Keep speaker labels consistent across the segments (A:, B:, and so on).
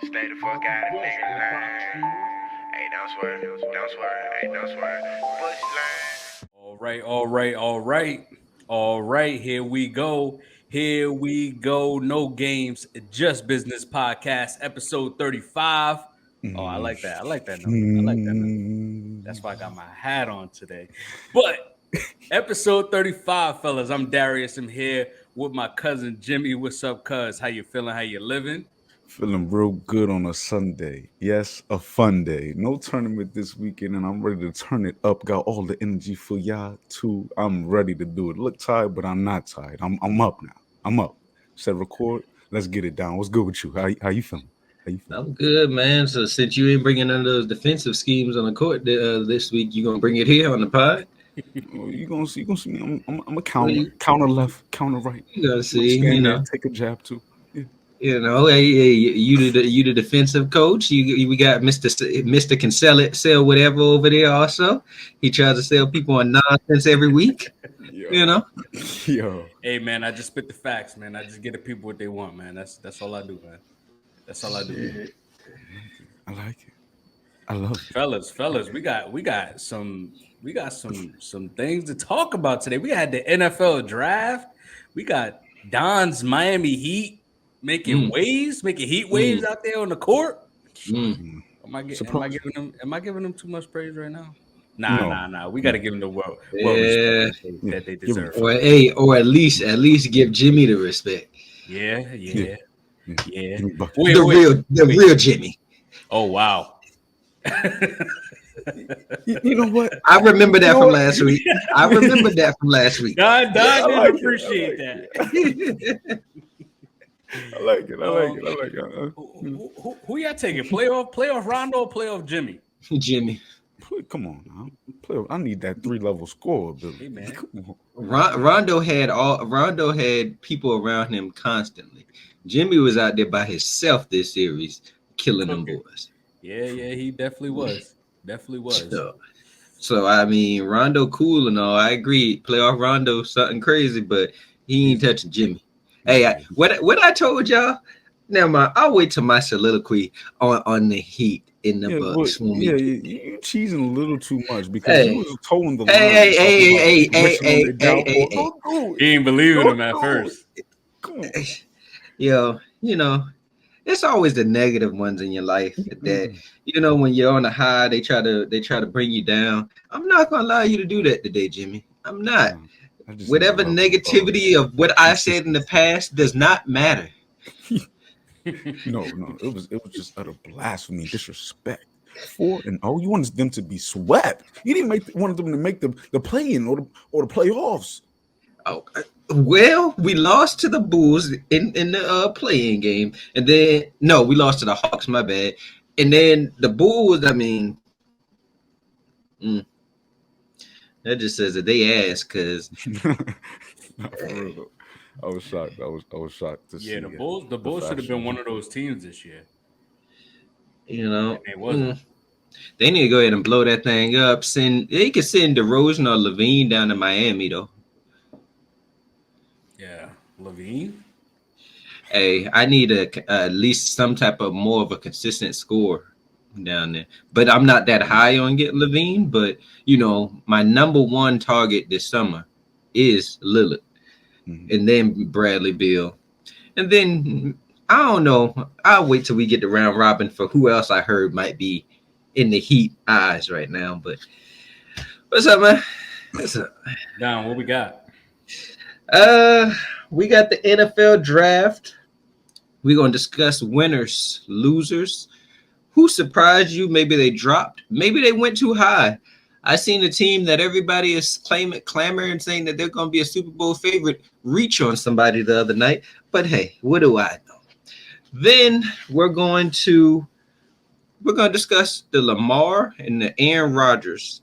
A: Stay the fuck out of nigga lane. Hey, don't swear, don't swear, hey, don't swear. Bush lane.
B: All right. Here we go. Here we go. No games, just business podcast, episode 35. Oh, I like that. I like that number. I like that number. That's why I got my hat on today. But episode 35, fellas. I'm Darius. I'm here with my cousin Jimmie. What's up, cuz? How you feeling? How you living?
C: Feeling real good on a Sunday. Yes, a fun day. No tournament this weekend, and I'm ready to turn it up. Got all the energy for y'all too. I'm ready to do it. Look tired, but I'm not tired. I'm up now. I'm up. Said record. Let's get it down. What's good with you? How you feeling? How you feeling?
D: I'm good, man. So since you ain't bringing none of those defensive schemes on the court this week, you gonna bring it here on the pod?
C: Oh, you gonna see? You gonna see me? I'm a
D: Well,
C: counter left, counter right.
D: you gonna see,
C: Stand there, take a jab too. Yeah.
D: Hey, you the defensive coach. We got Mister can sell whatever over there. Also, he tries to sell people on nonsense every week.
C: Yo. Yo.
B: Hey, man, I just spit the facts, man. I just get the people what they want, man. That's all I do, man. That's all I do.
C: I like it. I love it.
B: Fellas, we got some things to talk about today. We had the NFL draft. We got Don's Miami Heat making heat waves out there on the court.
D: Mm.
B: Am I giving them too much praise right now? Nah. We got to give them the world respect that they deserve.
D: Or at least give Jimmy the respect.
B: Yeah.
D: The real Jimmy.
B: Oh wow.
C: You know what?
D: I remember that from last week. Don
B: didn't appreciate that.
C: I like it.
B: Who y'all taking? Playoff Rondo or playoff Jimmy?
D: Jimmy.
C: Come on now. I need that 3-level score ability.
B: Hey, man.
C: Come on.
D: Rondo had people around him constantly. Jimmy was out there by himself this series, killing them boys.
B: Yeah, he definitely was.
D: So I mean, Rondo cool and all. I agree. Playoff Rondo something crazy, but he ain't touching Jimmy. Hey, what I told y'all. Never mind. I'll wait till my soliloquy on the Heat in the Bucks.
C: You cheesing a little too much because you was towing the line.
D: Hey.
B: He ain't believing him at first.
C: Come on.
D: Yo, it's always the negative ones in your life that when you're on a high, they try to bring you down. I'm not gonna allow you to do that today, Jimmy. I'm not. Whatever negativity of what I said in the past does not matter.
C: No, it was just utter blasphemy, disrespect. 4-0, you wanted them to be swept. You didn't wanted them to make the play-in or the playoffs.
D: Oh, well, we lost to the Bulls in the play-in game, and then we lost to the Hawks. My bad. And then the Bulls. I mean, that just says that they ass because.
C: I was shocked. I was shocked to see.
B: Yeah, the Bulls should have been one of those teams this year.
D: And
B: it wasn't.
D: They need to go ahead and blow that thing up. They could send DeRozan or Levine down to Miami though.
B: Yeah, Levine.
D: Hey, I need at least some type of more of a consistent score down there. But I'm not that high on getting Levine. But my number one target this summer is Lillard. And then Bradley Beal. And then, I don't know. I'll wait till we get to round robin for who else I heard might be in the Heat eyes right now. But what's up, man? What's up?
B: Don, what we got?
D: We got the NFL draft. We're going to discuss winners, losers. Who surprised you? Maybe they dropped. Maybe they went too high. I seen a team that everybody is clamoring, saying that they're going to be a Super Bowl favorite reach on somebody the other night. But hey, what do I know? Then we're going to discuss the Lamar and the Aaron Rodgers.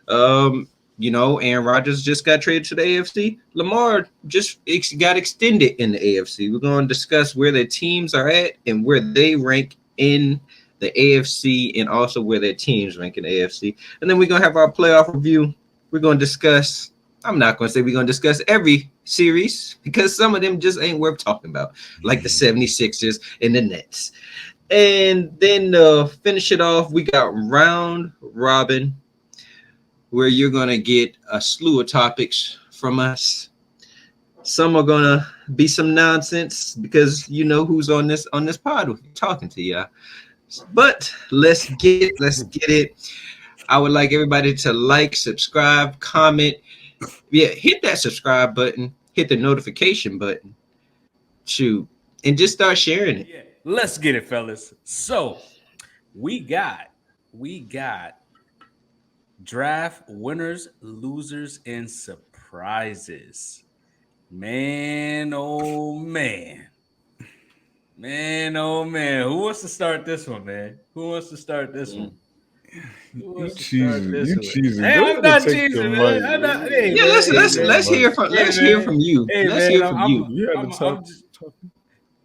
D: Aaron Rodgers just got traded to the AFC. Lamar just got extended in the AFC. We're going to discuss where their teams are at and where they rank in the AFC and also where their teams rank in the AFC. And then we're going to have our playoff review. We're going to discuss, I'm not going to say we're going to discuss every series because some of them just ain't worth talking about, like the 76ers and the Nets. And then finish it off, we got round robin, where you're gonna get a slew of topics from us. Some are gonna be some nonsense because you know who's on this pod with talking to y'all. But let's get it. I would like everybody to like, subscribe, comment. Yeah, hit that subscribe button, hit the notification button, shoot, and just start sharing it.
B: Yeah, let's get it, fellas. So we got draft winners, losers, and surprises. Man, oh man. Man, oh man. Who wants to start this one, man? Who wants to start this one? Who
C: You
B: wants to start
C: cheesing.
B: this
C: You
B: one?
C: cheesing.
B: Hey,
C: Go
B: I'm
C: ahead and
B: not
C: take the
B: cheesing,
C: mic.
B: man. I'm not, hey,
D: Yeah,
B: man,
D: let's
B: hey,
D: let's
B: man.
D: let's hear from
B: Hey,
D: let's hear
B: man.
D: from you.
B: Hey,
D: Let's
B: man.
D: hear from you.
C: You had to talk.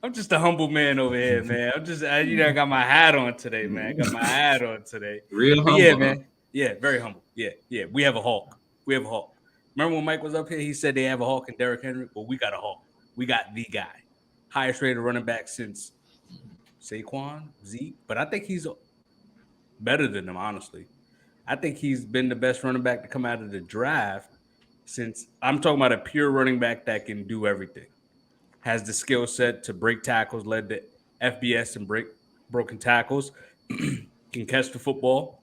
B: I'm just a humble man over here, man. I got my hat on today, man. I got my hat on today.
D: Real
B: But
D: humble,
B: yeah,
D: huh?
B: man. Yeah, very humble. Yeah. We have a Hawk. We have a Hawk. Remember when Mike was up here? He said they have a Hawk and Derrick Henry. Well, we got a Hawk. We got the guy, highest rated running back since Saquon, Zeke. But I think he's better than him, honestly. I think he's been the best running back to come out of the draft since I'm talking about a pure running back that can do everything. Has the skill set to break tackles, led the FBS and break broken tackles, can catch the football.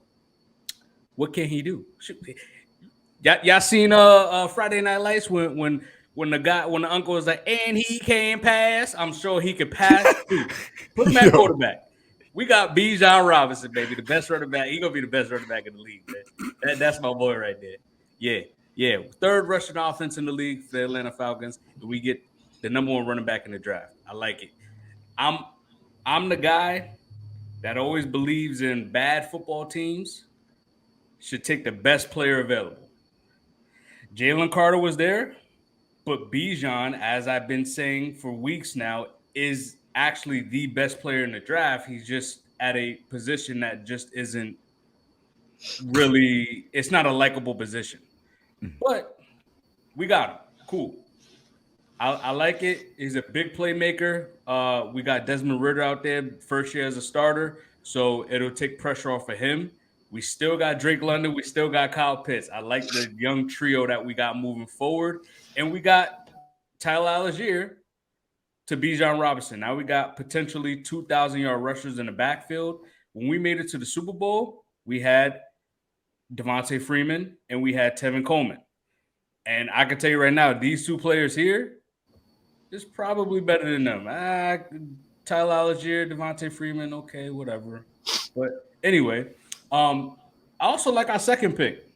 B: What can he do? Y'all seen Friday Night Lights when the uncle was like, and he can pass. I'm sure he could pass too. Put him at quarterback. We got Bijan Robinson, baby, the best running back. He gonna be the best running back in the league, man. That's my boy right there. Yeah. Third rushing offense in the league for the Atlanta Falcons. And we get the number one running back in the draft. I like it. I'm the guy that always believes in bad football teams should take the best player available. Jalen Carter was there, but Bijan, as I've been saying for weeks now, is actually the best player in the draft. He's just at a position that just isn't really, it's not a likable position. But we got him. Cool. I like it. He's a big playmaker. We got Desmond Ridder out there, first year as a starter, so it'll take pressure off of him. We still got Drake London. We still got Kyle Pitts. I like the young trio that we got moving forward, and we got Tyler Algier to Bijan Robinson. Now we got potentially 2,000-yard rushers in the backfield. When we made it to the Super Bowl, we had Devontae Freeman and we had Tevin Coleman. And I can tell you right now, these two players here is probably better than them. Tyler Algier, Devontae Freeman, okay, whatever. But anyway, I also like our second pick.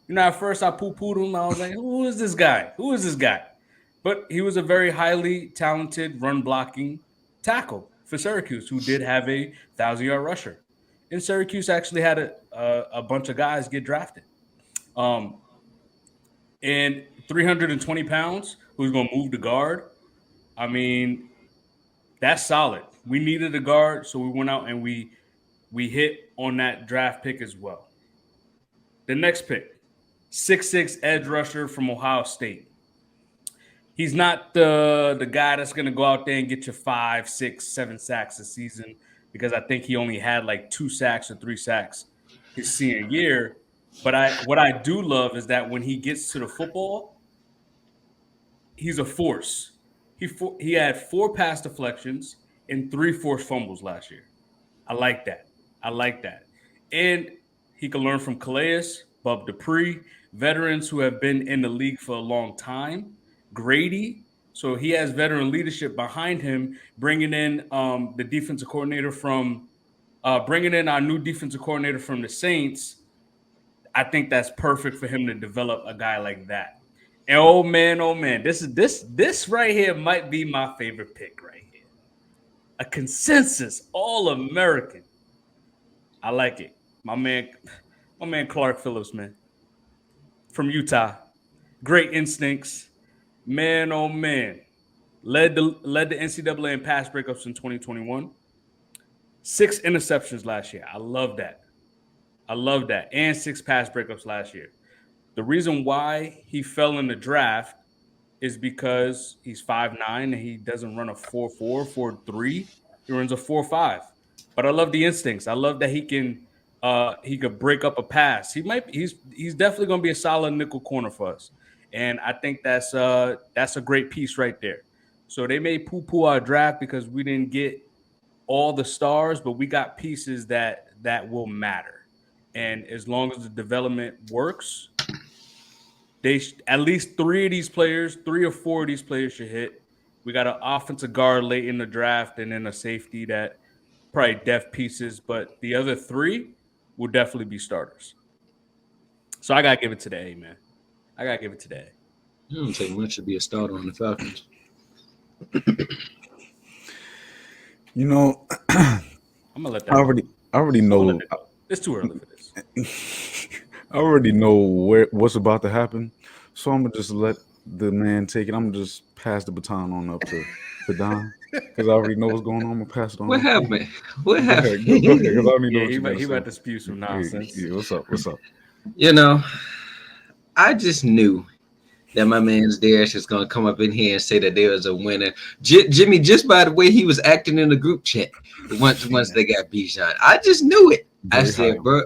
B: You know, at first I poo-pooed him. I was like, who is this guy? Who is this guy? But he was a very highly talented run-blocking tackle for Syracuse who did have a 1,000-yard rusher. And Syracuse actually had a bunch of guys get drafted. And 320 pounds, who's going to move the guard. I mean, that's solid. We needed a guard, so we went out and we hit on that draft pick as well. The next pick, 6'6" edge rusher from Ohio State. He's not the guy that's going to go out there and get you 5, 6, 7 sacks a season because I think he only had like 2 sacks or 3 sacks his senior year. But what I do love is that when he gets to the football, he's a force. He had 4 pass deflections and 3 forced fumbles last year. I like that. And he can learn from Calais, Bub Dupree, veterans who have been in the league for a long time. Grady, so he has veteran leadership behind him, bringing in the defensive coordinator from bringing in our new defensive coordinator from the Saints. I think that's perfect for him to develop a guy like that. And oh man, this right here might be my favorite pick right here. A consensus All-American. I like it. My man Clark Phillips, man, from Utah. Great instincts. Man, oh man. Led the NCAA in pass breakups in 2021. 6 interceptions last year. I love that. And 6 pass breakups last year. The reason why he fell in the draft is because he's 5'9" and he doesn't run a 4.4, 4.3. He runs a 4.5. But I love the instincts. I love that he could break up a pass. He's definitely going to be a solid nickel corner for us. And I think that's a great piece right there. So they may poo-poo our draft because we didn't get all the stars, but we got pieces that will matter. And as long as the development works, at least 3 or 4 of these players should hit. We got an offensive guard late in the draft and then a safety that probably depth pieces, but the other 3 will definitely be starters. So I gotta give it to the A, man. I gotta give it to the A.
D: I don't think much to be a starter on the Falcons.
C: You know,
B: I'm gonna let that.
C: I already know.
B: It's too early for this.
C: I already know what's about to happen, so I'm gonna just let the man take it. I'm gonna just pass the baton on up to Don because I already know what's going on. I'm gonna pass it on.
D: What happened? What happened?
C: Go ahead, 'cause I already know
B: Yeah,
C: what
B: he
C: you're
B: about to spew some nonsense.
C: Yeah, what's up? What's up?
D: You know, I just knew that my man's Darius is going to come up in here and say that there was a winner. Jimmie, just by the way he was acting in the group chat once they got Bijan, I just knew it. I said, bro,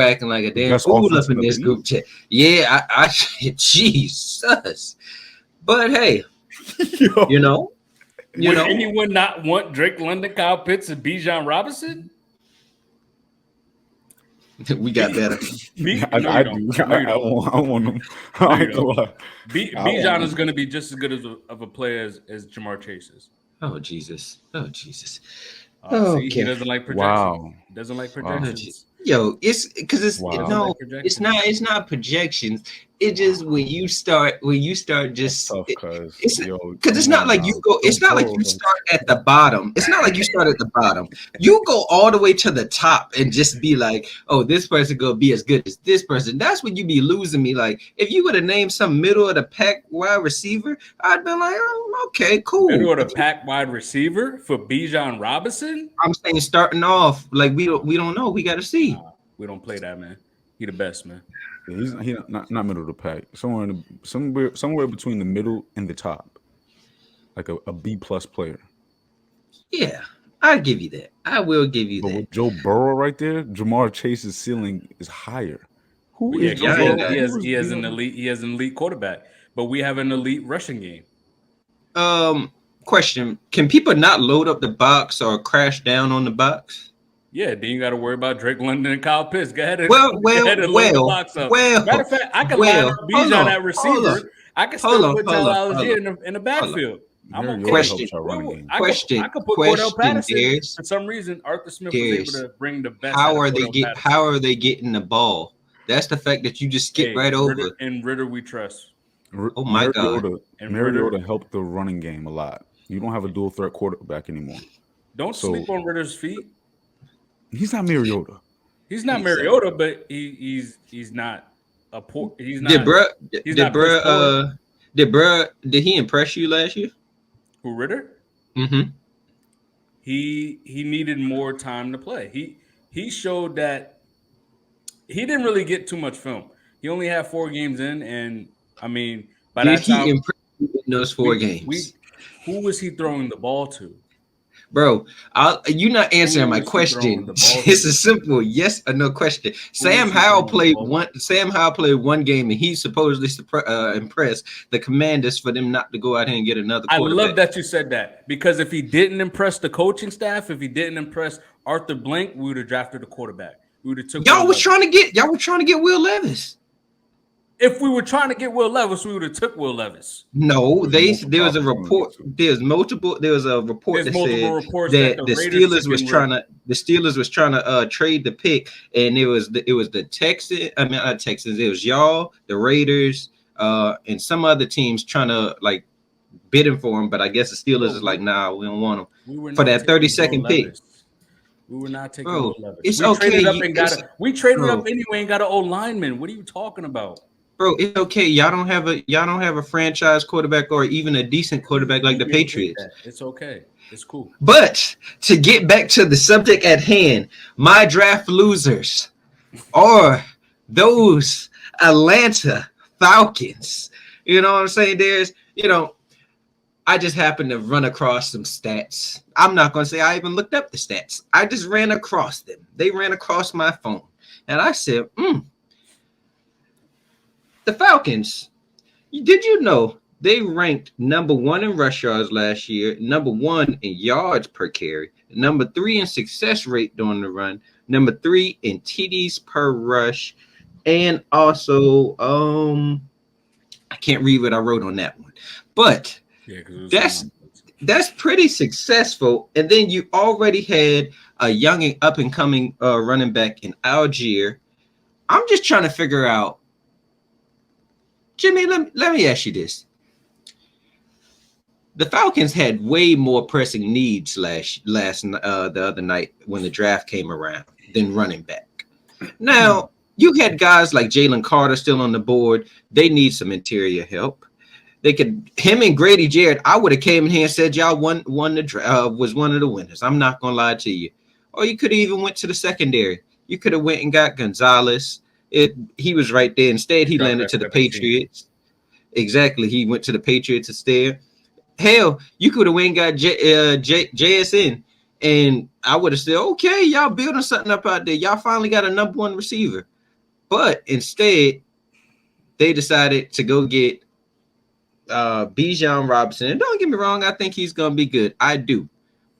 D: acting like a damn fool up in this group chat. Yeah, I Jesus. But hey, you know.
B: Would anyone not want Drake London, Kyle Pitts, and Bijan Robinson?
D: We got better.
C: I want them.
B: Bijan is going to be just as good of a player as Jamar Chase is.
D: Oh Jesus!
B: See, he doesn't like projections.
C: Wow.
B: He doesn't like projections.
D: Yo, it's because it's it's not projections. It just when you start just because it's not like you go. It's not like you start at the bottom. It's not like you start at the bottom. You go all the way to the top and just be like, oh, this person gonna be as good as this person. That's when you be losing me. Like if you would have named some middle of the pack wide receiver, I'd been like, oh, okay, cool.
B: Middle of the pack wide receiver for Bijan Robinson.
D: I'm saying starting off like we don't know. We got to see.
B: We don't play that, man. He the best, man.
C: Yeah, he's not middle of the pack. Somewhere between the middle and the top, like a B+ player.
D: Yeah, I'll give you that. I will give you that.
C: But with Joe Burrow right there, Jamar Chase's ceiling is higher.
B: He has an elite quarterback, but we have an elite rushing game.
D: Question: can people not load up the box or crash down on the box?
B: Yeah, then you got to worry about Drake London and Kyle Pitts. Go ahead and
D: load the
B: box up. Matter of fact, I can line up Bijan at receiver. I can still put Tyler Algier in the backfield. I'm okay.
D: Question,
B: I could put Cordell Patterson.
D: Darius,
B: for some reason, Arthur Smith was able to bring the best.
D: How are they getting the ball? That's the fact that you just skip right over.
B: And Ritter, we trust.
D: Oh my God!
C: Mariota helped the running game a lot. You don't have a dual threat quarterback anymore.
B: Don't sleep on Ritter's feet.
C: He's not Mariota.
B: He's not Mariota, but he's not a poor. He's not.
D: Did he impress you last year?
B: Who, Ritter?
D: Mm-hmm.
B: He needed more time to play. He showed that he didn't really get too much film. He only had 4 games in, and I mean, by that time,
D: he impressed you in those 4 games?
B: Who was he throwing the ball to?
D: Bro, you're not answering my question. It's a simple yes or no question. Sam Howell played one game, and he supposedly impressed the Commanders for them not to go out here and get another quarterback.
B: I love that you said that, because if he didn't impress the coaching staff, if he didn't impress Arthur Blank, we would have drafted a quarterback. We would have took.
D: Y'all was trying to get Will Levis.
B: If we were trying to get Will Levis, we would have took Will Levis.
D: No, there was a report. There was a report that said that the Steelers was trying to trade the pick, and it was the Texans. I mean, not Texans. It was y'all, the Raiders, and some other teams trying to like bidding for him. But I guess the Steelers is like, nah, we don't want him for that 30-second pick.
B: We were not taking Will Levis.
D: It's okay.
B: We traded up anyway and got an old lineman. What are you talking about?
D: Bro, it's okay. Y'all don't have a franchise quarterback or even a decent quarterback like the Patriots.
B: It's okay. It's cool.
D: But to get back to the subject at hand, my draft losers are those Atlanta Falcons. You know what I'm saying? I just happened to run across some stats. I'm not going to say I even looked up the stats. I just ran across them. They ran across my phone. And I said, the Falcons, did you know they ranked number 1 in rush yards last year, number 1 in yards per carry, number 3 in success rate during the run, number 3 in TDs per rush, and also, I can't read what I wrote on that one. But that's pretty successful. And then you already had a young and up and coming running back in Algier. I'm just trying to figure out, Jimmy, let me ask you this. The Falcons had way more pressing needs the other night when the draft came around than running back. Now, you had guys like Jalen Carter still on the board. They need some interior help. Him and Grady Jarrett, I would have came in here and said y'all won the draft, was one of the winners. I'm not gonna lie to you. Or you could have even went to the secondary. You could have went and got Gonzalez. He was right there. Instead, he landed to the Patriots. Exactly. He went to the Patriots instead. Hell, you could have went and got JSN. And I would have said, okay, y'all building something up out there. Y'all finally got a number 1 receiver. But instead, they decided to go get Bijan Robinson. And don't get me wrong, I think he's going to be good. I do.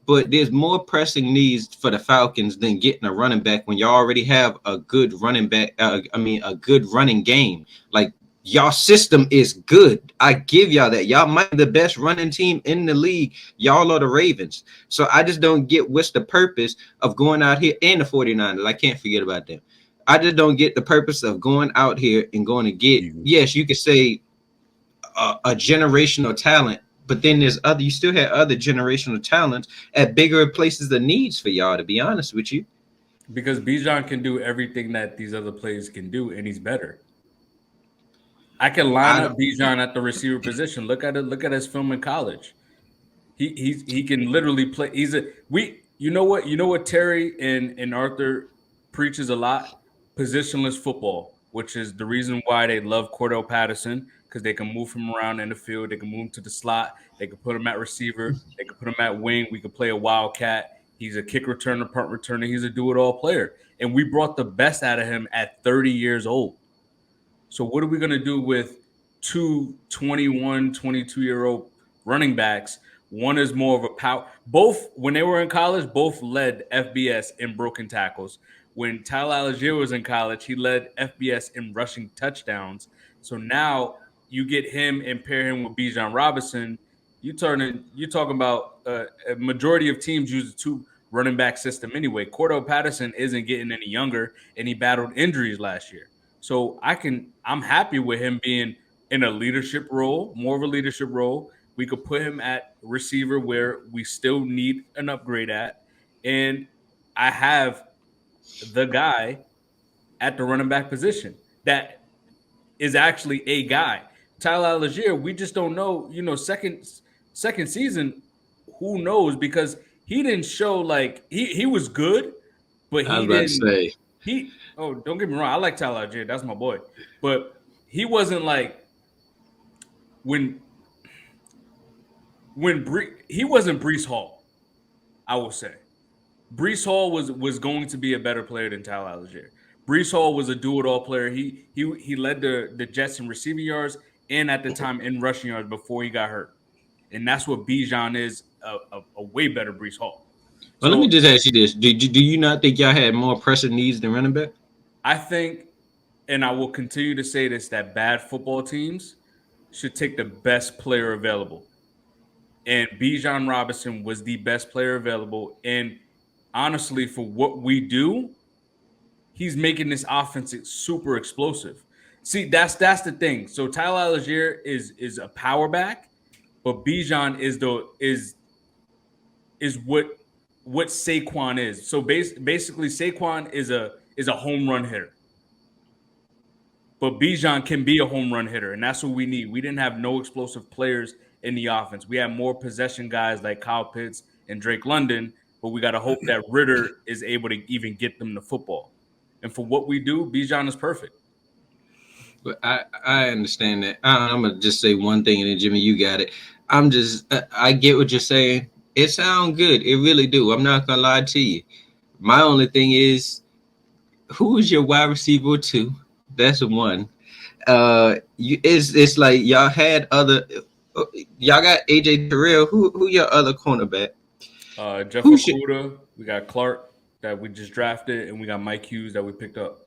D: But there's more pressing needs for the Falcons than getting a running back when you already have a good running back. A good running game. Like, y'all system is good. I give y'all that. Y'all might be the best running team in the league. Y'all are the Ravens. So I just don't get what's the purpose of going out here, and the 49ers. I can't forget about them. I just don't get the purpose of going out here and going to get, yes, you could say a generational talent, but then you still have other generational talents at bigger places of needs for y'all, to be honest with you.
B: Because Bijan can do everything that these other players can do, and he's better. I can line up Bijan at the receiver position. Look at his film in college. He can literally play. You know what Terry and Arthur preaches a lot? Positionless football, which is the reason why they love Cordell Patterson, because they can move him around in the field. They can move him to the slot. They can put him at receiver. They can put him at wing. We can play a wildcat. He's a kick returner, punt returner. He's a do-it-all player. And we brought the best out of him at 30 years old. So what are we going to do with two 21, 22-year-old running backs? One is more of a power. Both, when they were in college, both led FBS in broken tackles. When Tyler Algier was in college, he led FBS in rushing touchdowns. So now you get him and pair him with Bijan Robinson. You're talking about a majority of teams use a 2 running back system anyway. Cordell Patterson isn't getting any younger, and he battled injuries last year. So I'm happy with him being in a leadership role, more of a leadership role. We could put him at receiver where we still need an upgrade at. And I have the guy at the running back position that is actually a guy. Tyler Algier, we just don't know, second season, who knows? Because he didn't show like he was good, but he didn't. Don't get me wrong. I like Tyler Algier. That's my boy. But he wasn't like he wasn't Breece Hall, I will say. Breece Hall was going to be a better player than Tyler Algier. Breece Hall was a do-it-all player. He led the Jets in receiving yards and at the time in rushing yards before he got hurt. And that's what Bijan is, a way better Breece Hall.
D: Well, let me just ask you this. Do you not think y'all had more pressing needs than running back?
B: I think, and I will continue to say this, that bad football teams should take the best player available. And Bijan Robinson was the best player available. And honestly, for what we do, he's making this offense super explosive. See, that's the thing. So Tyler Algier is a power back, but Bijan is what Saquon is. So basically, Saquon is a home run hitter. But Bijan can be a home run hitter, and that's what we need. We didn't have no explosive players in the offense. We had more possession guys like Kyle Pitts and Drake London, but we got to hope that Ritter is able to even get them the football. And for what we do, Bijan is perfect.
D: But I understand that. I'm going to just say one thing, and then, Jimmy, you got it. I get what you're saying. It sounds good. It really do. I'm not gonna lie to you. My only thing is, who is your wide receiver two? That's one. It's like y'all had other. Y'all got AJ Terrell. Who your other cornerback?
B: Jeff
D: Who should
B: Okuda, we got Clark that we just drafted, and we got Mike Hughes that we picked up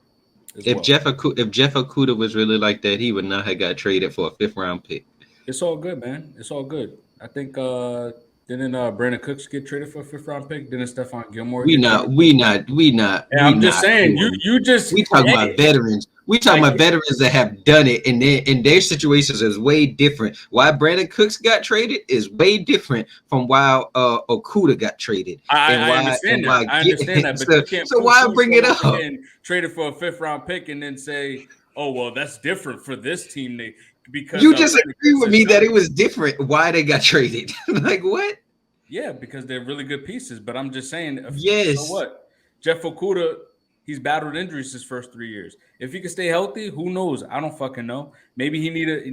B: as
D: if
B: well.
D: Jeff Okuda was really like that, he would not have got traded for a 5th-round pick.
B: It's all good, man. It's all good. I think didn't Brandon Cooks get traded for a 5th-round pick? Didn't Stephon Gilmore
D: We
B: get
D: not
B: traded?
D: we not we not
B: Yeah,
D: we
B: I'm just
D: not
B: saying.
D: doing.
B: You just
D: We talking about veterans. We talking
B: Like-
D: about veterans that have done it, and their situations is way different. Why Brandon Cooks got traded is way different from why Okuda got traded.
B: I
D: and why
B: understand
D: and
B: that.
D: why
B: I understand that, but
D: so,
B: you can't.
D: so why
B: poo-poo
D: bring it
B: someone for
D: up?
B: getting traded for a 5th-round pick and then say, "Oh well, that's different for this team." Because
D: You just
B: Brandon
D: agree
B: Cooks
D: with
B: has
D: me
B: done
D: that it was different. Why they got traded? Like what?
B: Yeah, because they're really good pieces. But I'm just saying,
D: Yes.
B: so what? Jeff Okuda, he's battled injuries his first 3 years. If he can stay healthy, who knows? I don't fucking know. Maybe he needed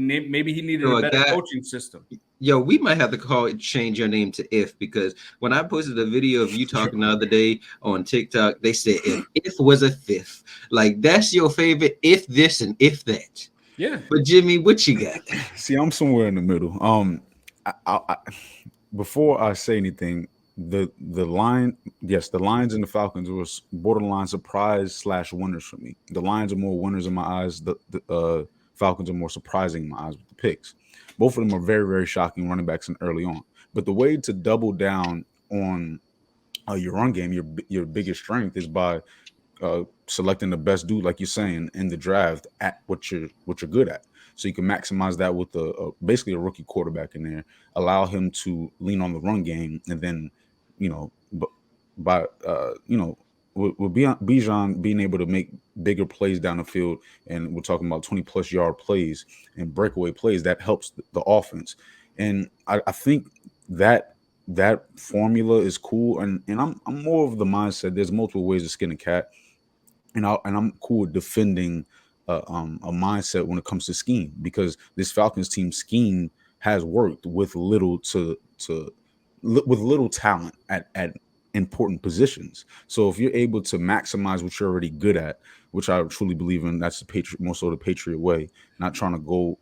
D: So
B: a
D: a
B: better
D: guy-
B: coaching system.
D: Yo, we might have to change your name to If, because when I posted a video of you talking the other day on TikTok, they said if was a fifth. Like that's your favorite if this and if that.
B: Yeah.
D: But Jimmy, what you got?
C: See, I'm somewhere in the middle. I, before I say anything, the Lions and the Falcons was borderline surprise / winners for me. The Lions are more winners in my eyes. The Falcons are more surprising in my eyes with the picks. Both of them are very, very shocking running backs and early on. But the way to double down on your run game, your biggest strength, is by selecting the best dude, like you're saying, in the draft at what you're good at. So you can maximize that with basically a rookie quarterback in there, allow him to lean on the run game, and then, with Bijan being able to make bigger plays down the field, and we're talking about 20+ yard plays and breakaway plays, that helps the offense. And I think that formula is cool. And I'm more of the mindset. There's multiple ways to skin a cat. And I'm cool with defending a mindset when it comes to scheme, because this Falcons team scheme has worked with little with little talent at important positions. So if you're able to maximize what you're already good at, which I truly believe in, that's more so the Patriot way, not trying to go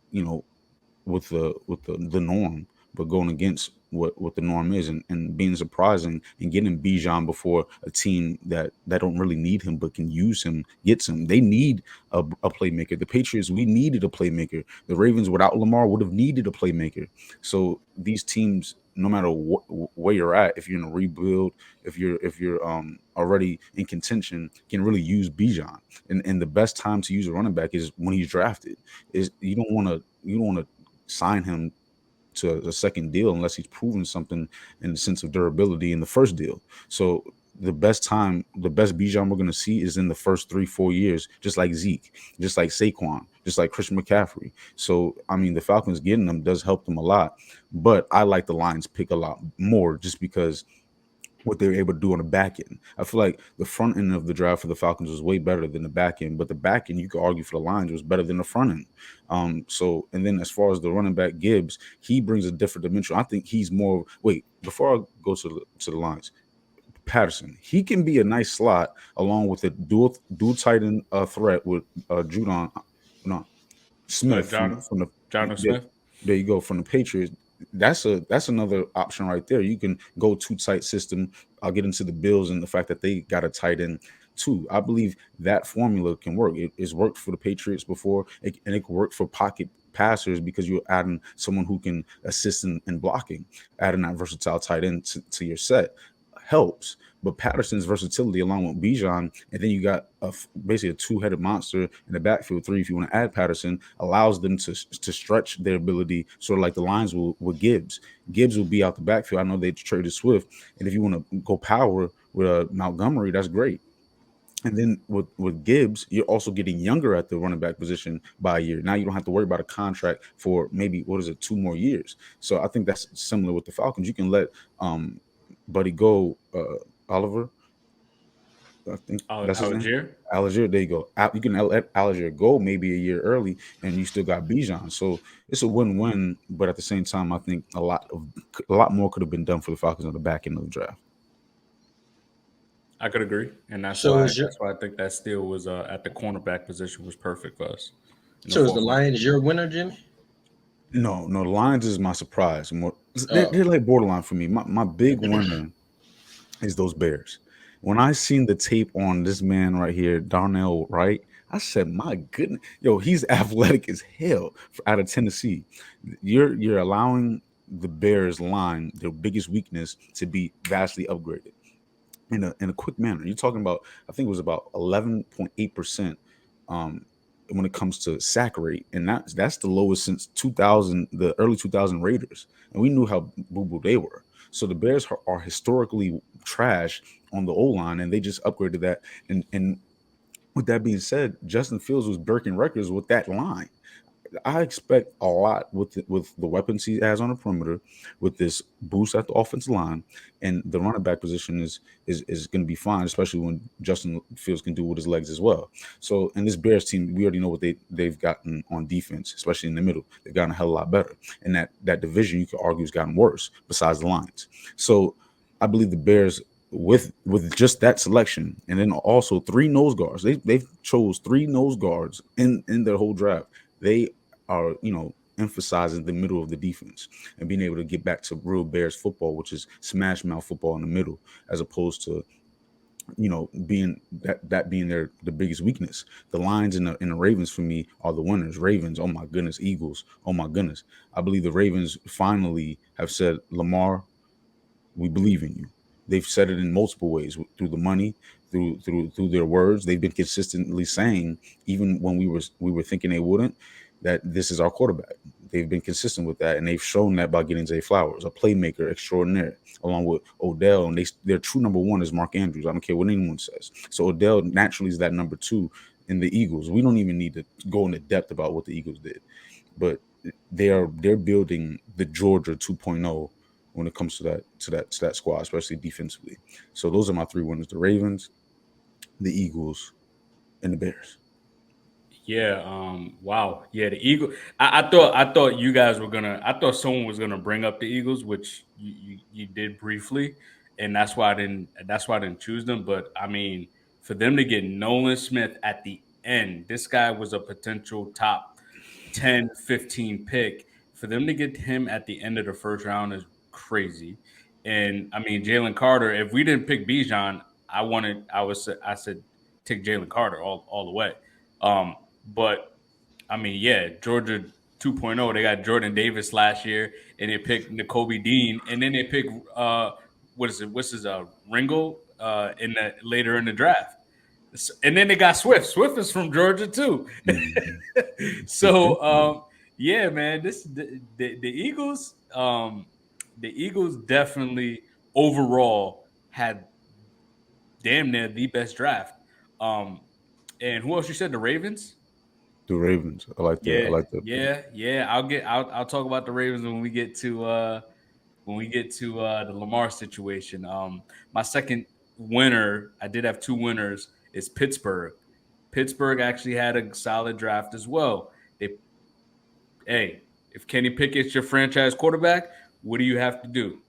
C: with the norm, but going against what the norm is, and being surprising and getting Bijan before a team that don't really need him but can use him gets him. They need a playmaker. The Patriots, we needed a playmaker. The Ravens without Lamar would have needed a playmaker. So these teams, no matter where you're at, if you're in a rebuild, if you're already in contention, can really use Bijan. And the best time to use a running back is when he's drafted. Is you don't want to sign him to a second deal unless he's proven something in the sense of durability in the first deal. So the best Bijan we're going to see is in the first 3-4 years, just like Zeke, just like Saquon, just like Christian McCaffrey. So, I mean, the Falcons getting them does help them a lot, but I like the Lions pick a lot more just because what they were able to do on the back end. I feel like the front end of the draft for the Falcons was way better than the back end, but the back end, you could argue for the Lions, was better than the front end. And then as far as the running back Gibbs, he brings a different dimension. I think he's more. Wait, before I go to the Lions, Patterson, he can be a nice slot along with a dual tight end threat with Judon, Smith
B: John Smith.
C: There you go, from the Patriots. That's another option right there. You can go 2 tight system. I'll get into the Bills and the fact that they got a tight end too. I believe that formula can work. It's worked for the Patriots before, and it can work for pocket passers because you're adding someone who can assist in blocking. Adding that versatile tight end to your set helps. But Patterson's versatility along with Bijan, and then you got basically a 2-headed monster in the backfield, 3 if you want to add Patterson, allows them to stretch their ability, sort of like the Lions will with Gibbs. Gibbs will be out the backfield. I know they traded Swift, and if you want to go power with Montgomery, that's great. And then with Gibbs, you're also getting younger at the running back position by a year. Now you don't have to worry about a contract for maybe 2 more years. So I think that's similar with the Falcons. You can let Buddy go, Oliver. I think that's his name.
B: Algier.
C: Algier, there you go. You can let Algier go maybe a year early, and you still got Bijan. So it's a win-win. But at the same time, I think a lot more could have been done for the Falcons on the back end of the draft.
B: I could agree, and that's
D: So
B: why
D: is your
B: I think that steal was at the cornerback position was perfect for us. In the
D: so is the
B: fourth round.
D: Lions your winner, Jimmy?
C: No, the Lions is my surprise. More,
D: Oh,
C: they're like borderline for me. My big winner is those Bears. When I seen the tape on this man right here, Darnell Wright, I said, "My goodness, yo, he's athletic as hell out of Tennessee." You're allowing the Bears line, their biggest weakness, to be vastly upgraded in a quick manner. You're talking about, I think it was about 11.8% when it comes to sack rate, and that's the lowest since 2000, the early 2000 Raiders, and we knew how boo boo they were. So the Bears are historically trash on the O line, and they just upgraded that. And with that being said, Justin Fields was breaking records with that line. I expect a lot with the weapons he has on the perimeter, with this boost at the offensive line, and the running back position is going to be fine, especially when Justin Fields can do with his legs as well. So, in this Bears team, we already know what they've gotten on defense, especially in the middle. They've gotten a hell of a lot better, and that division you could argue has gotten worse besides the Lions. So, I believe the Bears with just that selection, and then also three nose guards. They've chose three nose guards in their whole draft. They are, emphasizing the middle of the defense and being able to get back to real Bears football, which is smash mouth football in the middle, as opposed to being that being the biggest weakness. The Lions and the Ravens for me are the winners. Ravens, oh my goodness. Eagles, oh my goodness. I believe the Ravens finally have said, Lamar, we believe in you. They've said it in multiple ways, through the money, through their words. They've been consistently saying, even when we were thinking they wouldn't, that this is our quarterback. They've been consistent with that, and they've shown that by getting Zay Flowers, a playmaker extraordinaire, along with Odell. And their true number one is Mark Andrews. I don't care what anyone says. So Odell naturally is that number two in the Eagles. We don't even need to go into depth about what the Eagles did, but they're building the Georgia 2.0 when it comes to that squad, especially defensively. So those are my three winners: the Ravens, the Eagles, and the Bears.
B: Yeah. Wow. Yeah. The Eagle. I thought you guys were gonna. I thought someone was gonna bring up the Eagles, which you did briefly, and that's why I didn't. That's why I didn't choose them. But I mean, for them to get Nolan Smith at the end, this guy was a potential top 10, 15 pick. For them to get him at the end of the first round is crazy. And I mean, Jalen Carter. If we didn't pick Bijan, I said take Jalen Carter all the way. But I mean, yeah, Georgia 2.0. They got Jordan Davis last year, and they picked N'Kobe Dean, and then they picked what is it? What's his Ringo in the later in the draft, and then they got Swift. Swift is from Georgia too.
C: Mhm.
B: So yeah, man, the Eagles the Eagles definitely overall had damn near the best draft. Um, and who else you said? The Ravens.
C: The Ravens. I like that. I
B: Yeah,
C: like that pick.
B: yeah. I'll talk about the Ravens when we get to the Lamar situation. My second winner, I did have two winners, is Pittsburgh. Pittsburgh actually had a solid draft as well. They Hey, if Kenny Pickett's your franchise quarterback, what do you have to do?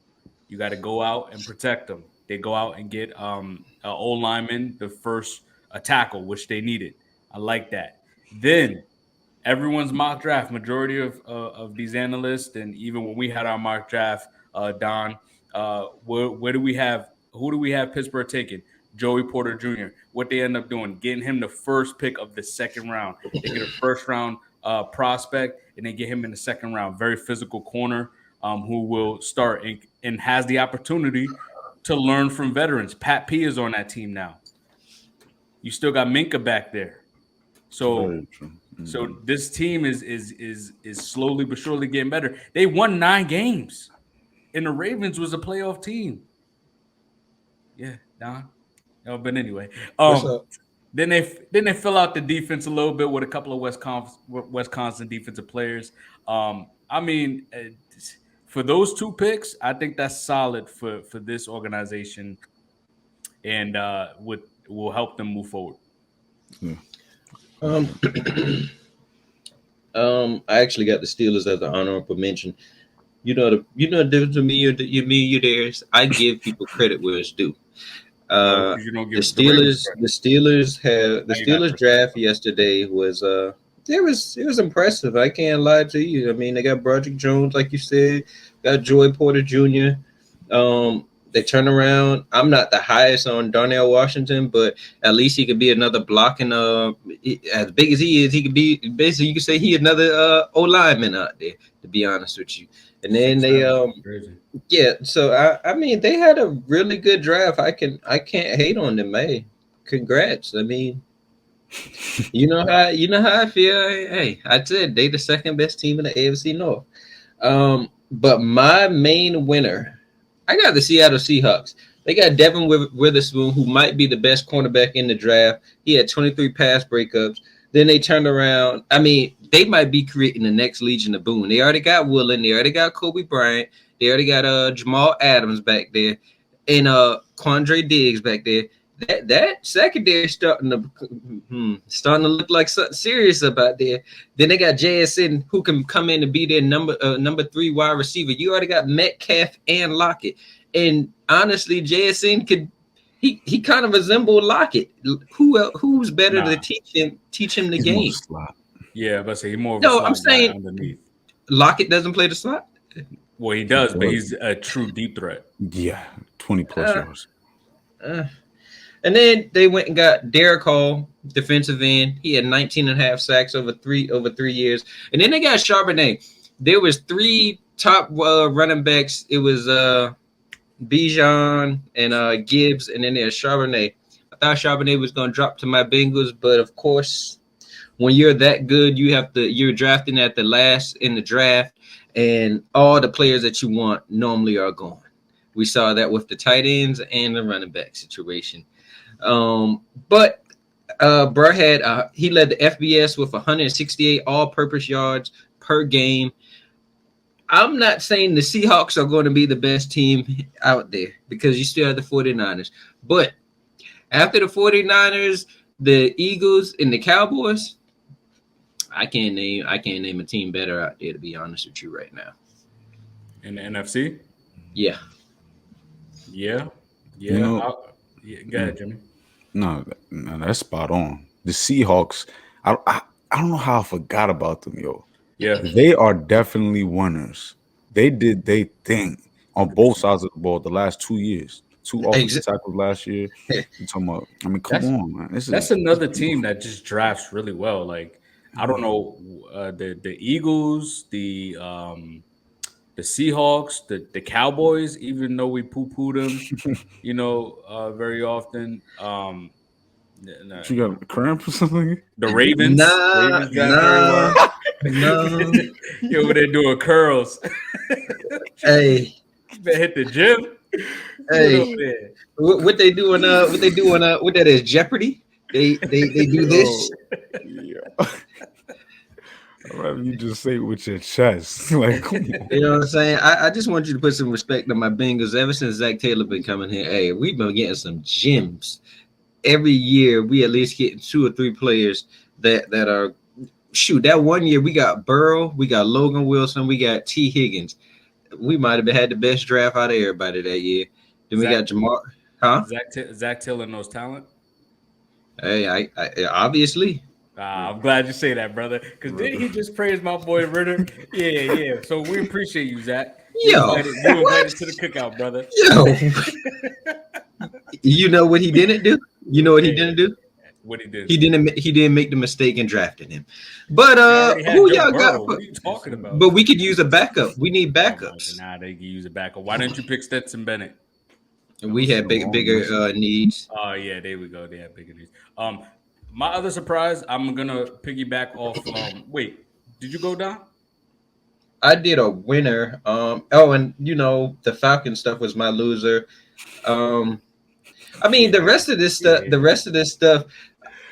B: You got to go out and protect them. They go out and get an old lineman, the first a tackle, which they needed. I like that. Then everyone's mock draft, majority of these analysts, and even when we had our mock draft, Don, where do we have? Who do we have Pittsburgh taking? Joey Porter Jr. What they end up doing, getting him the first pick of the second round. They get a first round prospect, and they get him in the second round. Very physical corner who will start and has the opportunity to learn from veterans. Pat P is on that team now. You still got Minka back there. So
C: Very true.
B: so this team is slowly but surely getting better. They won 9 games, and the Ravens was a playoff team. Yeah, Don. No, but anyway,
D: what's up?
B: then they fill out the defense a little bit with a couple of Wisconsin defensive players. I mean, for those two picks, I think that's solid for this organization. And with will help them move forward.
C: Yeah.
D: I actually got the Steelers as an honorable mention. You know the difference between you, Darius. I give people credit where it's due.
B: Because you don't
D: The
B: give the Ravens
D: Steelers,
B: credit.
D: the Steelers have the
B: Now you're not
D: Steelers draft yesterday was it was impressive. I can't lie to you. I mean, they got Broderick Jones, like you said, got Joy Porter Jr. They turn around. I'm not the highest on Darnell Washington, but at least he could be another blocking. As big as he is, he could be basically you could say he another O lineman out there. To be honest with you, and then they
B: Crazy.
D: yeah. So I mean they had a really good draft. I can't hate on them, man. Congrats. I mean, you know how I feel. Hey, I said they the second best team in the AFC North. But my main winner, I got the Seattle Seahawks. They got Devin Witherspoon, who might be the best cornerback in the draft. He had 23 pass breakups. Then they turned around. I mean, they might be creating the next Legion of Boom. They already got Woolen. They already got Kobe Bryant. They already got Jamal Adams back there, and Quandre Diggs back there. That secondary starting to look like something serious about there. Then they got JSN who can come in and be their number 3 wide receiver. You already got Metcalf and Lockett, and honestly, JSN could he kind of resembled Lockett. Who's better to teach him the game?
B: Yeah, but say he's more of
D: No,
B: a slot
D: I'm saying
B: guy underneath.
D: Lockett doesn't play the slot.
B: Well, he does, but he's a true deep threat.
C: Yeah, 20 plus yards.
D: And then they went and got Derek Hall, defensive end. He had 19 and a half sacks over 3 years. And then they got Charbonnet. There was 3 top running backs. It was Bijan and Gibbs, and then there's Charbonnet. I thought Charbonnet was going to drop to my Bengals, but of course, when you're that good, you're drafting at the last in the draft, and all the players that you want normally are gone. We saw that with the tight ends and the running back situation. But Burr had he led the FBS with 168 all-purpose yards per game. I'm not saying the Seahawks are going to be the best team out there because you still have the 49ers. But after the 49ers, the Eagles, and the Cowboys, I can't name a team better out there, to be honest with you right now.
B: In the NFC?
D: Yeah.
B: Yeah.
C: You know,
B: go ahead, Jimmy.
C: No, that's spot on. The Seahawks, I don't know how I forgot about them, yo.
B: Yeah.
C: They are definitely winners. They did their thing on both sides of the ball the last 2 years. 2 offensive tackles last year. You're talking about, I mean, come on, man.
B: That's another team that just drafts really well. Like, I don't know, the Eagles, the Seahawks, the Cowboys, even though we poo-poo them, very often.
C: You got a cramp or something?
B: The Ravens.
D: No.
B: Yo, they're doing curls.
D: Hey,
B: you better hit the gym.
D: Hey, what they doing? What that is? Jeopardy. They do this.
C: Yeah. I'd rather you just say it with your chest. Like, come on.
D: You know what I'm saying? I just want you to put some respect on my Bengals. Ever since Zach Taylor been coming here, hey, we've been getting some gems. Every year, we at least get 2 or 3 players that are shoot. That one year, we got Burrow, we got Logan Wilson, we got T. Higgins. We might have had the best draft out of everybody that year. Then we got Jamar. Huh?
B: Zach Taylor knows talent.
D: Hey, I obviously.
B: I'm glad you say that, brother. Because didn't he just praise my boy Ritter? Yeah. So we appreciate you, Zach.
D: Yo,
B: you invited to the cookout, brother.
D: Yo, you know what he didn't do? You know what he didn't do?
B: What he did?
D: He didn't make the mistake in drafting him. But who y'all got?
B: What are you talking about?
D: But we could use a backup. We need backups.
B: Nah, they can use a backup. Why didn't you pick Stetson Bennett?
D: We had bigger needs.
B: Oh yeah, there we go. They had bigger needs. My other surprise, I'm gonna piggyback off. Wait, did you go down?
D: I did a winner. And the Falcon stuff was my loser. I mean, the rest of this stuff,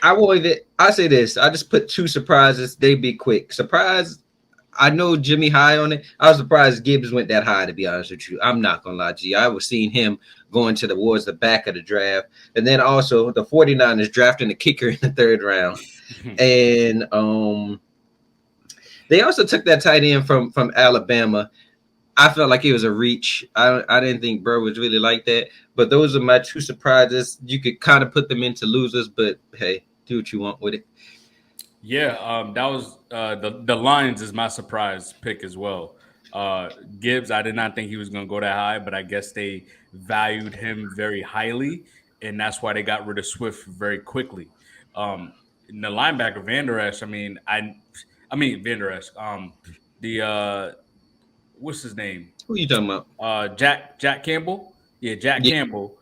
D: I say this. I just put 2 surprises. They be quick. Surprise. I know Jimmy high on it. I was surprised Gibbs went that high, to be honest with you. I'm not gonna lie to you. I was seeing him going towards the back of the draft. And then also the 49ers drafting the kicker in the 3rd round. And they also took that tight end from Alabama. I felt like it was a reach. I didn't think Burrow was really like that. But those are my 2 surprises. You could kind of put them into losers, but hey, do what you want with it.
B: Yeah, that was the Lions is my surprise pick as well. Gibbs, I did not think he was going to go that high, but I guess they valued him very highly, and that's why they got rid of Swift very quickly. And the linebacker Van Der Esch, I mean Van Der Esch. The what's his name?
D: Who are you talking about?
B: Jack Campbell. Yeah, Jack
D: Yeah.
B: Campbell.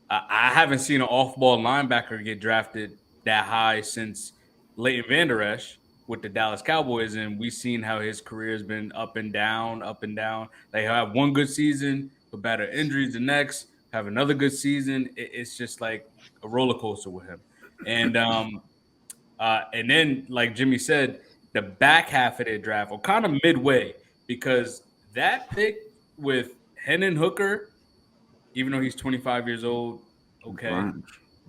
B: I haven't seen an off-ball linebacker get drafted that high since Leighton Van Der Esch with the Dallas Cowboys, and we've seen how his career has been up and down, up and down. They have one good season, but better injuries the next. Have another good season. It's just like a roller coaster with him, and then like Jimmy said, the back half of their draft, or kind of midway, because that pick with Hendon Hooker, even though he's 25 years old, okay.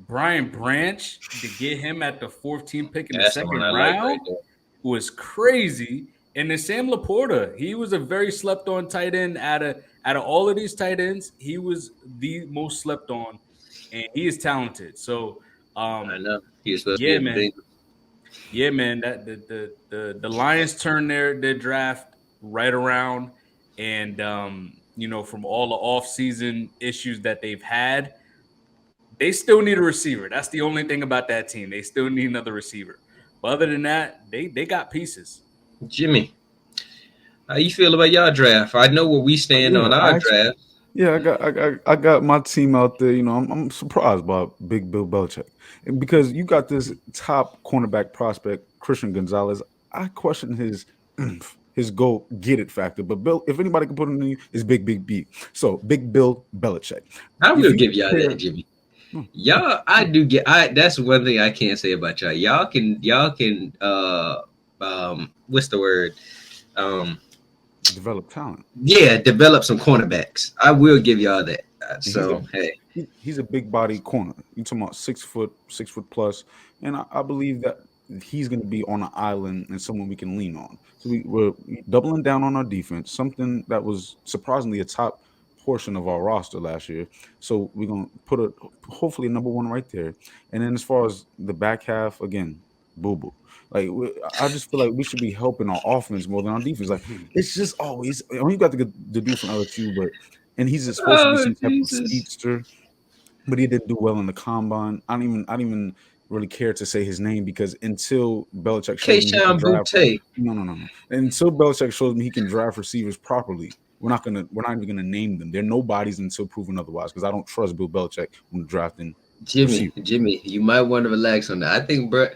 B: Brian Branch, to get him at the 14th pick in the
D: That's the one
B: second
D: I like right
B: round
D: there.
B: was crazy. And then Sam Laporta, he was a very slept on tight end. Out of all of these tight ends, he was the most slept on, and he is talented. So,
D: I know he's supposed
B: yeah,
D: to be a
B: man.
D: big.
B: Yeah, man. That the Lions turned their draft right around, and from all the offseason issues that they've had, they still need a receiver. That's the only thing about that team. They still need another receiver. But other than that, they got pieces.
D: Jimmy, how you feel about y'all draft? I know where we stand on our draft.
C: Yeah, I got my team out there. I'm surprised by Big Bill Belichick because you got this top cornerback prospect Christian Gonzalez. I question his go get it factor, but Bill, if anybody can put him in, is Big B. So Big Bill Belichick.
D: I
C: If
D: will
C: you
D: give y'all
C: compare-
D: that, Jimmy. Y'all, I do get. That's one thing I can't say about y'all. Y'all can. What's the word?
C: develop talent.
D: Yeah, develop some cornerbacks. I will give y'all that. So hey,
C: He's a big body corner. You talking about 6 foot plus, and I believe that he's going to be on an island and someone we can lean on. So we're doubling down on our defense, something that was surprisingly a top portion of our roster last year. So we're going to put hopefully a number 1 right there. And then as far as the back half, again, boo boo. Like I just feel like we should be helping our offense more than our defense. Like it's just always. I mean, you got the dude from LSU, and he's supposed to be some type of speedster, but he didn't do well in the combine. I don't even really care to say his name because until Belichick shows me he can draft, no. Until Belichick shows me he can draft receivers properly, we're not even gonna name them. They're nobodies until proven otherwise because I don't trust Bill Belichick when drafting.
D: Jimmy, you might want to relax on that. I think, bro.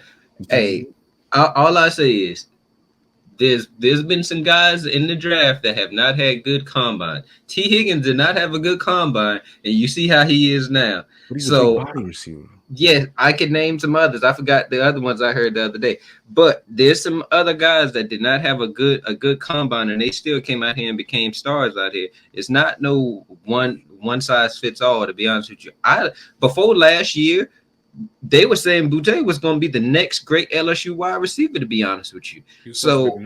D: Hey, all I say is there's been some guys in the draft that have not had good combine. T. Higgins did not have a good combine, and you see how he is now.
C: But he's a big body receiver.
D: Yeah, I could name some others. I forgot the other ones I heard the other day. But there's some other guys that did not have a good combine, and they still came out here and became stars out here. It's not no one size fits all, to be honest with you. Before last year, they were saying Boutte was going to be the next great LSU wide receiver, to be honest with you. So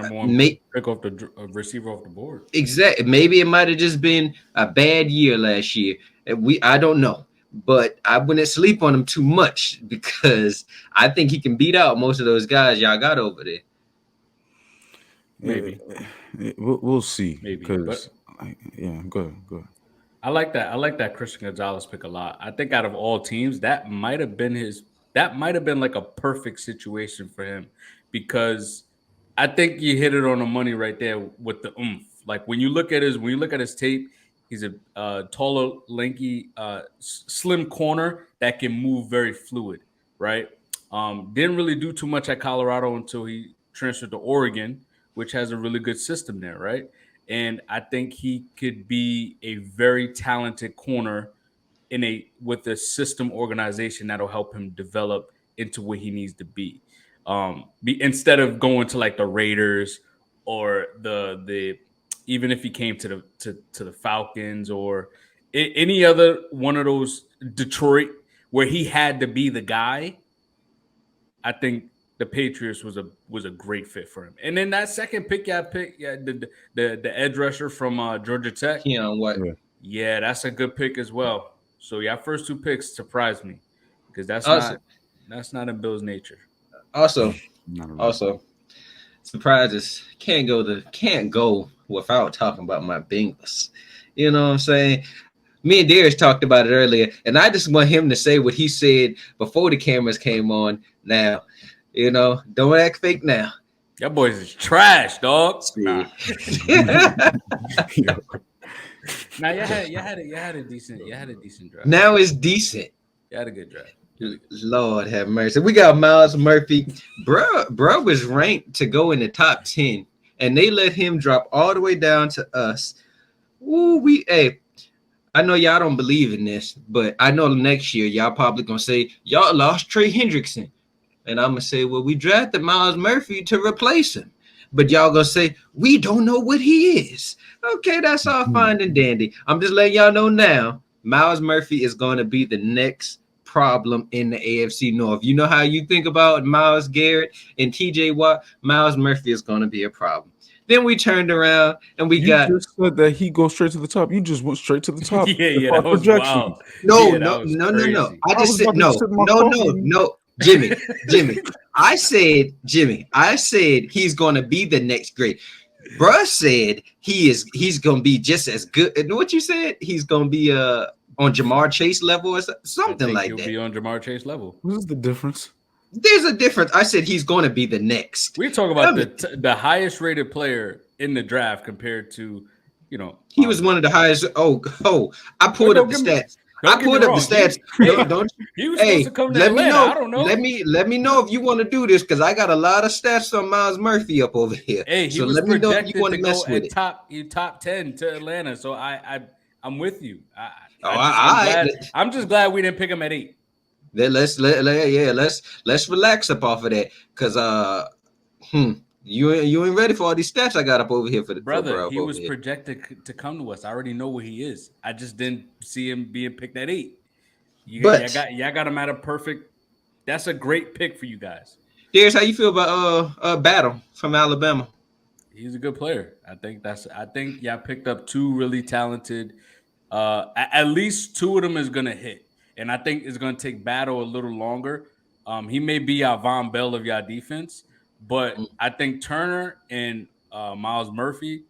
B: pick off the receiver off the board.
D: Exactly. Maybe it might have just been a bad year last year. I don't know. But I wouldn't sleep on him too much because I think he can beat out most of those guys y'all got over there.
B: Maybe.
C: We'll see.
B: Maybe.
C: Because, yeah, go ahead.
B: I like that. I like that Christian Gonzalez pick a lot. I think out of all teams, that might have been like a perfect situation for him because I think you hit it on the money right there with the oomph. Like when you look at his tape, he's a taller, lanky, slim corner that can move very fluid, right? Didn't really do too much at Colorado until he transferred to Oregon, which has a really good system there, right? And I think he could be a very talented corner with a system organization that'll help him develop into what he needs to be. Instead of going to like the Raiders or the even if he came to the Falcons or any other one of those Detroit where he had to be the guy, I think the Patriots was a great fit for him. And then that second pick, the edge rusher from Georgia Tech.
D: Keon White.
B: Yeah, that's a good pick as well. So yeah, first two picks surprised me because that's not in Bill's nature.
D: Also, surprises can't go without talking about my Bengals. You know what I'm saying? Me and Darius talked about it earlier, and I just want him to say what he said before the cameras came on. Now, don't act fake now.
B: That boys is trash, dog. Nah. Now you had a decent draft.
D: Now it's decent.
B: You had a good draft.
D: Lord have mercy. We got Myles Murphy. Bro was ranked to go in the top 10, and they let him drop all the way down to us. Ooh, I know y'all don't believe in this, but I know next year y'all probably gonna say y'all lost Trey Hendrickson. And I'm gonna say, well, we drafted Myles Murphy to replace him. But y'all gonna say, we don't know what he is. Okay, that's all fine and dandy. I'm just letting y'all know now, Myles Murphy is gonna be the next problem in the AFC North. You know how you think about Myles Garrett and TJ Watt? Myles Murphy is gonna be a problem. Then we turned around and you
C: just said that he goes straight to the top. You just went straight to the top.
B: Yeah, that was wild.
D: No. I just said no. Jimmy. I said he's going to be the next great. Bruh said he's going to be just as good. And what you said? He's going to be on Jamar Chase level or something like that.
B: He'll be on Jamar Chase level.
C: What is the difference?
D: There's a difference. I said he's going to be the next.
B: We're talking about the highest rated player in the draft compared to,
D: he was one of the highest. I pulled up the stats.
B: He was supposed to come to Atlanta. I don't know.
D: Let me know if you want to do this because I got a lot of stats on Myles Murphy up over here.
B: Hey, he was projected to go top 10 to Atlanta. So I'm with you. I'm just glad we didn't pick him at 8.
D: Then let's relax up off of that because you ain't ready for all these stats I got up over here for the
B: brother. He was projected to come to us. I already know what he is. I just didn't see him being picked at 8. Y'all got him at a perfect. That's a great pick for you guys.
D: Darius, how you feel about Battle from Alabama?
B: He's a good player. I think y'all picked up 2 really talented. At least 2 of them is gonna hit. And I think it's going to take Battle a little longer. He may be our Von Bell of y'all defense, but I think Turner and Myles Murphy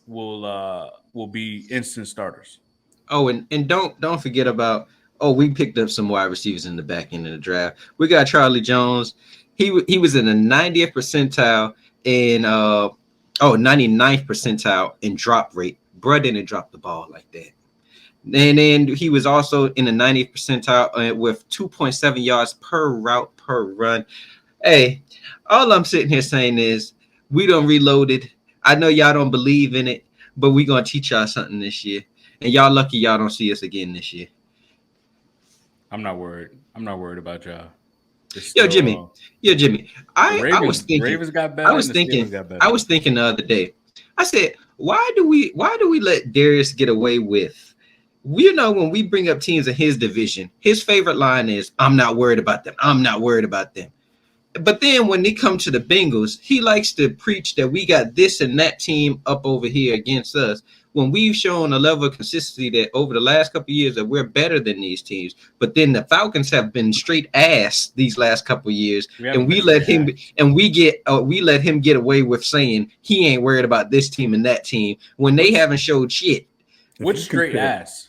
B: will be instant starters.
D: Oh, and don't forget about we picked up some wide receivers in the back end of the draft. We got Charlie Jones. He was in the 90th percentile in 99th percentile in drop rate. Bruh didn't drop the ball like that. And then he was also in the 90th percentile with 2.7 yards per route per run. Hey, all I'm sitting here saying is we done reloaded. I know y'all don't believe in it, but we going to teach y'all something this year. And y'all lucky y'all don't see us again this year.
B: I'm not worried. I'm not worried about y'all.
D: Yo, Jimmy. I was thinking.
B: Ravens got better.
D: I was thinking the other day. I said, why do we let Darius get away with? When we bring up teams in his division, his favorite line is, I'm not worried about them. I'm not worried about them. But then when they come to the Bengals, he likes to preach that we got this and that team up over here against us. When we've shown a level of consistency that over the last couple of years that we're better than these teams. But then the Falcons have been straight ass these last couple of years. And we let him get away with saying he ain't worried about this team and that team when they haven't showed shit.
B: Which straight ass?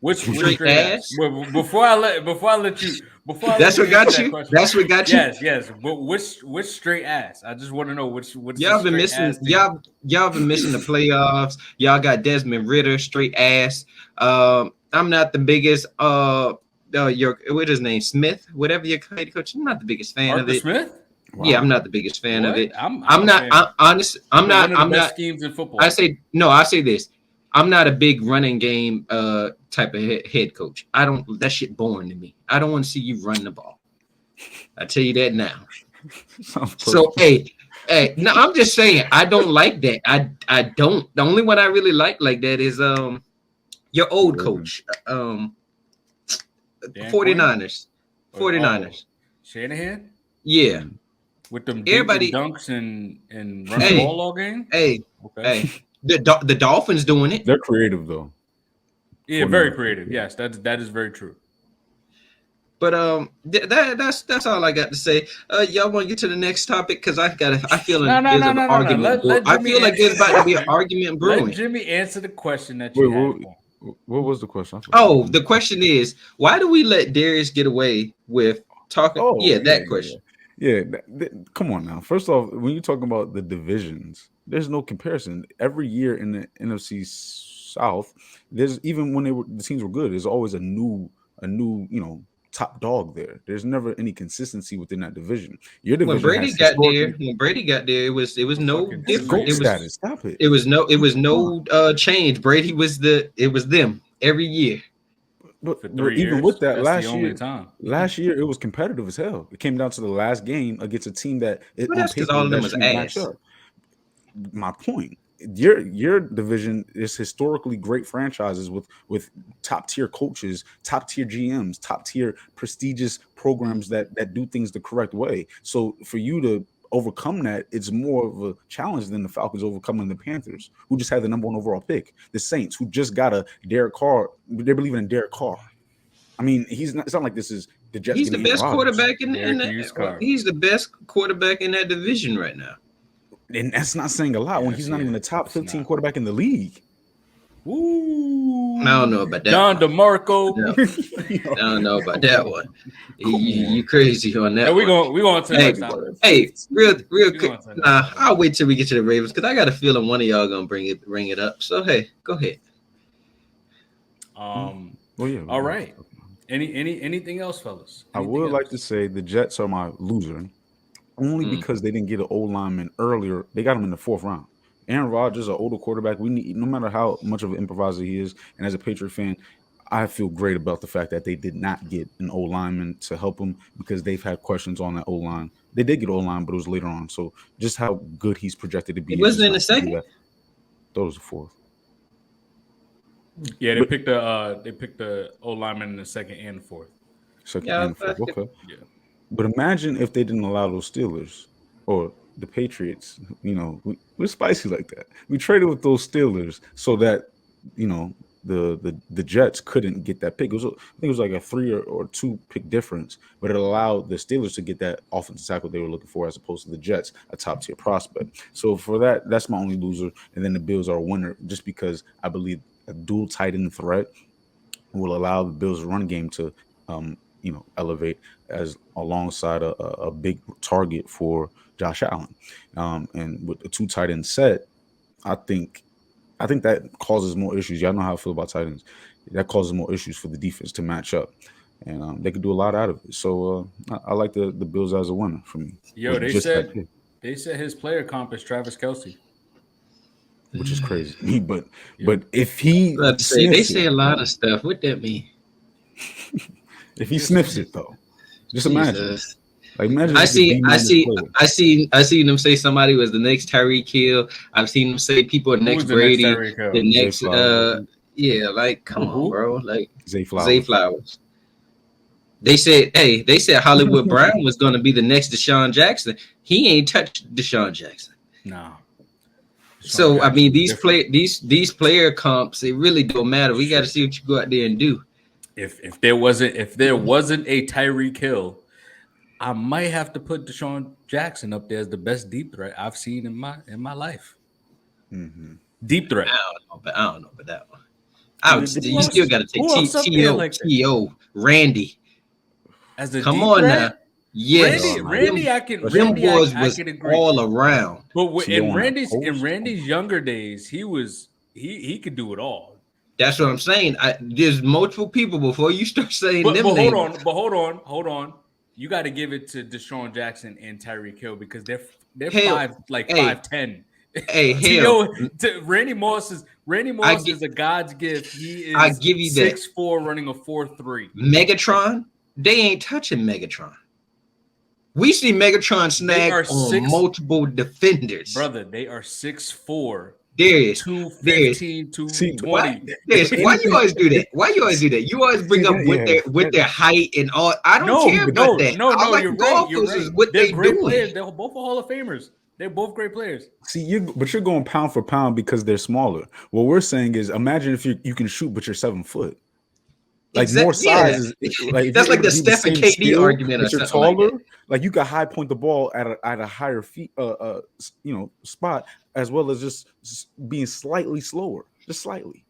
B: Which
D: straight ass?
B: Well, before I let you.
D: That's what got you. That's what got you.
B: Yes. But which straight ass? I just want to know which.
D: Y'all been missing. Y'all been missing the playoffs. Y'all got Desmond Ridder, straight ass. I'm not the biggest. What his name? Smith. Whatever your head coach. I'm not the biggest fan of it.
B: Smith.
D: Wow. Yeah, I'm not the biggest fan of it.
B: I'm
D: not. Honest. I'm not.
B: One of the best schemes in football.
D: I say this. I'm not a big running game type of head coach. That shit boring to me. I don't want to see you run the ball. I tell you that now. So, hey, Hey, no, I'm just saying I don't like that. I don't. The only one I really like that is your old coach,
B: Dan
D: 49ers.
B: Quinn?
D: 49ers.
B: Shanahan?
D: Yeah.
B: With them
D: Everybody
B: dunks and run the ball all game?
D: Hey, the Dolphins doing it.
C: They're creative though.
B: Yeah, very creative. Yes, that is very true.
D: But that's all I got to say. Y'all want to get to the next topic because I feel like there's an argument. I feel like there's about to be an argument brewing.
B: Let Jimmy answer the question that you had.
C: What was the question?
D: Oh, the question is, why do we let Darius get away with talking? That question.
C: Yeah, come on now. First off, when you're talking about the divisions, there's no comparison. Every year in the NFC South, there's even when the teams were good, there's always a new top dog there. There's never any consistency within that division. Your division
D: when Brady got there, it was no different.
C: Stop it.
D: It was no change. Brady was them every year.
C: But even with that, last year it was competitive as hell. It came down to the last game against a team that
D: that's because all of them was ass.
C: My point. Your division is historically great franchises with top tier coaches, top tier GMs, top tier prestigious programs that do things the correct way. So for you to overcome that, it's more of a challenge than the Falcons overcoming the Panthers, who just had the number 1 overall pick. The Saints, who just got a Derek Carr. They're believing in Derek Carr. I mean, it's not like this is the Jets.
D: He's the best quarterback he's the best quarterback in that division right now.
C: And that's not saying a lot when he's not even the top 15 quarterback in the league.
D: Ooh. I don't know about that.
B: Don DeMarco.
D: No. I don't know about that one. You crazy on that?
B: We going to next time.
D: Hey, real quick. Nah, I'll wait till we get to the Ravens because I got a feeling one of y'all gonna bring it up. So hey, go ahead.
B: All right. Anything else, fellas?
C: I would like to say the Jets are my loser. Only because they didn't get an old lineman earlier. They got him in the 4th round. Aaron Rodgers, an older quarterback, we need, no matter how much of an improviser he is, and as a Patriot fan, I feel great about the fact that they did not get an old lineman to help him because they've had questions on that old line. They did get old line, but it was later on. So just how good he's projected to be.
D: It wasn't in the second?
C: That was the 4th.
B: Yeah, they picked the old lineman in the 2nd and 4th.
C: Second and 4th. Okay.
B: Yeah.
C: But imagine if they didn't allow those Steelers or the Patriots, we're spicy like that. We traded with those Steelers so that, the Jets couldn't get that pick. I think it was like a 3 or 2 pick difference, but it allowed the Steelers to get that offensive tackle they were looking for as opposed to the Jets, a top tier prospect. So for that's my only loser. And then the Bills are a winner just because I believe a dual tight end threat will allow the Bills' run game to, elevate as alongside a big target for Josh Allen. And with the 2 tight end set, I think that causes more issues. Y'all know how I feel about tight ends. That causes more issues for the defense to match up. And they could do a lot out of it. So I like the Bills as a winner for me.
B: Yo, they said his player comp is Travis Kelce.
C: Which is crazy. But if he
D: they say a lot of stuff. What that mean?
C: If he sniffs it though, just imagine. Like imagine.
D: I seen them say somebody was the next Tyreek Hill. I've seen them say people are next Brady. The next come on, bro. Like Zay Flowers. They said Hollywood Brown was going to be the next Deshaun Jackson. He ain't touched Deshaun Jackson.
B: No.
D: So I mean, these player comps, they really don't matter. We got to see what you go out there and do.
B: If there wasn't a Tyreek Hill, I might have to put Deshaun Jackson up there as the best deep threat I've seen in my life. Mm-hmm. Deep threat.
D: I don't know about that one. You still got to take T.O. Randy.
B: As the
D: come
B: deep
D: on
B: threat?
D: Now. Yes,
B: Randy, I can agree.
D: All around.
B: But in Randy's younger days, he could do it all.
D: That's what I'm saying. There's multiple people before you start saying them names.
B: Hold on. You got to give it to Deshaun Jackson and Tyreek Hill because they're 5'10".
D: Hey, hell.
B: Randy Moss is a God's gift. He is
D: I give you
B: 6'4", running a 4.3.
D: Megatron, they ain't touching Megatron. We see Megatron snag on
B: 6
D: multiple defenders.
B: Brother, they are 6'4",
D: Darius,
B: 215, 220.
D: Darius, why you always do that? Why you always do that? You always bring up with their height and all. I don't care about that.
B: No,
D: I like
B: you're
D: the
B: right. You're
D: Dolphins
B: right.
D: is what
B: They're
D: they
B: great
D: doing.
B: players. They're both Hall of Famers. They're both great players.
C: See, but you're going pound for pound because they're smaller. What we're saying is, imagine if you can shoot, but you're 7 foot. Like more size is like
D: that's like the Steph and KD argument.
C: But you're taller. Like you can high point the ball at a higher feet, spot, as well as just being slightly slower, just slightly.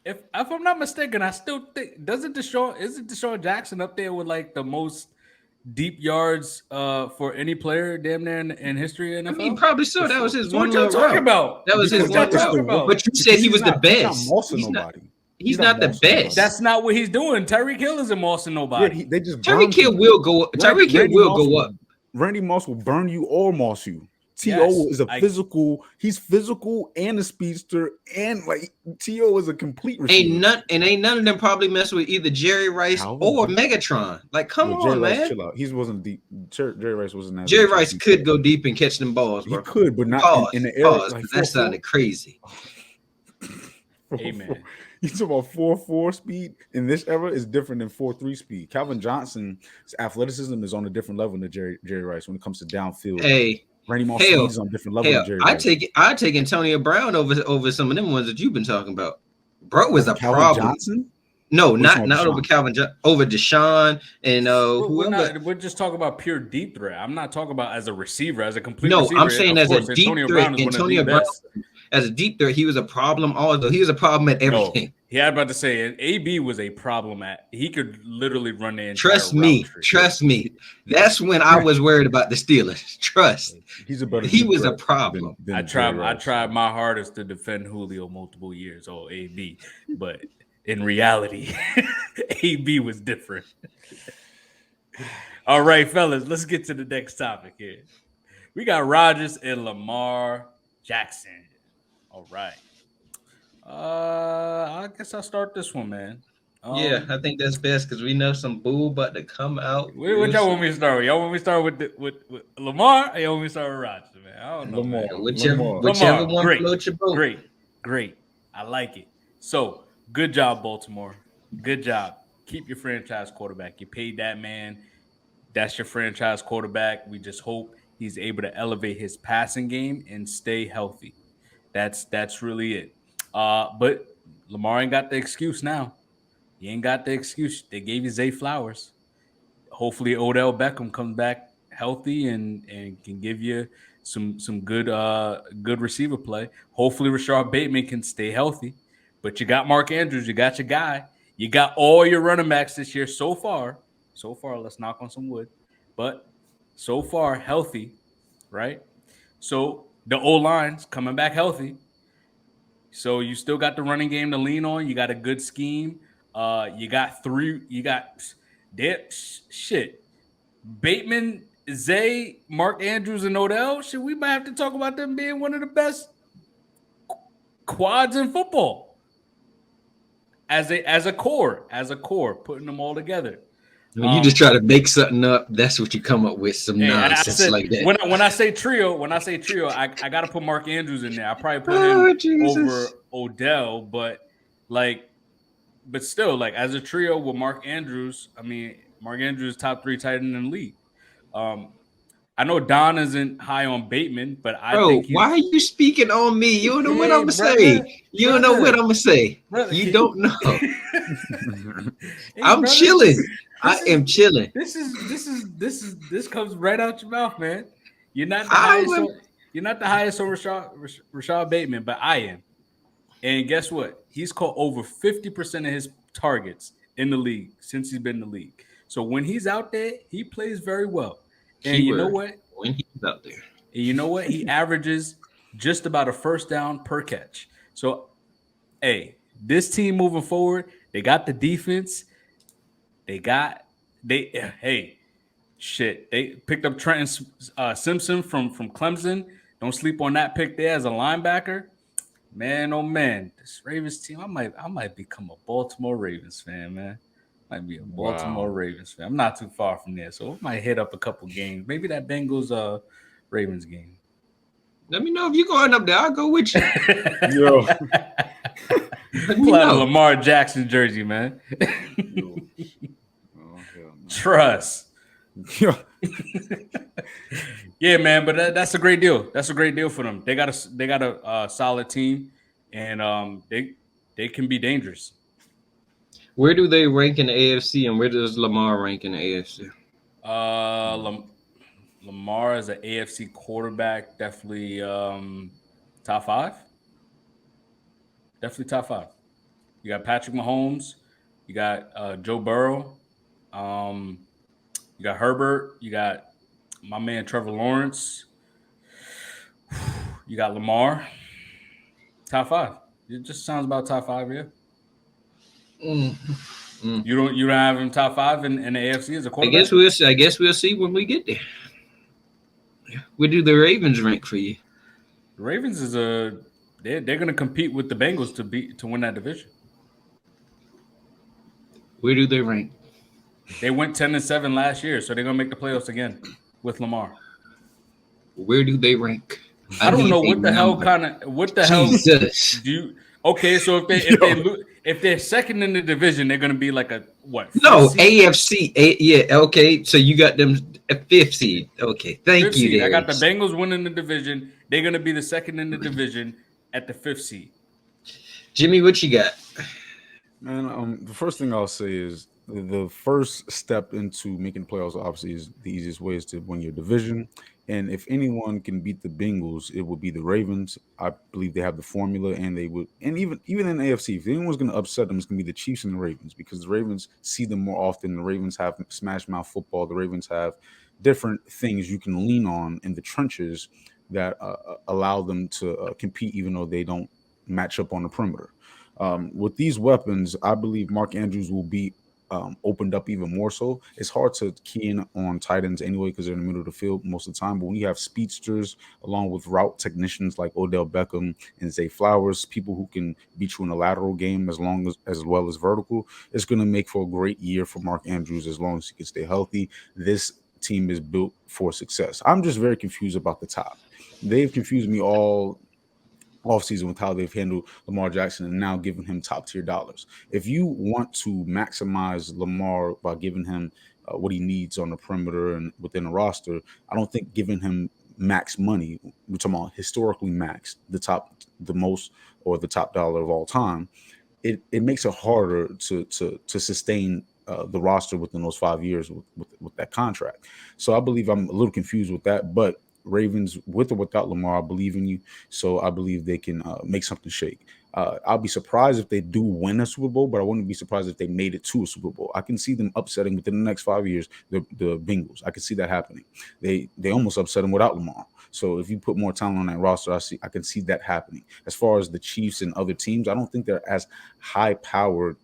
B: If I'm not mistaken, I still think isn't Deshaun Jackson up there with like the most deep yards for any player damn near in history of NFL?
D: I mean, probably so. That was his one
B: little route. About?
D: That was his one route. But you said he was the best. He's not the best.
B: That's not what he's doing. Tyreek Hill isn't mossing nobody.
C: Yeah, they just
D: Tyreek Hill will go up. Tyreek Hill will go up.
C: Randy Moss will burn you or moss you. T.O. is physical. He's physical and a speedster, and like T.O. is a complete receiver.
D: Ain't none of them probably mess with either Jerry Rice or Megatron. Like, come on, man.
C: Chill out. He wasn't deep. Jerry Rice wasn't that.
D: Jerry Rice could go deep and catch them balls, bro.
C: He could, but not in the air.
D: Like that sounded crazy.
B: Amen.
C: You talk about 4.4 speed in this era is different than 4.3 speed. Calvin Johnson's athleticism is on a different level than Jerry Rice when it comes to downfield.
D: Hey,
C: Randy Moss is on a different level than Jerry Rice.
D: I take Antonio Brown over some of them ones that you've been talking about. Bro was a
C: Calvin
D: problem.
C: Johnson?
D: No, not over Calvin Johnson, over Deshaun and
B: we're just talking about pure deep threat. I'm not talking about as a receiver, as a complete receiver.
D: No, I'm saying as a deep threat. Antonio Brown, as a deep threat, he was a problem. Although he was a problem at everything.
B: Yeah, I'm about to say, and AB was a problem at. He could literally run the entire
D: Trust me. That's when I was worried about the Steelers. Trust. He was a problem.
B: I tried my hardest to defend Julio multiple years, AB, but in reality, AB was different. All right, fellas, let's get to the next topic here. We got Rodgers and Lamar Jackson. All right. I guess I'll start this one, man.
D: Yeah, I think that's best because we know some boo about to come out.
B: What y'all want me to start with? Y'all want me to start with Lamar, or y'all want me to start with Rodgers, man? I don't know.
C: Lamar.
D: Whichever one floats your boat.
B: Great. I like it. So, good job, Baltimore. Good job. Keep your franchise quarterback. You paid that man. That's your franchise quarterback. We just hope he's able to elevate his passing game and stay healthy. That's really it. But Lamar ain't got the excuse now. He ain't got the excuse. They gave you Zay Flowers. Hopefully Odell Beckham comes back healthy and can give you some good receiver play. Hopefully Rashard Bateman can stay healthy. But you got Mark Andrews. You got your guy. You got all your running backs this year so far. Let's knock on some wood. But so far healthy, right? So the O-line's coming back healthy. So you still got the running game to lean on. You got a good scheme. Bateman, Zay, Mark Andrews, and Odell. Shit, we might have to talk about them being one of the best quads in football. As a core, putting them all together.
D: When you just try to make something up, that's what you come up with, some nonsense like that.
B: When I say trio, I got to put Mark Andrews in there. I probably put him over Odell, but still, like as a trio with Mark Andrews, I mean, Mark Andrews is top 3 tight end in the league. I know Don isn't high on Bateman, but I think
D: why are you speaking on me? You don't know what I'm gonna say. You don't know what I'm gonna say. You don't know. I'm chilling. I am chilling.
B: This comes right out your mouth, man. You're not the highest on Rashad Bateman, but I am. And guess what? He's caught over 50% of his targets in the league since he's been in the league. So when he's out there, he plays very well. And you know what?
D: When he's out there.
B: And you know what? He averages just about a first down per catch. So, hey, this team moving forward, they got the defense. They picked up Trenton Simpson from Clemson. Don't sleep on that pick there as a linebacker. Man, oh man, this Ravens team, I might become a Baltimore Ravens fan, man. Might be a Baltimore Ravens fan. I'm not too far from there, so I might hit up a couple games. Maybe that Bengals Ravens game.
D: Let me know if you're going up there. I'll go with you.
C: Yo.
B: Pull out a Lamar Jackson jersey, man.
C: Yo. Oh, hell no.
B: Trust.
C: Yeah.
B: Yeah, man, but that's a great deal. That's a great deal for them. They got a solid team, and they can be dangerous.
D: Where do they rank in the AFC, and where does Lamar rank in the AFC?
B: Lamar is an AFC quarterback, definitely top 5. Definitely top 5. You got Patrick Mahomes, you got Joe Burrow, you got Herbert, you got my man Trevor Lawrence, you got Lamar. Top 5. It just sounds about top 5, yeah. You don't have him top 5 in the AFC as a quarterback?
D: I guess we'll see when we get there. Where do the Ravens rank for you?
B: The Ravens is they're going to compete with the Bengals to win that division.
D: Where do they rank?
B: They went 10-7 last year, so they're going to make the playoffs again with Lamar.
D: Where do they rank?
B: I don't know what the hell do you. Okay, so if they're second in the division, they're going to be like a what?
D: No,
B: seed?
D: AFC. Yeah, okay. So you got them a 5th seed. Okay, thank you, Darius.
B: I got the Bengals winning the division. They're going to be the second in the division at the 5th seed.
D: Jimmy, what you got?
C: Man, the first thing I'll say is the first step into making playoffs obviously is the easiest way is to win your division. And if anyone can beat the Bengals, it would be the Ravens. I believe they have the formula, and they would. And even in the AFC, if anyone's going to upset them, it's going to be the Chiefs and the Ravens because the Ravens see them more often. The Ravens have smash mouth football. The Ravens have different things you can lean on in the trenches that allow them to compete, even though they don't match up on the perimeter. With these weapons, I believe Mark Andrews will be opened up even more so. It's hard to key in on tight ends anyway because they're in the middle of the field most of the time. But when you have speedsters along with route technicians like Odell Beckham and Zay Flowers, people who can beat you in a lateral game as well as vertical, it's going to make for a great year for Mark Andrews as long as he can stay healthy. This team is built for success. I'm just very confused about the top. They've confused me all offseason with how they've handled Lamar Jackson and now giving him top tier dollars. If you want to maximize Lamar by giving him what he needs on the perimeter and within the roster, I don't think giving him max money, we're talking about historically max, the most or the top dollar of all time, it makes it harder to sustain the roster within those 5 years with that contract. So I believe I'm a little confused with that, but Ravens, with or without Lamar, I believe in you. So I believe they can make something shake. I'll be surprised if they do win a Super Bowl, but I wouldn't be surprised if they made it to a Super Bowl. I can see them upsetting within the next 5 years the Bengals. I can see that happening. They almost upset them without Lamar. So if you put more talent on that roster, I can see that happening. As far as the Chiefs and other teams, I don't think they're as high powered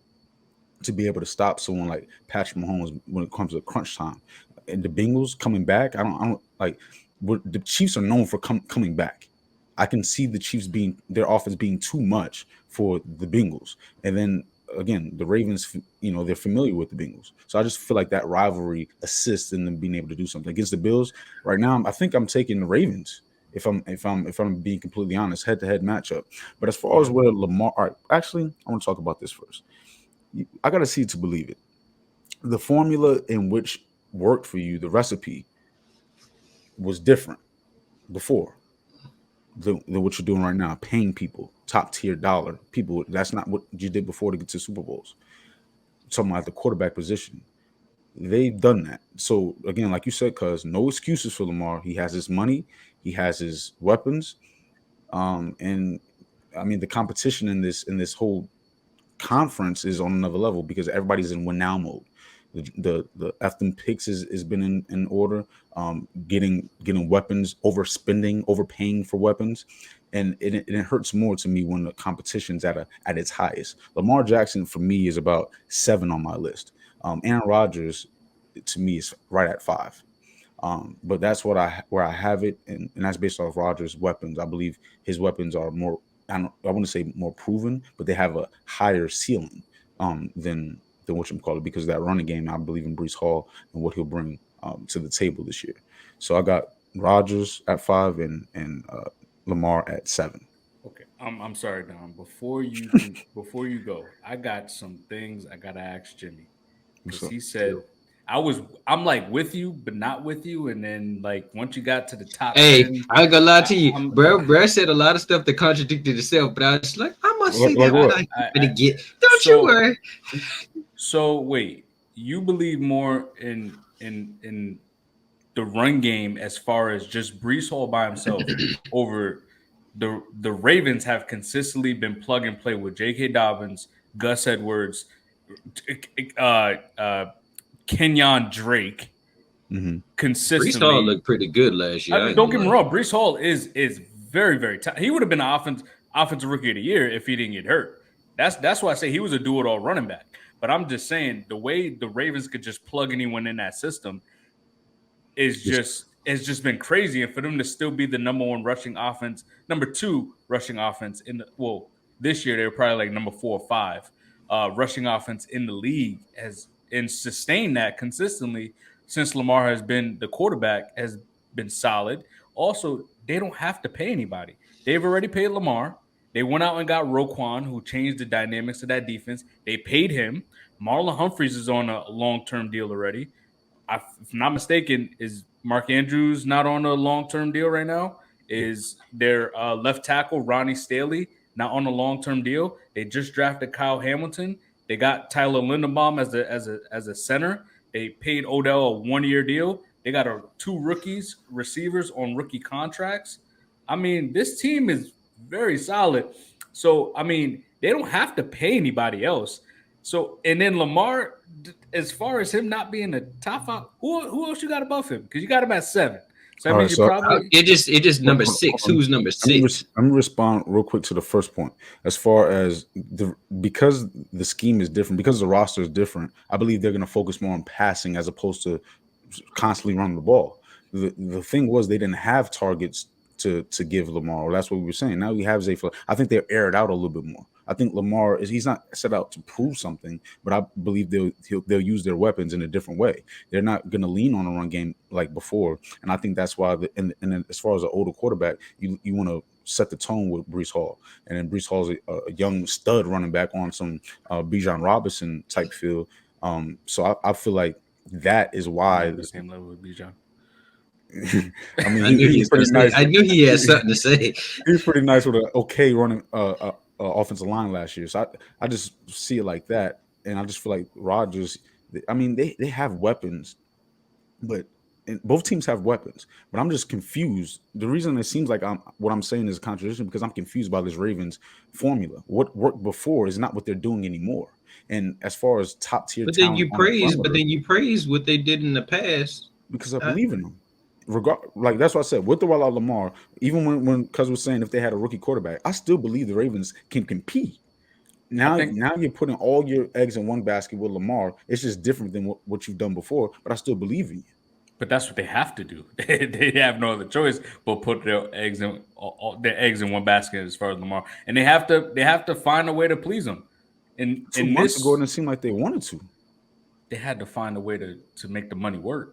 C: to be able to stop someone like Patrick Mahomes when it comes to crunch time. And the Bengals coming back, I don't like. The Chiefs are known for coming back. I can see the Chiefs their offense being too much for the Bengals. And then again, the Ravens, they're familiar with the Bengals. So I just feel like that rivalry assists in them being able to do something against the Bills. Right now, I think I'm taking the Ravens. If I'm being completely honest, head-to-head matchup. But as far as where Lamar, all right, actually, I want to talk about this first. I got to see it to believe it. The formula in which worked for you, the recipe, was different before than what you're doing right now, paying people top tier dollar people. That's not what you did before to get to Super Bowls. Talking about the quarterback position, they've done that. So again, like you said, cuz no excuses for Lamar. He has his money, he has his weapons, and I mean the competition in this whole conference is on another level because everybody's in win now mode. The F them picks has been in order. Getting weapons, overpaying for weapons, and it hurts more to me when the competition's at its highest. Lamar Jackson for me is about 7 on my list. Aaron Rodgers to me is right at 5. But that's where I have it, and that's based off Rodgers' weapons. I believe his weapons are more. I want to say more proven, but they have a higher ceiling than whatchamacallit, because of that running game. I believe in Brees Hall and what he'll bring to the table this year. So I got Rodgers at 5 and Lamar at 7.
B: Okay, I'm sorry, Don. Before you go, I got some things I gotta ask Jimmy
C: What's
B: because
C: up?
B: he said I'm like with you, but not with you. And then like once you got to the top
D: Hey,
B: 10,
D: I ain't gonna lie to you,
B: I'm
D: bro. Bro said a lot of stuff that contradicted itself, but I was like, I'm gonna say
C: Like
D: that.
C: what?
D: Like, gonna get. Don't you worry.
B: So wait, you believe more in the run game as far as just Brees Hall by himself over the Ravens have consistently been plug and play with J.K. Dobbins, Gus Edwards, Kenyon Drake
C: Mm-hmm.
D: Brees Hall
B: consistently.
D: looked pretty good last year.
B: Don't get me wrong, Brees Hall is very very talented. He would have been an offensive rookie of the year if he didn't get hurt. That's why I say he was a do it all running back. But I'm just saying the way the Ravens could just plug anyone in that system is just been crazy, and for them to still be the number 2 rushing offense in this year they were probably like number 4 or 5 rushing offense in the league and sustained that consistently since Lamar has been the quarterback has been solid. Also, they don't have to pay anybody. They've already paid Lamar. They went out and got Roquan, who changed the dynamics of that defense. They paid him. Marlon Humphreys is on a long-term deal already. If I'm not mistaken, is Mark Andrews not on a long-term deal right now? Is their left tackle, Ronnie Staley, not on a long-term deal? They just drafted Kyle Hamilton. They got Tyler Linderbaum as a center. They paid Odell a 1-year deal. They got 2 receivers on rookie contracts. I mean, this team is very solid. So, I mean, they don't have to pay anybody else. So, and then Lamar, as far as him not being the top 5, who else you got above him? Because you got him at 7. So that means you probably
D: it just number 6. Who's number 6?
C: I'm gonna respond real quick to the first point. As far as because the scheme is different, because the roster is different, I believe they're gonna focus more on passing as opposed to constantly running the ball. The thing was they didn't have targets to give Lamar. That's what we were saying. Now we have Zay Flowers. I think they're aired out a little bit more. I think Lamar he's not set out to prove something, but I believe they'll use their weapons in a different way. They're not going to lean on a run game like before, and I think that's why. And as far as an older quarterback, you want to set the tone with Brees Hall, and then Brees Hall's a young stud running back on some Bijan Robinson type field. So I feel like that is why
B: the same level with Bijan.
C: I mean, he's pretty nice.
D: I knew he had something to say.
C: He's pretty nice with an okay running offensive line last year. So I just see it like that. And I just feel like Rodgers, I mean, they have weapons, but both teams have weapons. But I'm just confused. The reason it seems like what I'm saying is a contradiction because I'm confused by this Ravens formula. What worked before is not what they're doing anymore. And as far as top tier,
D: but then you praise what they did in the past
C: because I believe in them. Like that's what I said with the rollout of Lamar. Even when Cuz was saying if they had a rookie quarterback, I still believe the Ravens can compete. Now you're putting all your eggs in one basket with Lamar. It's just different than what you've done before, but I still believe in you.
B: But that's what they have to do. They have no other choice but put their eggs in one basket as far as Lamar, and they have to find a way to please him. And
C: 2 months ago, it seemed like they wanted to.
B: They had to find a way to make the money work.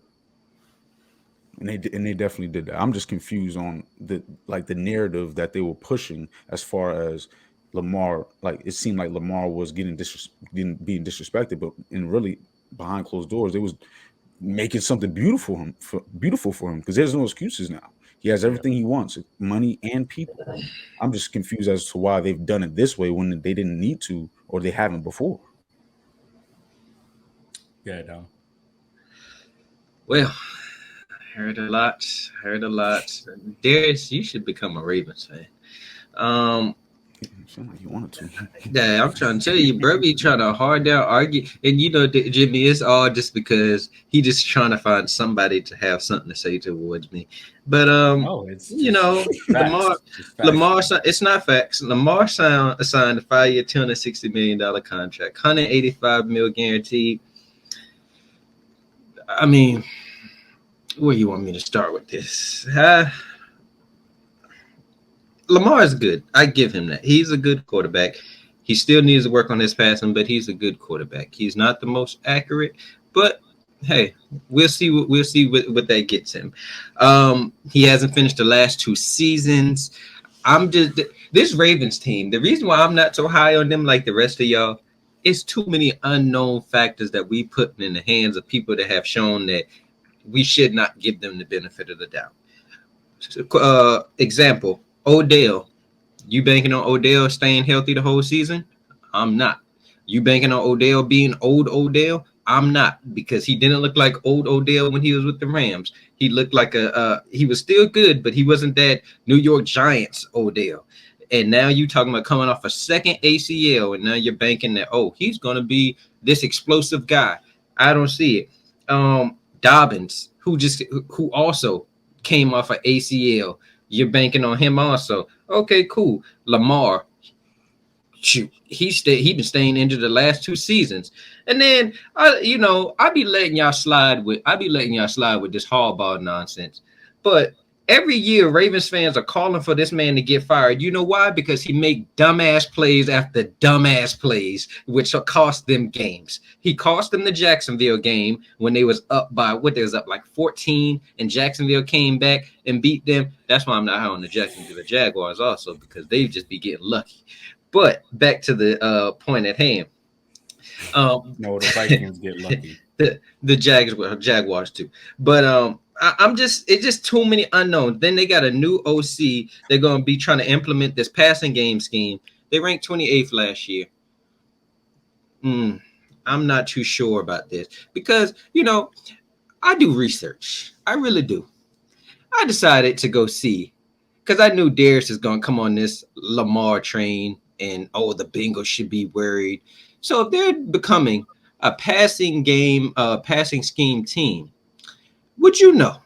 C: And they definitely did that. I'm just confused on the narrative that they were pushing as far as Lamar. Like it seemed like Lamar was being disrespected, but really behind closed doors, they was making something beautiful for him because there's no excuses now. He has everything he wants, money and people. I'm just confused as to why they've done it this way when they didn't need to or they haven't before.
B: Yeah, no.
D: Well, heard a lot. Darius, you should become a Ravens fan.
C: Sound like you wanted to.
D: Yeah, I'm trying to tell you, bro, be trying to hard down argue. And you know, Jimmy, it's all just because he just trying to find somebody to have something to say towards me. But Lamar, it's not facts. Lamar signed a 5-year, $260 million contract, $185 million guaranteed. I mean, where you want me to start with this? Lamar is good. I give him that. He's a good quarterback. He still needs to work on his passing, but he's a good quarterback. He's not the most accurate, but hey, we'll see what that gets him. He hasn't finished the last 2 seasons. I'm just this Ravens team. The reason why I'm not so high on them like the rest of y'all, it's too many unknown factors that we put in the hands of people that have shown that we should not give them the benefit of the doubt. Example, Odell. You banking on Odell staying healthy the whole season? I'm not. You banking on Odell being old Odell? I'm not, because he didn't look like old Odell when he was with the Rams. He looked like he was still good, but he wasn't that New York Giants Odell. And now you talking about coming off a second ACL, and now you're banking that, oh, he's going to be this explosive guy. I don't see it. Dobbins, who also came off an ACL. You're banking on him also. Okay, cool. Lamar, shoot, he's been staying injured the last 2 seasons. And then I be letting y'all slide with this hardball nonsense. But every year Ravens fans are calling for this man to get fired. You know why? Because he make dumbass plays after dumbass plays, which will cost them games. He cost them the Jacksonville game when they was up by like 14, and Jacksonville came back and beat them. That's why I'm not high on the Jacksonville Jaguars also, because they just be getting lucky. But back to the point at hand.
B: No, the Vikings get lucky.
D: The Jaguars too. But it's just too many unknowns. Then they got a new OC. They're going to be trying to implement this passing game scheme. They ranked 28th last year. I'm not too sure about this because, I do research. I really do. I decided to go see, because I knew Darius is going to come on this Lamar train and, the Bengals should be worried. So if they're becoming a passing scheme team, would you know?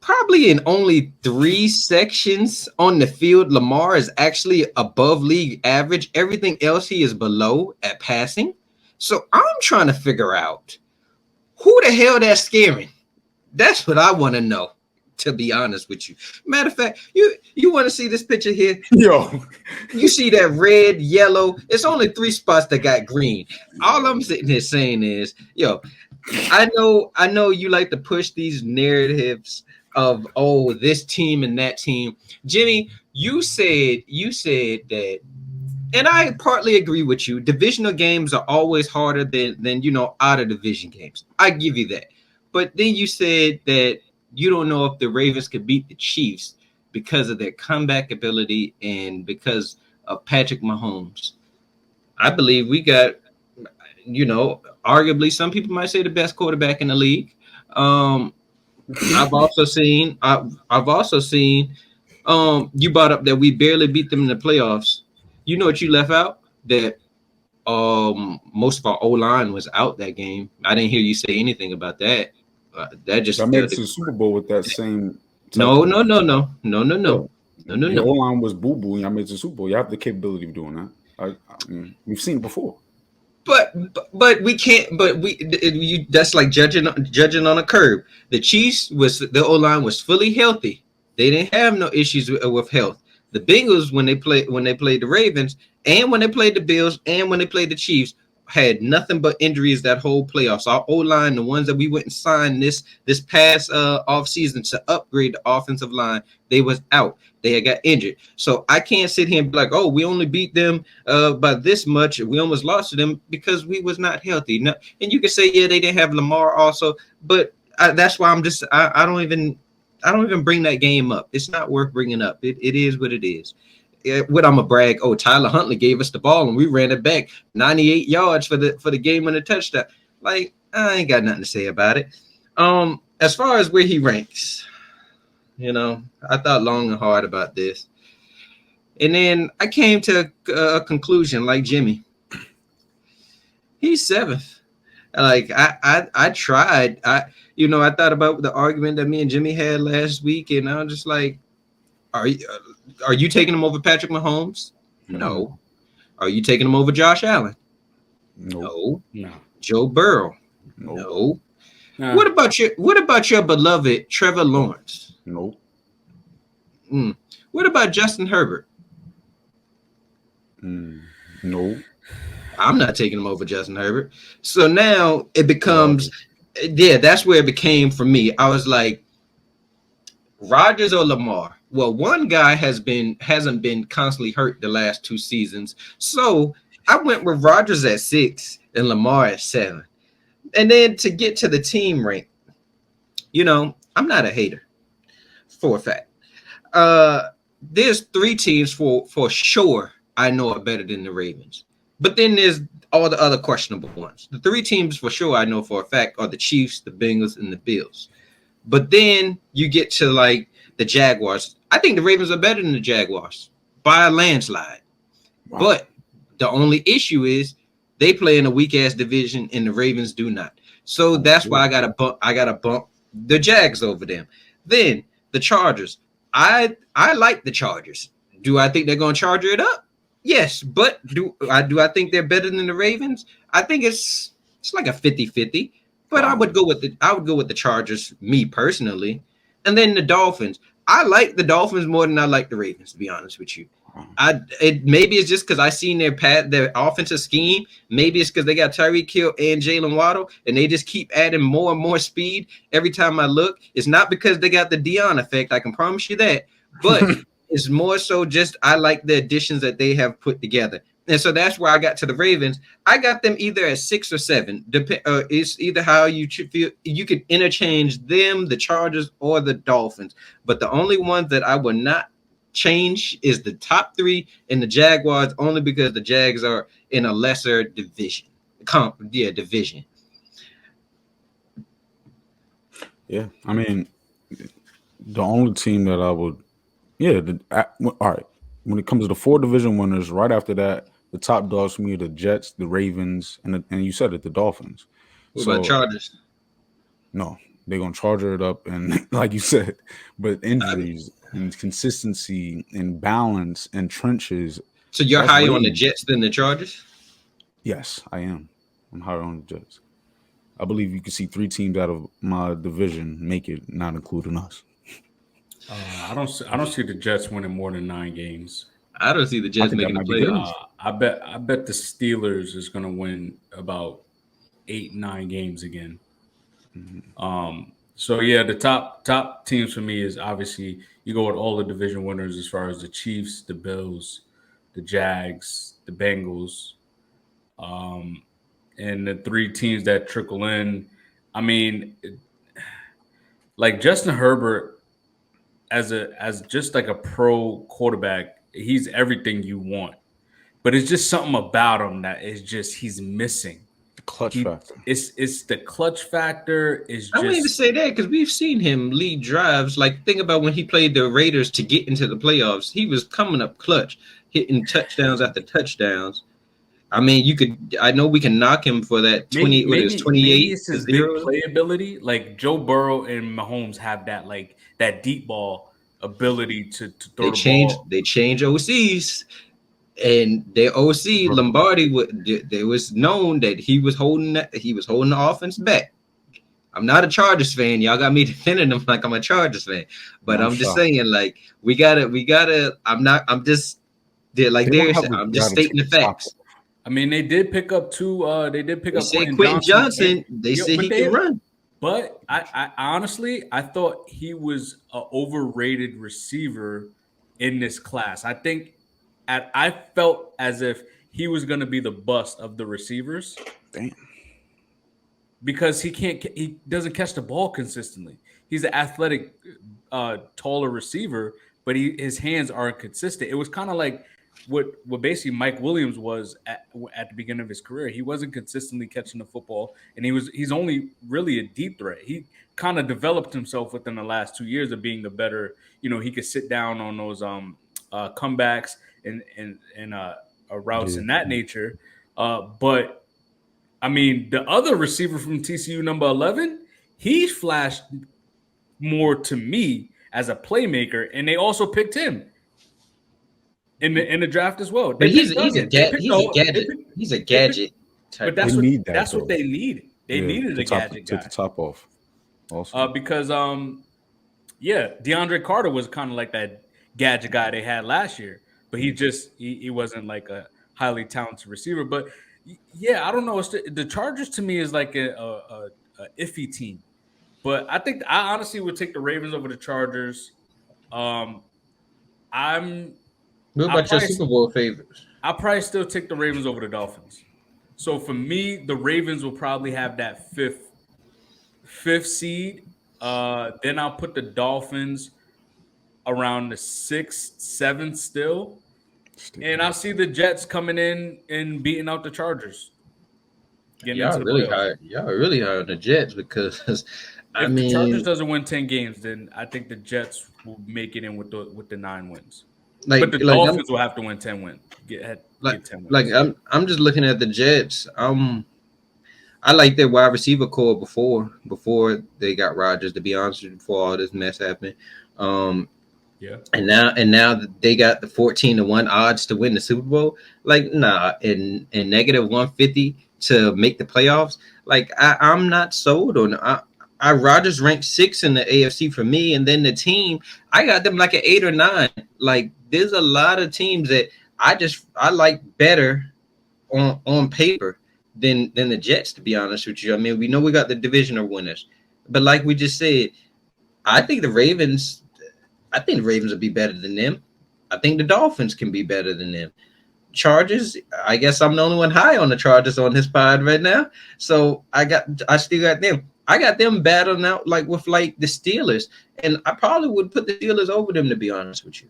D: Probably in only 3 sections on the field, Lamar is actually above league average. Everything else he is below at passing. So I'm trying to figure out who the hell that's scaring. That's what I want to know, to be honest with you. Matter of fact, you want to see this picture here?
C: Yo,
D: you see that red, yellow? It's only 3 spots that got green. All I'm sitting here saying is, I know you like to push these narratives of this team and that team. Jimmy, you said that, and I partly agree with you. Divisional games are always harder than out of division games. I give you that. But then you said that you don't know if the Ravens could beat the Chiefs because of their comeback ability and because of Patrick Mahomes. I believe we got, arguably some people might say the best quarterback in the league. I've also seen you brought up that we barely beat them in the playoffs. You know what you left out? That most of our O-line was out that game. I didn't hear you say anything about that. That just
C: made it to the Super Bowl with that same.
D: No.
C: The
D: O-line
C: was boo-boo, and y'all made it to the Super Bowl. You have the capability of doing that. We've seen it before.
D: But we can't. But that's like judging on a curve. The Chiefs the O-line was fully healthy. They didn't have no issues with health. The Bengals, when they played the Ravens, and when they played the Bills, and when they played the Chiefs, had nothing but injuries that whole playoffs. Our O-line, the ones that we went and signed this past offseason to upgrade the offensive line, they was out. They had got injured. So I can't sit here and be like, we only beat them by this much. We almost lost to them because we was not healthy. No, and you can say, they didn't have Lamar also, but that's why I don't even bring that game up. It's not worth bringing up. It is what it is. What I'm a brag? Tyler Huntley gave us the ball and we ran it back 98 yards for the game on the touchdown. Like, I ain't got nothing to say about it. As far as where he ranks, I thought long and hard about this, and then I came to a conclusion. Like Jimmy, he's 7th. Like I tried. I thought about the argument that me and Jimmy had last week, and I was just like, Are you taking him over Patrick Mahomes? No. Are you taking him over Josh Allen? No. Joe Burrow? No. What about your beloved Trevor Lawrence?
C: No. Nope.
D: What about Justin Herbert? No.
C: No.
D: I'm not taking him over Justin Herbert. So now it becomes,
C: Rodgers.
D: that's where it became for me. I was like, Rodgers or Lamar. Well, one guy hasn't been constantly hurt the last 2 seasons. So I went with Rodgers at 6 and Lamar at 7. And then to get to the team rank, I'm not a hater for a fact. There's 3 teams for sure I know are better than the Ravens. But then there's all the other questionable ones. The 3 teams for sure I know for a fact are the Chiefs, the Bengals, and the Bills. But then you get to like the Jaguars. I think the Ravens are better than the Jaguars by a landslide. Wow. But the only issue is they play in a weak ass division and the Ravens do not. So that's why I gotta bump the Jags over them. Then the Chargers. I like the Chargers. Do I think they're gonna charger it up? Yes, but do I think they're better than the Ravens? I think it's like a 50-50. But I would go with the Chargers, me personally. And then the Dolphins. I like the Dolphins more than I like the Ravens, to be honest with you. Maybe it's just because I seen their offensive scheme. Maybe it's because they got Tyreek Hill and Jalen Waddle, and they just keep adding more and more speed every time I look. It's not because they got the Deion effect, I can promise you that. But it's more so just I like the additions that they have put together. And so that's where I got to the Ravens. I got them either at 6 or 7. It's either how you feel. You could interchange them, the Chargers, or the Dolphins. But the only ones that I will not change is the top 3 and the Jaguars, only because the Jags are in a lesser division. Division.
C: Yeah, I mean, the only team that I would, all right. When it comes to the 4 division winners, right after that, the top dogs for me are the Jets, the Ravens, and you said it, the Dolphins.
D: What about Chargers?
C: No, they're gonna charger it up, and like you said, but injuries and consistency and balance and trenches.
D: So you're higher on the Jets than the Chargers?
C: Yes, I am. I'm higher on the Jets. I believe you can see 3 teams out of my division make it, not including us.
B: I don't see the Jets winning more than 9 games.
D: I don't see the Jets making the playoffs.
B: I bet the Steelers is going to win about 8-9 games again. Mm-hmm. So yeah, the top teams for me is obviously you go with all the division winners as far as the Chiefs, the Bills, the Jags, the Bengals, and the 3 teams that trickle in. I mean, like Justin Herbert as just like a pro quarterback, he's everything you want. But it's just something about him that is just he's missing.
C: The clutch factor.
B: It's the clutch factor.
D: I wouldn't even say that because we've seen him lead drives. Like think about when he played the Raiders to get into the playoffs. He was coming up clutch, hitting touchdowns after touchdowns. I mean, I know we can knock him for that 28.
B: Maybe
D: it's
B: his big playability. Like Joe Burrow and Mahomes have that deep ball ability to throw the ball.
D: They change OCs, and their OC Lombardi there was known that he was holding the offense back. I'm not a Chargers fan. Y'all got me defending him like I'm a Chargers fan, but I'm just saying like we gotta. I'm just stating the facts.
B: I mean, they did pick up 2. They did pick up
D: Quentin Johnson. They said he can run.
B: But I honestly, I thought he was an overrated receiver in this class. I felt as if he was going to be the bust of the receivers.
C: Damn.
B: Because he doesn't catch the ball consistently. He's an athletic, taller receiver, but his hands aren't consistent. It was kind of like what basically Mike Williams was at the beginning of his career. He wasn't consistently catching the football, and he's only really a deep threat. He kind of developed himself within the last 2 years of being a better, he could sit down on those comebacks and routes in that nature. But I mean, the other receiver from TCU, number 11, he flashed more to me as a playmaker, and they also picked him in the draft as well.
D: But he's a gadget. He's a gadget.
B: But that's what they needed. They needed a gadget guy.
C: Take the top off. Also.
B: Because DeAndre Carter was kind of like that gadget guy they had last year. but he wasn't like a highly talented receiver. But yeah, I don't know. The Chargers to me is like a iffy team. But I think I honestly would take the Ravens over the Chargers. I'm
D: What
B: I
D: about your
B: probably
D: Super Bowl favorites?
B: I probably still take the Ravens over the Dolphins. So for me, the Ravens will probably have that fifth seed. Then I'll put the Dolphins around the 6th, 7th still. And I'll see the Jets coming in and beating out the Chargers. Getting into the playoffs.
D: Y'all really high on the Jets because
B: If the Chargers doesn't win 10 games, then I think the Jets will make it in with the 9 wins. But the Dolphins will have to win 10 wins. Get 10 wins.
D: Like I'm just looking at the Jets. I like their wide receiver core before they got Rodgers, to be honest with you, before all this mess happened.
B: Yeah.
D: And now they got the 14-1 odds to win the Super Bowl. Like, nah, and negative 150 to make the playoffs. Like, I'm not sold on it. Rodgers ranked 6 in the AFC for me, and then the team, I got them like an 8 or 9. Like, there's a lot of teams that I like better on paper than the Jets, to be honest with you. I mean, we know we got the divisional winners, but like we just said, I think the Ravens will be better than them. I think the Dolphins can be better than them. Chargers, I guess I'm the only one high on the Chargers on this pod right now. So I still got them. I got them battling out like with like the Steelers, and I probably would put the Steelers over them, to be honest with you.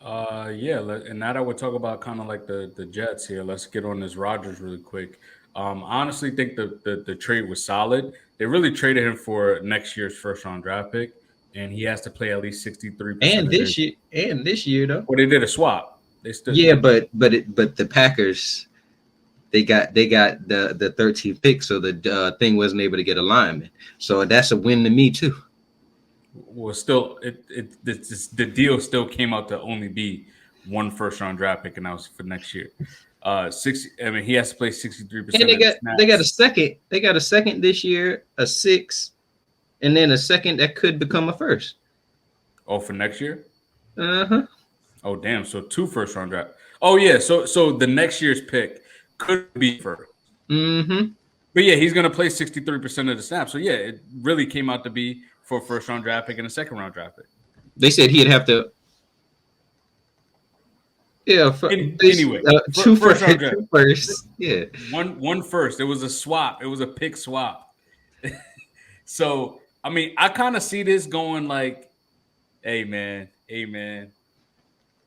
B: Yeah, and now that we're talking about kind of like the Jets here, let's get on this Rodgers really quick. I honestly think the trade was solid. They really traded him for next year's first round draft pick, and he has to play at least 63%.
D: And this year though.
B: Well, they did a swap. They still
D: but the Packers, they got the 13th pick, so the thing wasn't able to get a lineman. So that's a win to me too.
B: Well, still, the deal still came out to only be 1 first round draft pick, and that was for next year. 60. I mean, he has to play 63%.
D: And they got a second. They got a second this year, a 6, and then a second that could become a first.
B: Oh, for next year?
D: Uh-huh.
B: Oh, damn. So 2 first round draft. Oh, yeah. So the next year's pick could be first.
D: Mm-hmm.
B: But yeah, he's gonna play 63% of the snaps. So yeah, it really came out to be for a first round draft pick and a second round draft pick.
D: They said he'd have to. Yeah.
B: Anyway,
D: two first. Yeah.
B: One first. It was a swap. It was a pick swap. So I mean, I kind of see this going like, hey man.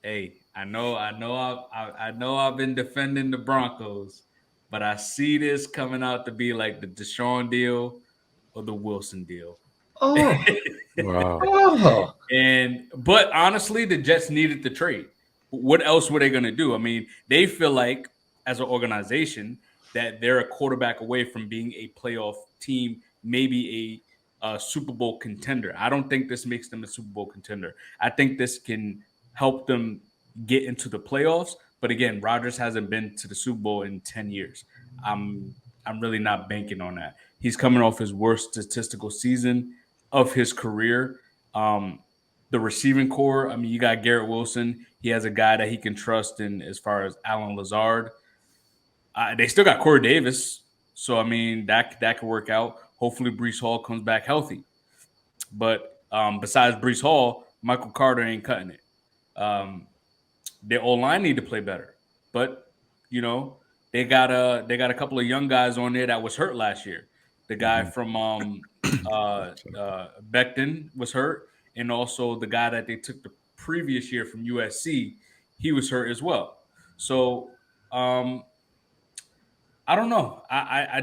B: Hey, I know I've been defending the Broncos, but I see this coming out to be like the Deshaun deal or the Wilson deal.
D: Oh,
C: wow.
D: Oh.
B: But honestly, the Jets needed the trade. What else were they going to do? I mean, they feel like as an organization that they're a quarterback away from being a playoff team, maybe a Super Bowl contender. I don't think this makes them a Super Bowl contender. I think this can help them get into the playoffs. But again, Rodgers hasn't been to the Super Bowl in 10 years. I'm really not banking on that. He's coming off his worst statistical season of his career. The receiving core, I mean, you got Garrett Wilson. He has a guy that he can trust in as far as Alan Lazard. They still got Corey Davis. So, I mean, that could work out. Hopefully, Breece Hall comes back healthy. But besides Breece Hall, Michael Carter ain't cutting it. Their O-line need to play better. But, you know, they got a couple of young guys on there that was hurt last year. The guy from Becton was hurt. And also the guy that they took the previous year from USC, he was hurt as well. So I don't know. I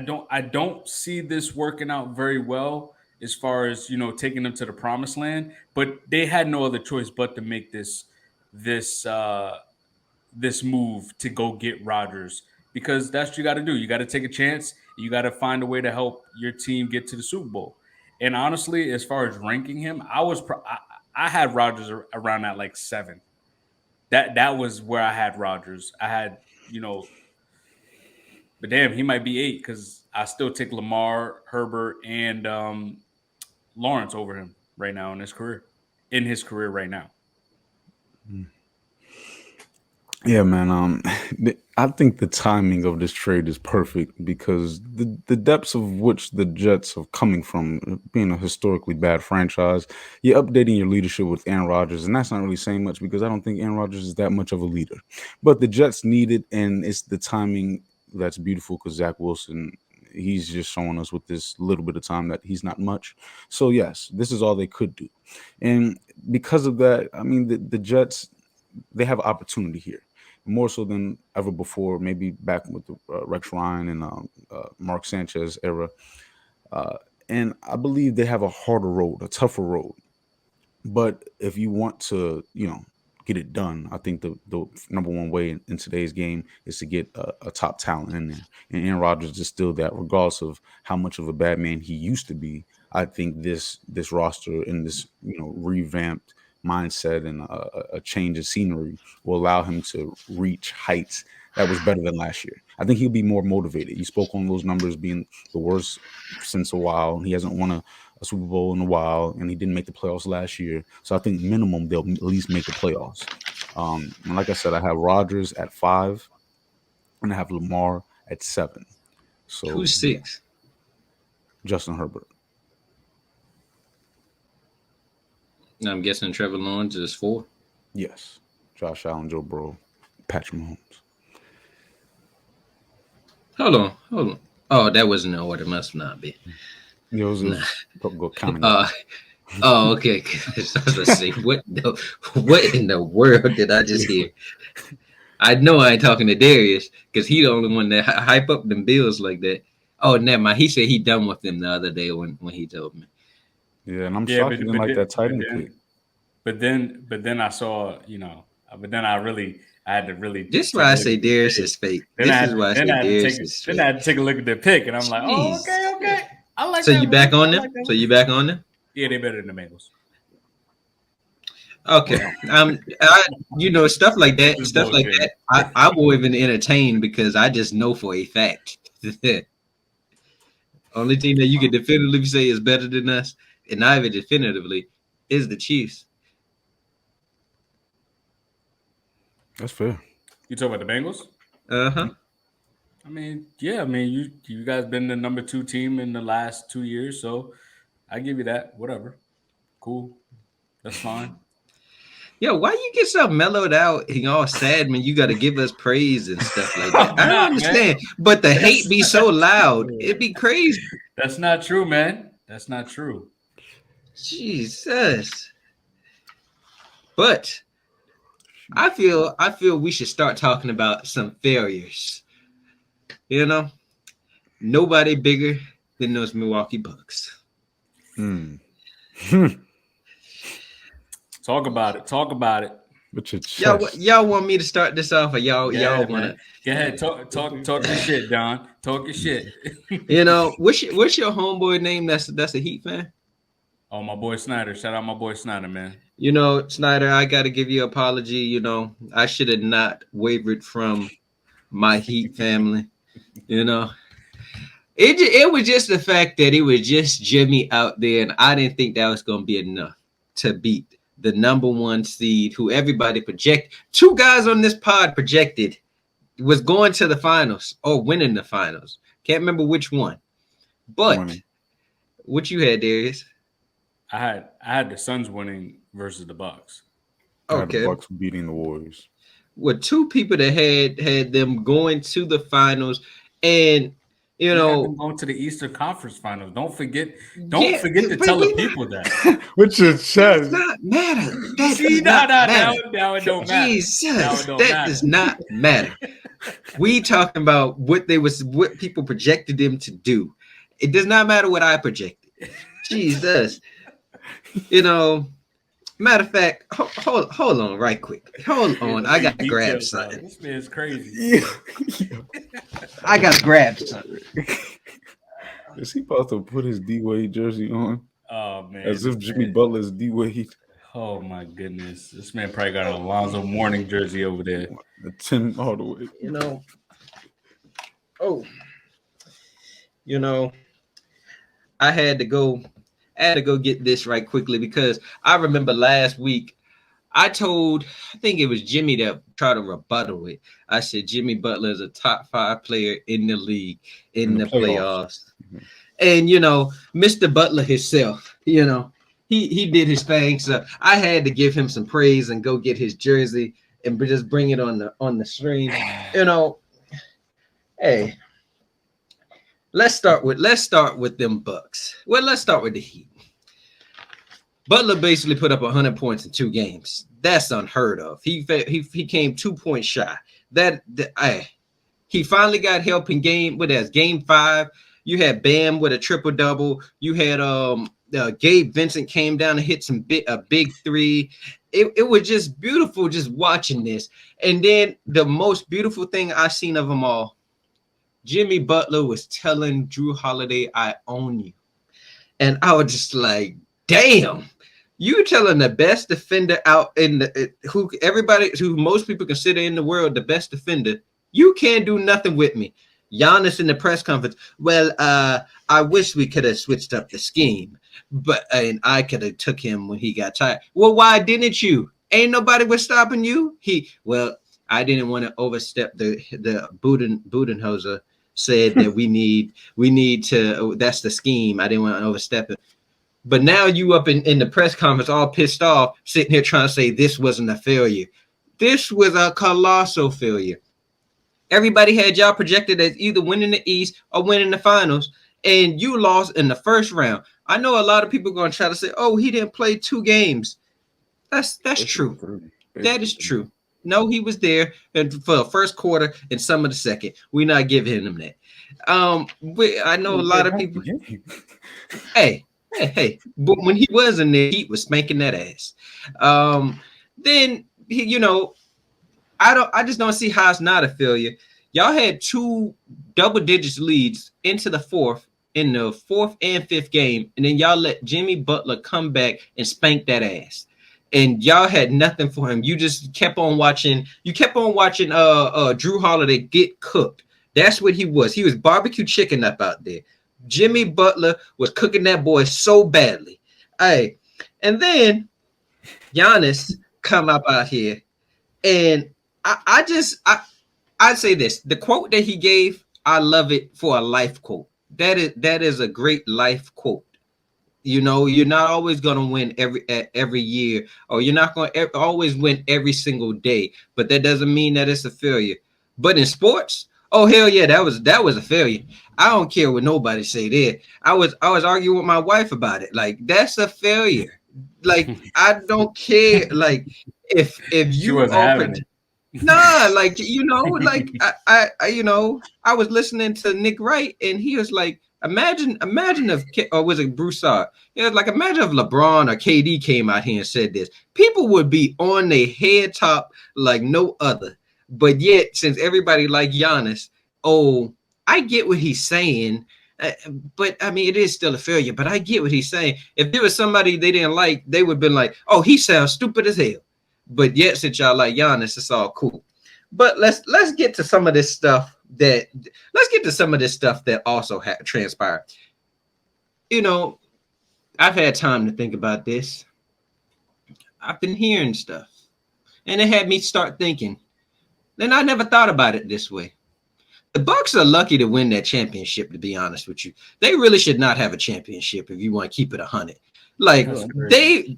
B: don't see this working out very well as far as, you know, taking them to the promised land. But they had no other choice but to make this move to go get Rodgers, because that's what you got to do. You got to take a chance. You got to find a way to help your team get to the Super Bowl. And honestly, as far as ranking him, I had Rodgers around at like 7. That was where I had Rodgers. I had, you know, but damn, he might be 8 because I still take Lamar, Herbert, and Lawrence over him right now in his career right now.
C: Yeah, man. I think the timing of this trade is perfect because the depths of which the Jets are coming from, being a historically bad franchise, you're updating your leadership with Aaron Rodgers, and that's not really saying much because I don't think Aaron Rodgers is that much of a leader. But the Jets need it, and it's the timing that's beautiful because Zach Wilson, he's just showing us with this little bit of time that he's not much. So yes, this is all they could do, and because of that, I mean the Jets, they have opportunity here more so than ever before. Maybe back with the Rex Ryan and Mark Sanchez era, uh, and I believe they have a harder road, a tougher road. But if you want to, get it done, I think the number one way in today's game is to get a top talent in there. And Aaron Rodgers is still that, regardless of how much of a bad man he used to be. I think this roster and this revamped mindset and a change of scenery will allow him to reach heights that was better than last year. I think he'll be more motivated. You spoke on those numbers being the worst since a while. He hasn't won a Super Bowl in a while, and he didn't make the playoffs last year. So I think minimum they'll at least make the playoffs. And like I said, I have Rodgers at 5, and I have Lamar at 7. So
D: Who's 6?
C: Justin Herbert.
D: I'm guessing Trevor Lawrence is 4.
C: Yes. Josh Allen, Joe Burrow, Patrick Mahomes.
D: Hold on. Oh, that wasn't in order. Must not be.
C: It was go counting.
D: Oh, okay. I was gonna say, what in the world did I just hear? I know I ain't talking to Darius because he the only one that hype up them Bills like that. Oh, never mind. He said he done with them the other day when he told me.
C: Yeah, and I'm shocked he didn't like that tight end pick.
B: But then I saw, but then I had to really.
D: This is why I say Darius is fake. This is why I say Darius is fake.
B: Then I had to take a look at the pick, and I'm like, oh, okay. I like
D: so
B: that.
D: You back on them? So you back on them?
B: Yeah, they better than the Bengals.
D: Okay. Stuff like that. I will even entertain because I just know for a fact. Only team that you can definitively say is better than us, and not even definitively, is the Chiefs.
C: That's fair.
B: You talking about the Bengals?
D: Uh-huh.
B: I mean, yeah. I mean, you guys been the number 2 team in the last 2 years, so I give you that. Whatever. Cool. That's fine.
D: Yo, why you get so mellowed out and all sad when you got to give us praise and stuff like that? I don't understand. Man. But the hate be so loud. It'd be crazy.
B: That's not true, man. That's not true.
D: Jesus. But I feel we should start talking about some failures. Nobody bigger than those Milwaukee Bucks.
B: Talk about it.
C: With your chest.
D: Y'all want me to start this off, or y'all want to?
B: Go ahead, talk your shit, Don. Talk your shit.
D: What's your homeboy name? That's a Heat fan.
B: Oh, my boy Snyder. Shout out my boy Snyder, man.
D: Snyder, I got to give you an apology. I should have not wavered from my Heat family. It was just the fact that it was just Jimmie out there, and I didn't think that was going to be enough to beat the number 1 seed, who everybody project. 2 guys on this pod projected was going to the finals or winning the finals. Can't remember which one. But what you had, Darius?
B: I had the Suns winning versus the Bucks.
C: Okay. The Bucks beating the Warriors.
D: With 2 people that had them going to the finals, and
B: going to the Eastern Conference Finals. Don't forget to tell the people that.
C: With your chest.
D: That does not matter.
B: Now it don't matter.
D: Jesus, that does not matter. We talking about what people projected them to do. It does not matter what I projected. Jesus. Matter of fact, hold on right quick. Hold on. I got to grab something.
B: This man's crazy.
D: I got to grab something.
C: Is he about to put his D-Wade jersey on?
B: Oh, man.
C: As if Jimmy Butler's D-Wade.
B: Oh, my goodness. This man probably got an Alonzo Mourning jersey over there.
C: The 10 all the way.
D: I had to go get this right quickly because I remember last week I think it was Jimmy that tried to rebuttal it. I said Jimmy Butler is a top 5 player in the league in the playoffs.
C: Mhm.
D: And Mr. Butler himself, he did his thing. So I had to give him some praise and go get his jersey and just bring it on the stream. Hey, let's start with them Bucks. Well, let's start with the Heat. Butler basically put up 100 points in 2 games. That's unheard of. He came 2 points shy. He finally got help in game 5. You had Bam with a triple double. You had Gabe Vincent came down and hit a big 3. It was just beautiful just watching this. And then the most beautiful thing I seen of them all, Jimmy Butler was telling Drew Holiday, "I own you," and I was just like, "Damn." You telling the best defender out who most people consider in the world the best defender, you can't do nothing with me. Giannis in the press conference, well, I wish we could have switched up the scheme, and I could have took him when he got tired. Well, why didn't you? Ain't nobody was stopping you. I didn't want to overstep the Budenholzer said that we need to. That's the scheme. I didn't want to overstep it. But now you up in the press conference all pissed off, sitting here trying to say this wasn't a failure. This was a colossal failure. Everybody had y'all projected as either winning the East or winning the finals, and you lost in the first round. I know a lot of people are going to try to say, "Oh, he didn't play 2 games." That's true. That is true. No, he was there for the first quarter and some of the second. We're not giving him that. I know a lot of people. Hey, but when he was in there, he was spanking that ass. Then I just don't see how it's not a failure. Y'all had 2 double digits leads into the fourth and 5th game, and then y'all let Jimmy Butler come back and spank that ass. And y'all had nothing for him. You just kept on watching. You kept on watching Drew Holiday get cooked. That's what he was. He was barbecue chicken up out there. Jimmy Butler was cooking that boy so badly. Hey, and then Giannis come up out here, and I'd say this: the quote that he gave, I love it for a life quote. That is a great life quote. You're not always going to win every year, or you're not going to always win every single day, but that doesn't mean that it's a failure. But in sports, oh hell yeah, that was a failure. I don't care what nobody say there. I was arguing with my wife about it. Like, that's a failure. Like, I don't care. Like, if you open, nah, like, like I was listening to Nick Wright, and he was like, imagine if, or was it Broussard? It was like, imagine if LeBron or KD came out here and said this. People would be on their head top like no other. But yet, since everybody like Giannis, I get what he's saying. But I mean, it is still a failure. But I get what he's saying. If there was somebody they didn't like, they would have been like, "Oh, he sounds stupid as hell." But yet, since y'all like Giannis, it's all cool. But let's get to some of this stuff that also transpired. I've had time to think about this. I've been hearing stuff, and it had me start thinking. And I never thought about it this way. The Bucks are lucky to win that championship, to be honest with you. They really should not have a championship if you want to keep it 100. Like, they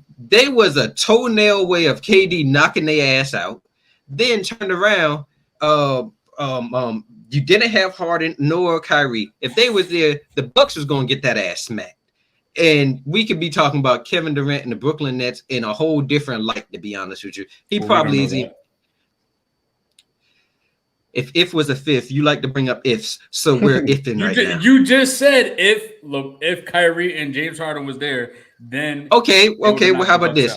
D: was a toenail away of KD knocking their ass out. Then turned around. You didn't have Harden nor Kyrie. If they was there, the Bucks was going to get that ass smacked. And we could be talking about Kevin Durant and the Brooklyn Nets in a whole different light, to be honest with you. Probably is. If was a fifth, you like to bring up ifs, so we're ifing right now.
B: You just said if Kyrie and James Harden was there, then
D: okay. Well, how about this?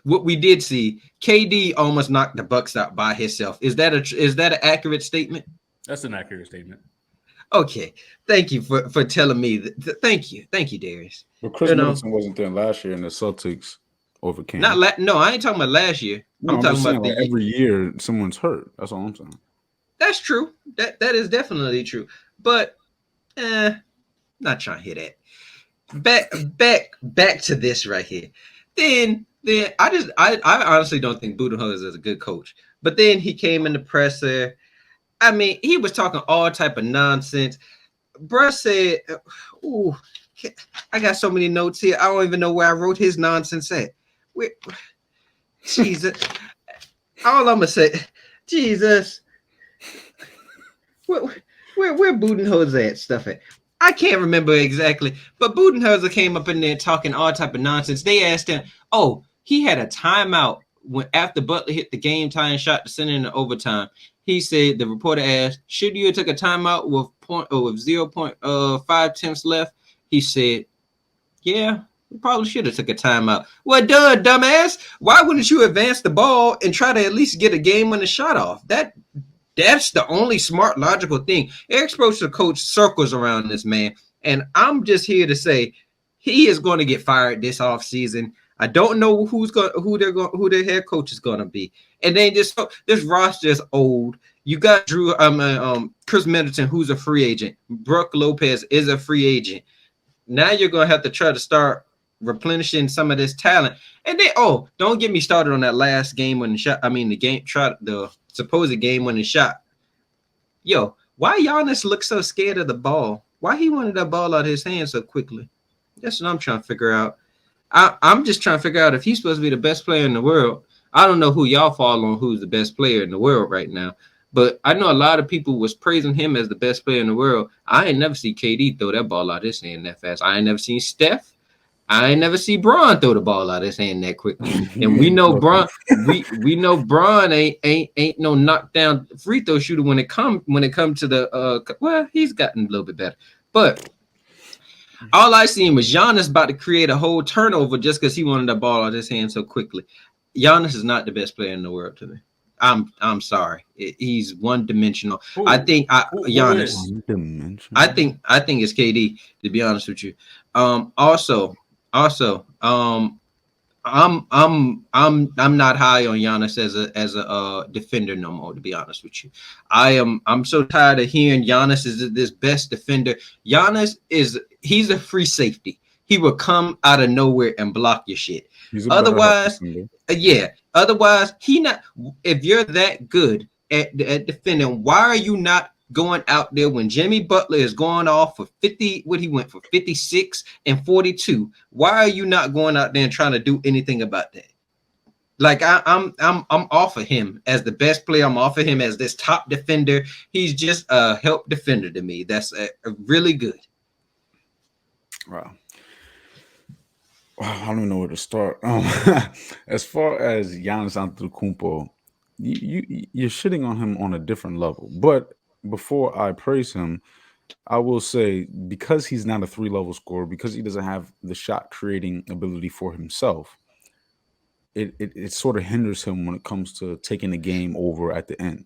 D: What we did see, KD almost knocked the Bucks out by himself. Is that an accurate statement?
B: That's an accurate statement.
D: Okay, thank you for telling me that. Thank you, Darius.
C: But Chris Middleton wasn't there last year, and the Celtics overcame.
D: No, I ain't talking about last year.
C: No, I'm talking about like every year someone's hurt. That's all I'm saying.
D: That's true. That is definitely true. But not trying to hear that. Back to this right here. Then then I honestly don't think Budenholzer is a good coach. But then he came in the presser. I mean, he was talking all type of nonsense. Bruh said, "Ooh, I got so many notes here. I don't even know where I wrote his nonsense at." Jesus, all I'm gonna say, Jesus, where Budenholzer at stuff at? I can't remember exactly, but Budenholzer came up in there talking all type of nonsense. They asked him, "Oh, he had a timeout when after Butler hit the game tying shot to send in the overtime." He said the reporter asked, "Should you have took a timeout with 0.5 tenths left?" He said, "Yeah, we probably should have took a timeout." Well, duh, dumbass. Why wouldn't you advance the ball and try to at least get a game-winning shot off? That's the only smart, logical thing. Eric Spoelstra coach circles around this man, and I'm just here to say he is going to get fired this offseason. I don't know who their head coach is going to be, and then this roster is old. You got Chris Middleton, who's a free agent. Brook Lopez is a free agent. Now you're going to have to try to start replenishing some of this talent. And then, don't get me started on that last game winning shot. I mean, the supposed game winning shot. Yo, why Giannis look so scared of the ball? Why he wanted that ball out of his hand so quickly? That's what I'm trying to figure out. I'm just trying to figure out if he's supposed to be the best player in the world. I don't know who y'all follow on who's the best player in the world right now, but I know a lot of people was praising him as the best player in the world. I ain't never see KD throw that ball out his hand that fast. I ain't never seen Steph. I ain't never see Bron throw the ball out of his hand that quickly. And we know Bron, we know Bron ain't no knockdown free throw shooter when it come to the well, he's gotten a little bit better. But all I seen was Giannis about to create a whole turnover just because he wanted the ball out of his hand so quickly. Giannis is not the best player in the world to me. I'm sorry. He's one dimensional. I think Giannis. I think it's KD, to be honest with you. Also, I'm not high on Giannis as a defender no more, to be honest with you. I'm so tired of hearing Giannis is this best defender. He's a free safety. He will come out of nowhere and block your shit. Otherwise, he not. If you're that good at defending, why are you not going out there when Jimmy Butler is going off for 50? What he went for 56 and 42. Why are you not going out there and trying to do anything about that? Like I'm off of him as the best player. I'm off of him as this top defender. He's just a help defender to me. That's a really good.
C: Wow. I don't even know where to start. As far as Giannis Antetokounmpo, you're shitting on him on a different level. But before I praise him, I will say because he's not a 3-level scorer, because he doesn't have the shot creating ability for himself, it sort of hinders him when it comes to taking the game over at the end.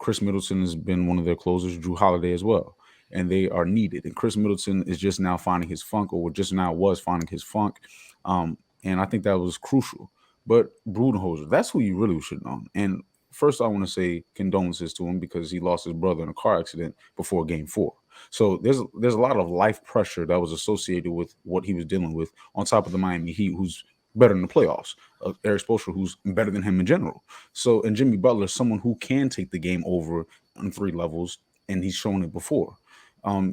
C: Chris Middleton has been one of their closers, Drew Holiday as well, and they are needed. And Chris Middleton is just now finding his funk, or just now was finding his funk, and I think that was crucial. But Budenholzer, that's who you really should know. And first, I want to say condolences to him because he lost his brother in a car accident before Game 4. So there's a lot of life pressure that was associated with what he was dealing with, on top of the Miami Heat, who's better in the playoffs. Eric Spoelstra, who's better than him in general. So, and Jimmy Butler, someone who can take the game over on 3 levels, and he's shown it before.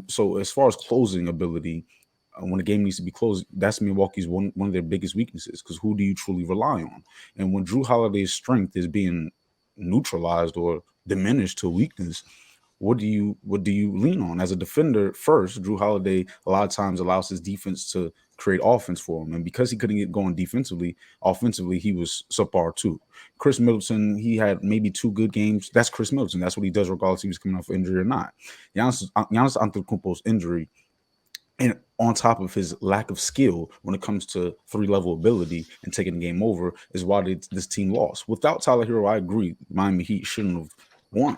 C: So as far as closing ability, when a game needs to be closed, that's Milwaukee's one of their biggest weaknesses, because who do you truly rely on? And when Drew Holiday's strength is being neutralized or diminished to weakness, what do you lean on? As a defender first, Drew Holiday a lot of times allows his defense to create offense for him. And because he couldn't get going offensively, he was subpar too. Chris Middleton, he had maybe 2 good games. That's Chris Middleton. That's what he does regardless if he's coming off injury or not. Giannis Antetokounmpo's injury, and on top of his lack of skill when it comes to 3-level ability and taking the game over, is why this team lost. Without Tyler Hero, I agree, Miami Heat shouldn't have won.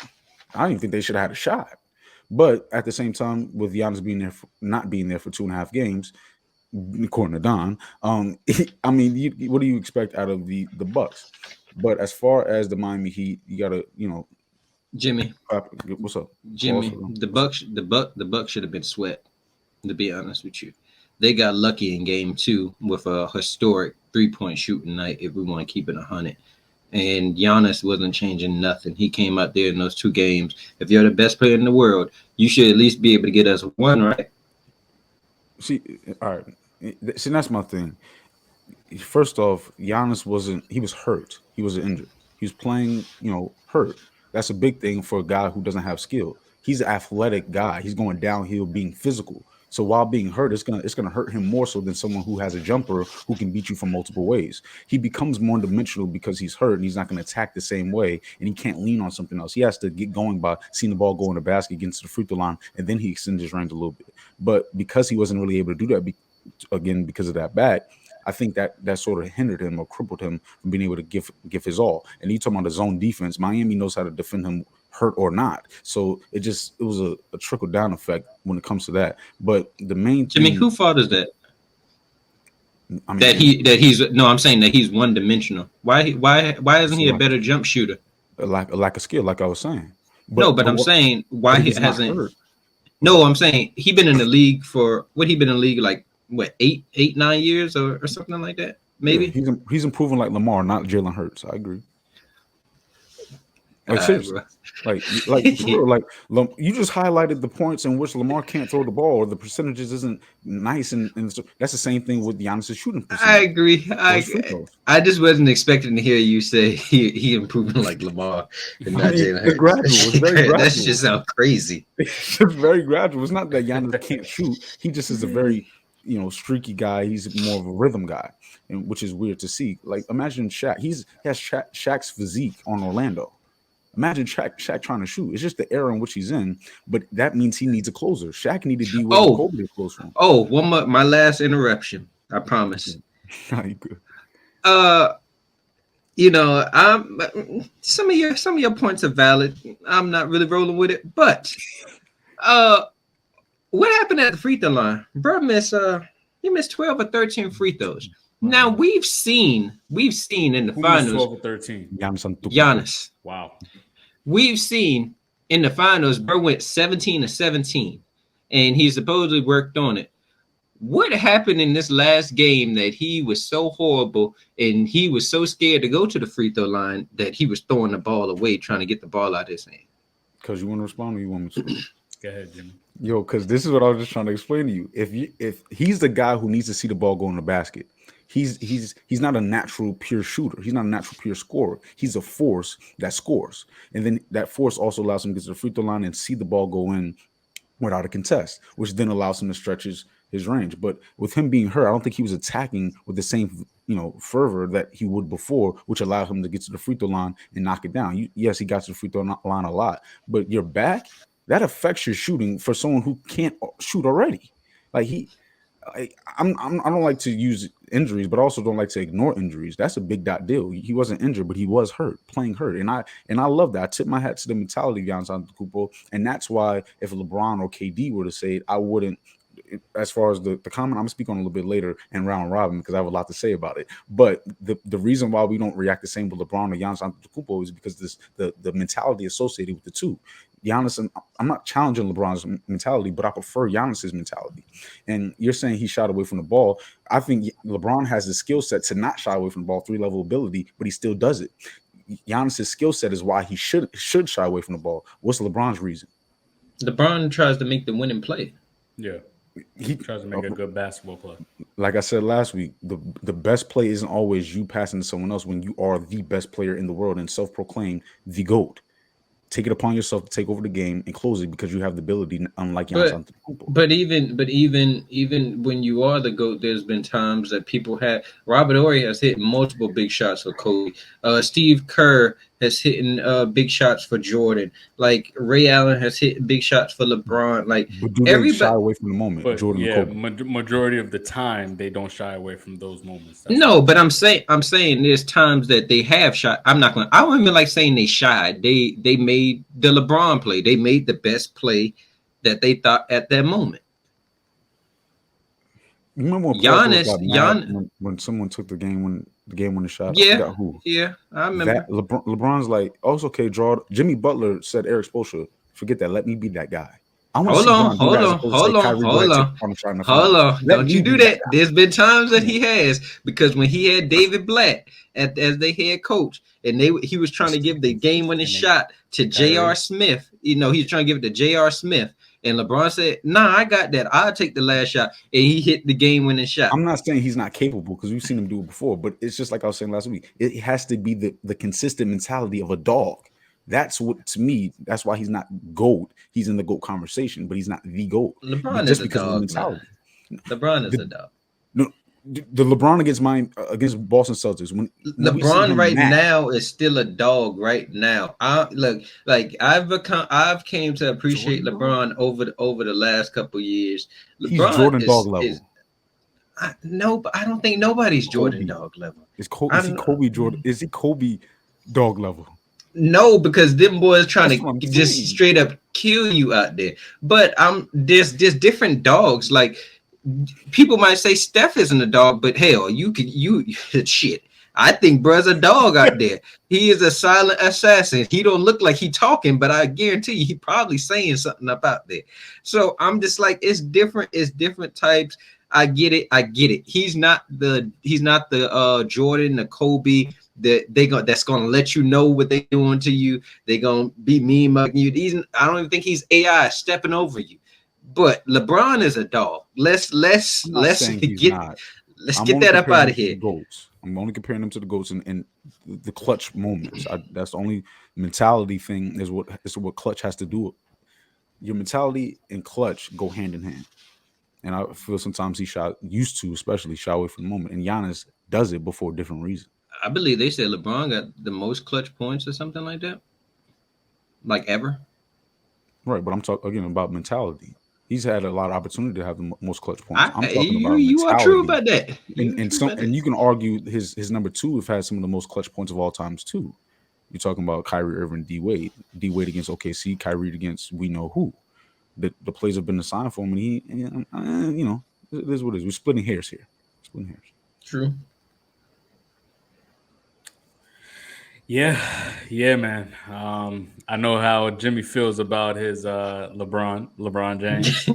C: I don't even think they should have had a shot. But at the same time, with Giannis not being there for 2.5 games, according to Don, I mean, what do you expect out of the Bucks? But as far as the Miami Heat, you gotta,
D: Jimmy.
C: What's up,
D: Jimmy? The Bucks should have been swept. To be honest with you, they got lucky in game 2 with a historic 3-point shooting night, if we want to keep it 100. And Giannis wasn't changing nothing. He came out there in those 2 games. If you're the best player in the world, you should at least be able to get us one, right?
C: See, all right. See, that's my thing. First off, Giannis he was hurt. He was injured. He was playing, hurt. That's a big thing for a guy who doesn't have skill. He's an athletic guy. He's going downhill being physical. So while being hurt, it's gonna hurt him more so than someone who has a jumper who can beat you from multiple ways. He becomes more dimensional because he's hurt and he's not going to attack the same way, and he can't lean on something else. He has to get going by seeing the ball go in the basket, against the free throw line, and then he extends his range a little bit. But because he wasn't really able to do that, again because of that back, I think that sort of hindered him or crippled him from being able to give his all. And you talking about the zone defense, Miami knows how to defend him hurt or not. So it was a trickle down effect when it comes to that. But the main thing,
D: Jimmy, who fault is that?
C: I mean,
D: I'm saying that he's one dimensional. Why isn't he a better jump shooter?
C: Like a skill, like I was saying.
D: But I'm saying why he hasn't. No, I'm saying he been in the league for he been in the league like what 9 years or something like that. Maybe
C: he's improving like Lamar, not Jalen Hurts. I agree. Like seriously, like you just highlighted the points in which Lamar can't throw the ball, or the percentages isn't nice, and that's the same thing with Giannis' shooting percentage.
D: I agree. I just wasn't expecting to hear you say he improving like Lamar and not Jalen Hurts.
C: It's gradual. It's very gradual.
D: That just sounds crazy.
C: It's very gradual. It's not that Giannis can't shoot. He just is a very streaky guy. He's more of a rhythm guy, and which is weird to see. Like imagine Shaq. He has Shaq's physique on Orlando. Imagine Shaq trying to shoot. It's just the era in which he's in, but that means he needs a closer. Shaq needed to be with Kobe to close from.
D: One more, my last interruption. I promise.
C: You good.
D: Some of your points are valid. I'm not really rolling with it, but what happened at the free throw line? Bro he missed 12 or 13 free throws. Now we've seen in the finals
B: 12 or 13.
D: Giannis.
B: Wow.
D: We've seen in the finals, bro went 17 to 17, and he supposedly worked on it. What happened in this last game that he was so horrible and he was so scared to go to the free throw line that he was throwing the ball away, trying to get the ball out of his hand?
C: Because you want to respond or you want me to?
B: Go ahead, Jimmy.
C: Yo, because this is what I was just trying to explain to you. If he's the guy who needs to see the ball go in the basket, he's not a natural pure shooter. He's not a natural pure scorer. He's a force that scores, and then that force also allows him to get to the free throw line and see the ball go in without a contest, which then allows him to stretch his range. But with him being hurt, I don't think he was attacking with the same fervor that he would before, which allowed him to get to the free throw line and knock it down. Yes, he got to the free throw line a lot, but your back, that affects your shooting for someone who can't shoot already. Like I don't like to use injuries, but I also don't like to ignore injuries. That's a big deal. He wasn't injured, but he was playing hurt. And I love that. I tip my hat to the mentality of Giannis Antetokounmpo. And that's why if LeBron or KD were to say it, I wouldn't. As far as the comment, I'm gonna speak on a little bit later in round robin because I have a lot to say about it. But the reason why we don't react the same with LeBron or Giannis Antetokounmpo is because the mentality associated with the two. Giannis, and I'm not challenging LeBron's mentality, but I prefer Giannis's mentality. And you're saying he shied away from the ball. I think LeBron has the skill set to not shy away from the ball, 3-level ability, but he still does it. Giannis's skill set is why he should shy away from the ball. What's LeBron's reason?
D: LeBron tries to make the winning play.
B: Yeah. He tries to make a good basketball play.
C: Like I said last week, the best play isn't always you passing to someone else when you are the best player in the world and self-proclaimed the GOAT. Take it upon yourself to take over the game and close it because you have the ability, unlike Giannis Antetokounmpo.
D: But even when you are the GOAT, there's been times that people have. Robert Horry has hit multiple big shots for Kobe. Steve Kerr has hit big shots for Jordan. Like Ray Allen has hit big shots for LeBron. Like
C: but do they shy away from the moment?
B: But
C: Jordan,
B: yeah, majority of the time they don't shy away from those moments. But
D: I'm saying there's times that they have shot. I don't even like saying they shied. They made the LeBron play. They made the best play that they thought at that moment.
C: You remember when Giannis when someone took the game when the game winning shot?
D: Yeah,
C: I forgot who.
D: Yeah, I remember.
C: That LeBron's like, oh, it's okay, draw. Jimmy Butler said Eric Spoelstra, forget that. Let me be that guy. I want to see Bron do that as opposed to say Kyrie go ahead take the corner shot in the finals.
D: Don't you do that. There's been times that he has, because when he had David Blatt as their head coach, and he was trying to give the game-winning shot to J.R. Smith. You know, he was trying to give it to J.R. Smith. And LeBron said, nah, I got that. I'll take the last shot. And he hit the game-winning shot.
C: I'm not saying he's not capable, because we've seen him do it before, but it's just like I was saying last week. It has to be the consistent mentality of a dog. That's what, to me, that's why he's not GOAT. He's in the GOAT conversation, but he's not the GOAT.
D: LeBron is because of the mentality. LeBron is a dog.
C: No, the LeBron against Boston Celtics. When
D: LeBron right now is still a dog right now. I've came to appreciate LeBron over the last couple years. LeBron
C: he's Jordan dog level.
D: No, but I don't think nobody's Jordan dog level.
C: Is he Kobe Jordan? Is he Kobe dog level?
D: No, because them boys trying to just straight up kill you out there. But there's different dogs. Like, people might say Steph isn't a dog, but hell, you shit. I think bruh's a dog out there. He is a silent assassin. He don't look like he talking, but I guarantee you he probably saying something up out there. So I'm just like, it's different. It's different types. I get it. He's not the Jordan, the Kobe that's gonna let you know what they're doing to you. They're gonna be mean mugging you. I don't even think he's AI stepping over you. But LeBron is a dog. Let's get that up out of here.
C: I'm only comparing them to the GOATs and the clutch moments. That's the only mentality thing is what clutch has to do. Your mentality and clutch go hand in hand. And I feel sometimes he used to shy away from the moment. And Giannis does it before a different reason.
D: I believe they said LeBron got the most clutch points or something like that. Like ever.
C: Right, but I'm talking again about mentality. He's had a lot of opportunity to have the most clutch points. I'm talking
D: about you mentality. Are true about that.
C: And you can argue his number two have had some of the most clutch points of all times too. You're talking about Kyrie Irving, D Wade against OKC, Kyrie against we know who. The plays have been assigned for him, and he, it is what it is. We're splitting hairs here.
D: True.
B: Yeah, man. I know how Jimmy feels about his LeBron James.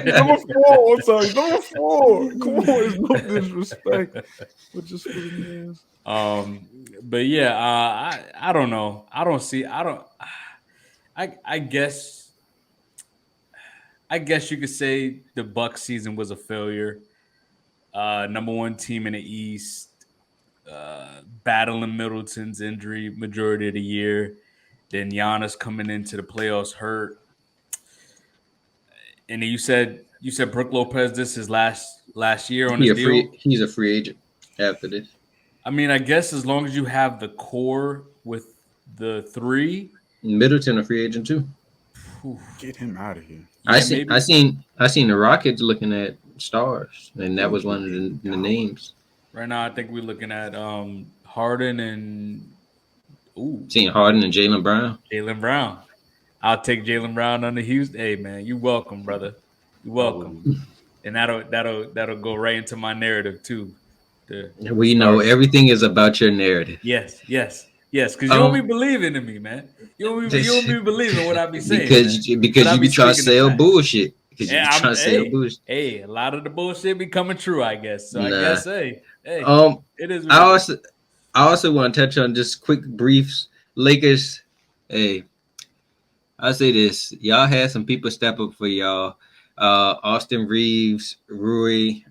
C: Number 4. I'm sorry, number 4. Come on, it's no disrespect. But just for the
B: but yeah, I don't know. I guess you could say the Bucs season was a failure. Number 1 team in the East. Battling Middleton's injury majority of the year, then Giannis coming into the playoffs hurt, and then you said Brook Lopez this is last year on his deal.
D: He's a free agent after this.
B: I mean, I guess as long as you have the core with the 3,
D: Middleton a free agent too.
C: Get him out of here.
D: I seen the Rockets looking at stars, and that was one of the names.
B: Right now, I think we're looking at Harden and
D: seeing Harden and Jaylen
B: Brown. I'll take Jaylen Brown on the Houston. Hey man, you welcome, brother. You welcome. And that'll go right into my narrative too.
D: We know everything is about your narrative.
B: Yes. Because you don't be believing in me, man. You don't be believing what I be saying.
D: Because you be trying to sell bullshit.
B: Hey, a lot of the bullshit be coming true, I guess. So I guess, hey, it is.
D: I also want to touch on just quick briefs. Lakers, hey, I say this: y'all had some people step up for y'all. Austin Reeves, Rui,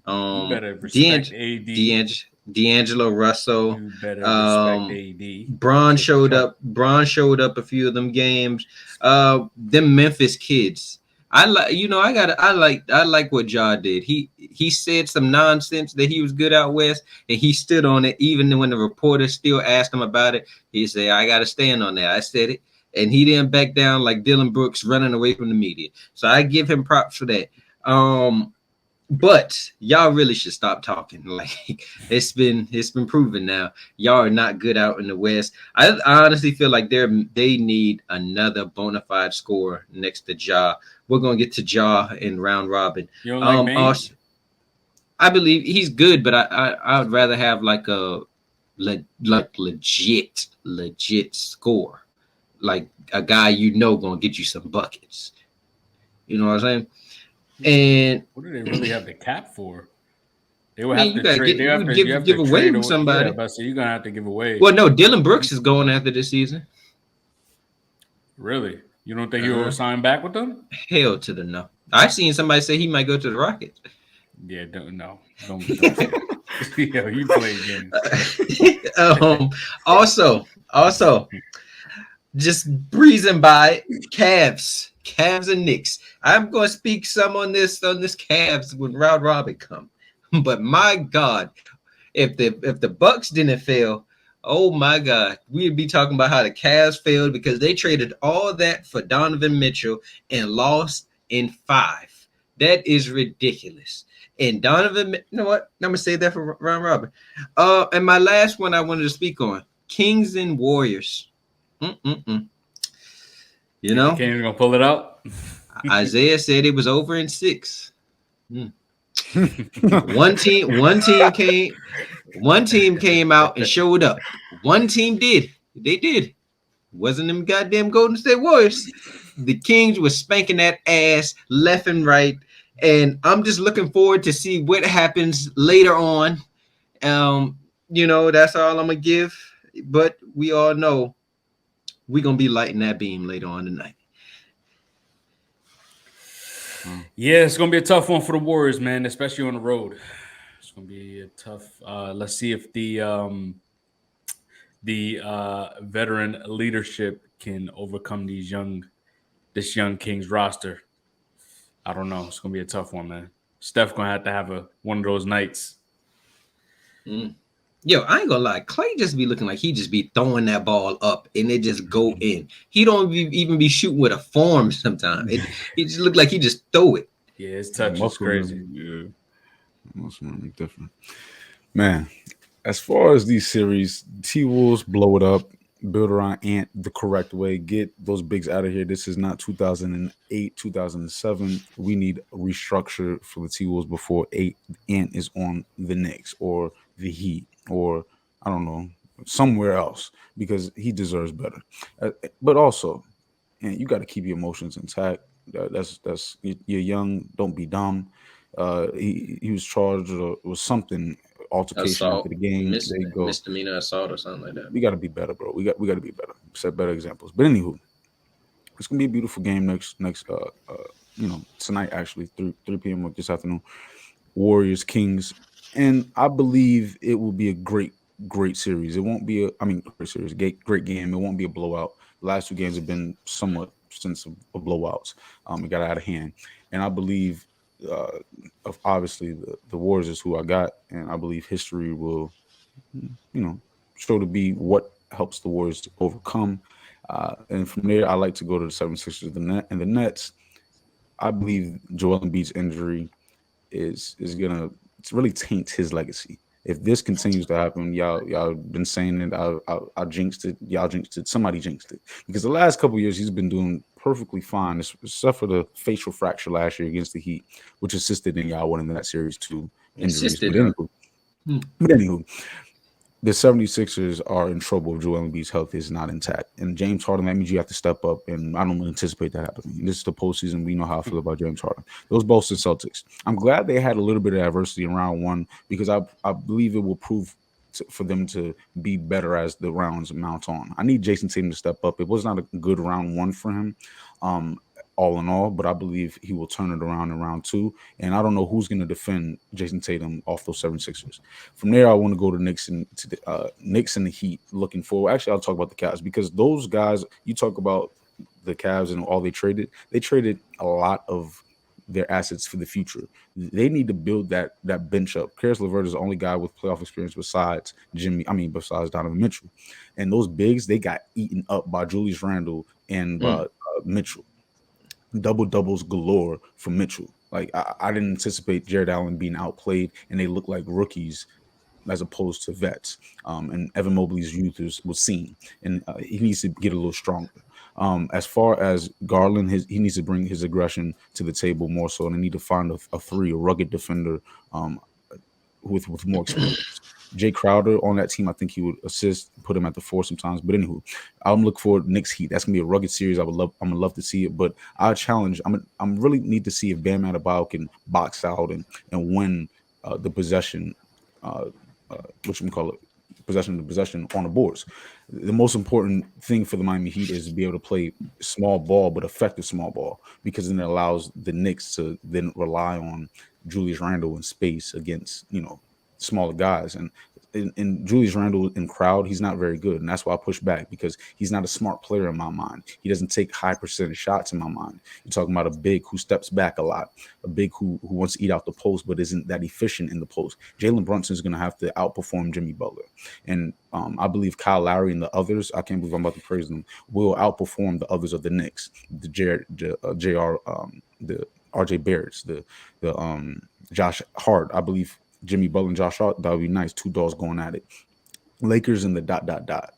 D: D'Angelo Russell.
B: You better respect AD.
D: Bron showed up a few of them games. Them Memphis kids. I like what Ja did. He said some nonsense that he was good out west, and he stood on it. Even when the reporter still asked him about it, he said, "I got to stand on that. I said it," and he didn't back down like Dylan Brooks running away from the media. So I give him props for that. But y'all really should stop talking. Like it's been proven now. Y'all are not good out in the West. I honestly feel like they need another bona fide scorer next to Ja. We're gonna get to Ja in round robin.
B: You don't like
D: I believe he's good, but I would rather have like a legit score, like a guy gonna get you some buckets. You know what I'm saying? And
B: What do they really have the cap for? They would
D: I mean,
B: have
D: you
B: to
D: gotta
B: trade.
D: get you
B: You have
D: give
B: to
D: away
B: trade
D: with
B: away. Yeah,
D: somebody.
B: but so you're gonna have to give away.
D: Well, no, Dylan Brooks is going after this season.
B: Really? You don't think he will sign back with them?
D: Hell to the no. I seen somebody say he might go to the Rockets.
B: Yeah, don't say it. Yo, you play games.
D: Also, just breezing by Cavs and Knicks. I'm going to speak some on this Cavs when Round Robin come. But my God, if the Bucks didn't fail, oh my God, we'd be talking about how the Cavs failed because they traded all that for Donovan Mitchell and lost in 5. That is ridiculous. And Donovan, you know what? I'm gonna say that for Round Robin. And my last one I wanted to speak on: Kings and Warriors. You know,
B: Can't even gonna pull it out.
D: Isaiah said it was over in 6. One team came out and showed up. One team did. They did. Wasn't them goddamn Golden State Warriors. The Kings was spanking that ass left and right. And I'm just looking forward to see what happens later on. You know, that's all I'm gonna give. But we all know we're gonna be lighting that beam later on tonight.
B: Yeah, it's gonna be a tough one for the Warriors, man, especially on the road. It's gonna be a tough. Let's see if the veteran leadership can overcome this young Kings roster. I don't know. It's gonna be a tough one, man. Steph gonna have to have one of those nights.
D: Yo, I ain't gonna lie. Clay just be looking like he just be throwing that ball up and it just go in. He don't even be shooting with a form sometimes. It just look like he just throw it.
B: Yeah, his touch is crazy.
C: Yeah, most different. Man, as far as these series, T-Wolves blow it up, build around Ant the correct way, get those bigs out of here. This is not 2008, 2007. We need a restructure for the T-Wolves before Ant is on the Knicks or the Heat or I don't know, somewhere else because he deserves better. But also, and you got to keep your emotions intact. That's you're young. Don't be dumb. He was charged with something altercation
D: Assault,
C: after the game. There you go.
D: Misdemeanor assault or something like that.
C: We got to be better, bro. We got to be better. Set better examples. But anywho, it's gonna be a beautiful game next tonight actually 3 p.m. this afternoon. Warriors Kings, and I believe it will be a great series. It won't be great series, great game. It won't be a blowout. The last 2 games have been somewhat sense of blowouts. It got out of hand, and I believe of obviously the Warriors is who I got, and I believe history will, show to be what helps the Warriors to overcome. And from there, I like to go to the 76ers and the Nets. I believe Joel Embiid's injury is gonna really taint his legacy. If this continues to happen, y'all been saying it. I jinxed it. Y'all jinxed it. Somebody jinxed it because the last couple of years he's been doing perfectly fine, except for the facial fracture last year against the Heat, which assisted in y'all winning that series too. Injuries, but anywho, the 76ers are in trouble if Joel Embiid's health is not intact. And James Harden, that means you have to step up, and I don't anticipate that happening. This is the postseason. We know how I feel about James Harden. Those Boston Celtics. I'm glad they had a little bit of adversity in round 1 because I believe it will prove for them to be better as the rounds mount on. I need Jason Tatum to step up. It was not a good round 1 for him. All in all, but I believe he will turn it around in round 2. And I don't know who's going to defend Jason Tatum off those 76ers. From there, I want to go to Knicks and the Heat. Looking forward, actually, I'll talk about the Cavs because those guys. You talk about the Cavs and all they traded. They traded a lot of their assets for the future. They need to build that bench up. Karis LeVert is the only guy with playoff experience besides Donovan Mitchell. And those bigs, they got eaten up by Julius Randle and by Mitchell. Doubles galore for Mitchell. Like I didn't anticipate Jared Allen being outplayed, and they look like rookies as opposed to vets. And Evan Mobley's youth was seen, and he needs to get a little stronger. As far as Garland, he needs to bring his aggression to the table more so, and they need to find a rugged defender with more experience. Jay Crowder on that team, I think he would assist put him at the 4 sometimes. But anywho, I'm looking for Knicks Heat. That's gonna be a rugged series. I'm gonna love to see it. But I challenge. I'm really need to see if Bam Adebayo can box out and win the possession. Uh, what you call it? Possession to possession on the boards. The most important thing for the Miami Heat is to be able to play small ball, but effective small ball, because then it allows the Knicks to then rely on Julius Randle in space against smaller guys. And in Julius Randle in crowd, he's not very good, and that's why I push back, because he's not a smart player in my mind. He doesn't take high percentage shots in my mind. You're talking about a big who steps back a lot, a big who wants to eat out the post but isn't that efficient in the post. Jalen Brunson is going to have to outperform Jimmy Butler, and I believe Kyle Lowry and the others, I can't believe I'm about to praise them, will outperform the others of the Knicks, the the RJ Barretts, the Josh Hart. I believe Jimmy Butler and Josh Hart, that would be nice. Two dogs going at it. Lakers and the ...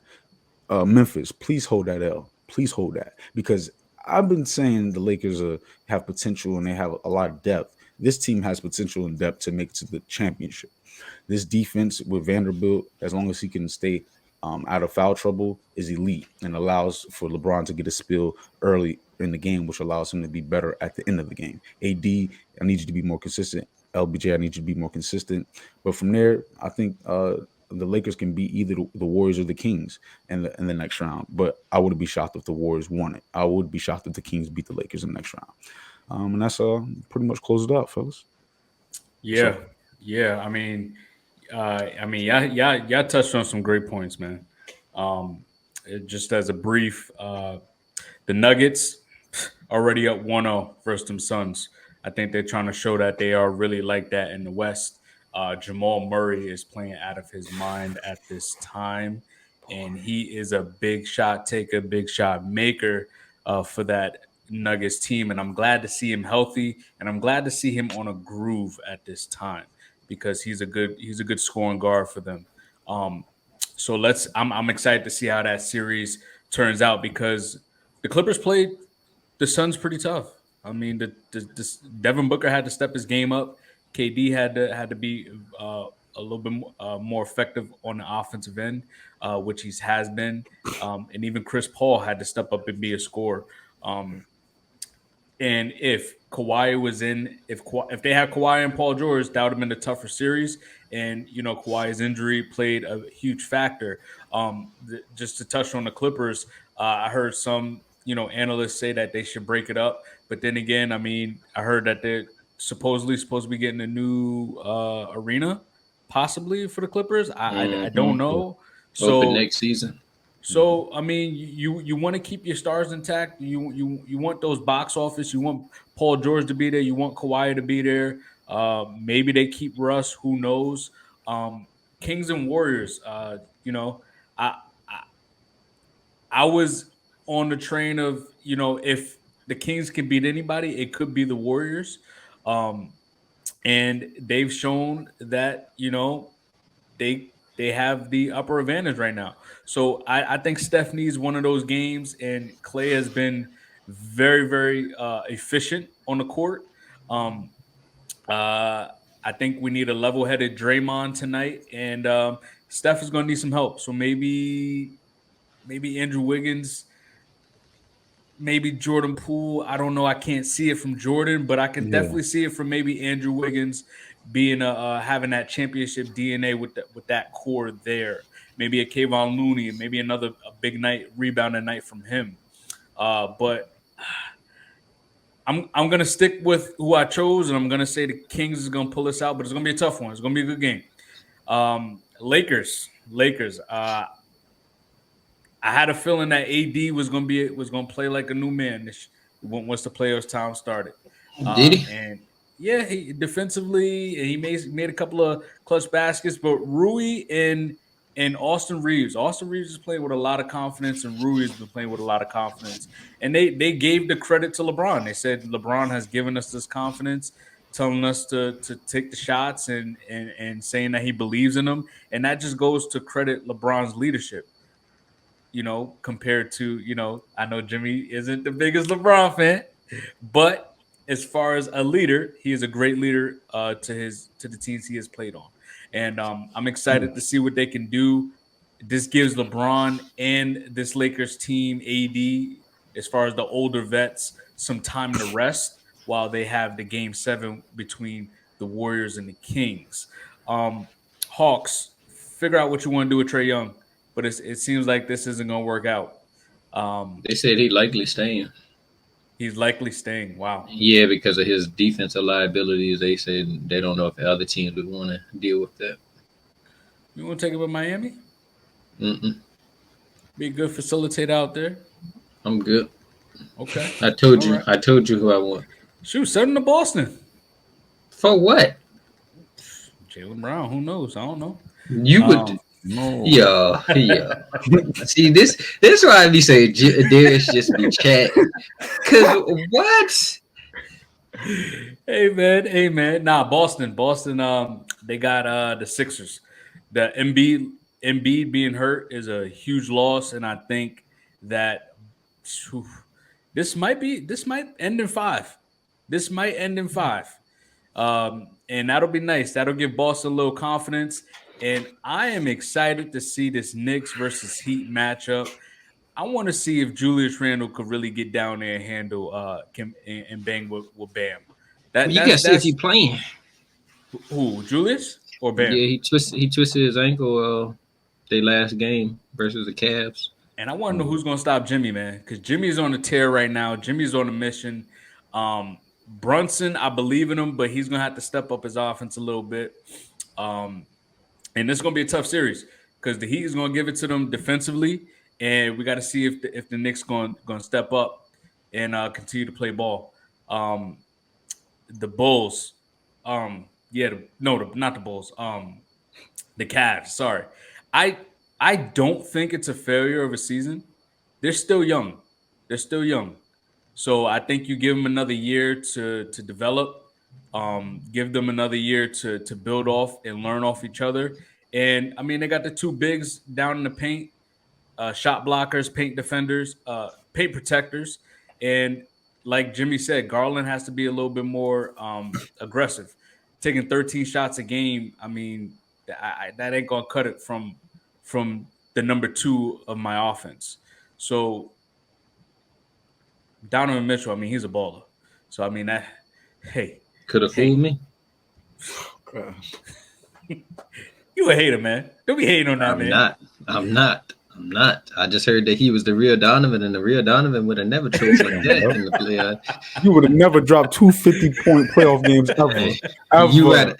C: Memphis, please hold that L. Please hold that, because I've been saying the Lakers have potential and they have a lot of depth. This team has potential and depth to make it to the championship. This defense with Vanderbilt, as long as he can stay out of foul trouble, is elite and allows for LeBron to get a spill early in the game, which allows him to be better at the end of the game. AD, I need you to be more consistent. LBJ, I need you to be more consistent. But from there, I think the Lakers can beat either the Warriors or the Kings in the next round. But I wouldn't be shocked if the Warriors won it. I would be shocked if the Kings beat the Lakers in the next round. And that's pretty much close it out, fellas.
B: Yeah, yeah. Y'all touched on some great points, man. Just as a brief, the Nuggets already up 1-0 versus them Suns. I think they're trying to show that they are really like that in the West. Jamal Murray is playing out of his mind at this time, and he is a big shot taker, big shot maker for that Nuggets team. And I'm glad to see him healthy, and I'm glad to see him on a groove at this time, because he's a good scoring guard for them. So I'm excited to see how that series turns out, because the Clippers played the Suns pretty tough. I mean, Devin Booker had to step his game up. KD had to be a little bit more effective on the offensive end, which he has been. And even Chris Paul had to step up and be a scorer. And if Kawhi was in, if they had Kawhi and Paul George, that would have been a tougher series. And Kawhi's injury played a huge factor. Just to touch on the Clippers, I heard some analysts say that they should break it up. But then again, I mean, I heard that they're supposedly supposed to be getting a new arena, possibly for the Clippers. I don't know.
D: Open
B: So
D: next season.
B: so I mean, you want to keep your stars intact. You want those box office. You want Paul George to be there. You want Kawhi to be there. Maybe they keep Russ. Who knows? Kings and Warriors. I I was on the train of if the Kings can beat anybody, it could be the Warriors. Um, and they've shown that they have the upper advantage right now. So I think Steph needs one of those games, and Clay has been very, very efficient on the court. Um, I think we need a level-headed Draymond tonight, and Steph is going to need some help. So maybe Andrew Wiggins, maybe Jordan Poole. I don't know. I can't see it from Jordan, but I can definitely see it from maybe Andrew Wiggins being having that championship DNA with that core there. Maybe a Kayvon Looney, maybe another a big night rebounding night from him. But I'm gonna stick with who I chose, and I'm gonna say the Kings is gonna pull this out, but it's gonna be a tough one. It's gonna be a good game. Lakers. I had a feeling that AD was gonna play like a new man once the playoffs time started.
D: Did he?
B: And yeah, he defensively he made a couple of clutch baskets, but Rui and Austin Reeves. Austin Reeves is playing with a lot of confidence, and Rui has been playing with a lot of confidence. And they gave the credit to LeBron. They said LeBron has given us this confidence, telling us to take the shots and saying that he believes in them. And that just goes to credit LeBron's leadership. Compared to, I know Jimmy isn't the biggest LeBron fan, but as far as a leader, he is a great leader to the teams he has played on. And I'm excited to see what they can do this gives LeBron and this Lakers team, AD, as far as the older vets, some time to rest while they have the game 7 between the Warriors and the Kings. Hawks, figure out what you want to do with Trae Young, but it seems like this isn't going to work out.
D: They said he likely staying.
B: He's likely staying. Wow.
D: Yeah, because of his defensive liabilities. They said they don't know if the other teams would want to deal with that.
B: You want to take him to Miami?
D: Mm-mm.
B: Be a good facilitator out there.
D: I'm good.
B: Okay.
D: I told
B: All
D: you.
B: right.
D: I told you who I want.
B: Shoot, send him to Boston.
D: For what?
B: Jaylen Brown. Who knows? I don't know.
D: You would.
C: No.
D: Yeah. See, this is why I be saying Darius just be chat. Cause what?
B: Hey man. Nah, Boston. They got the Sixers. The Embiid being hurt is a huge loss, and I think that this might end in 5. This might end in 5. And that'll be nice. That'll give Boston a little confidence. And I am excited to see this Knicks versus Heat matchup. I want to see if Julius Randle could really get down there and handle Kim and bang with Bam.
D: You gotta see if he playing.
B: Who, Julius or Bam?
D: Yeah, he twisted his ankle their last game versus the Cavs.
B: And I want to know who's going to stop Jimmy, man, because Jimmy's on a tear right now. Jimmy's on a mission. Brunson, I believe in him, but he's going to have to step up his offense a little bit. And this is going to be a tough series because the Heat is going to give it to them defensively, and we got to see if the Knicks going to step up and continue to play ball. The Bulls, not the Bulls. The Cavs. Sorry, I don't think it's a failure of a season. They're still young. So I think you give them another year to develop. Give them another year to build off and learn off each other. And I mean, they got the 2 bigs down in the paint, shot blockers, paint defenders, paint protectors. And like Jimmy said, Garland has to be a little bit more aggressive. Taking 13 shots a game, I mean, that ain't gonna cut it from the number 2 of my offense. So Donovan Mitchell, I mean, he's a baller. So I mean
D: Could have fooled me.
C: Gosh.
B: You a hater, man. Don't be hating on that, man.
D: I'm not. I just heard that he was the real Donovan, and the real Donovan would have never choked like that in the playoff.
C: You would have never dropped 2 50-point playoff games ever.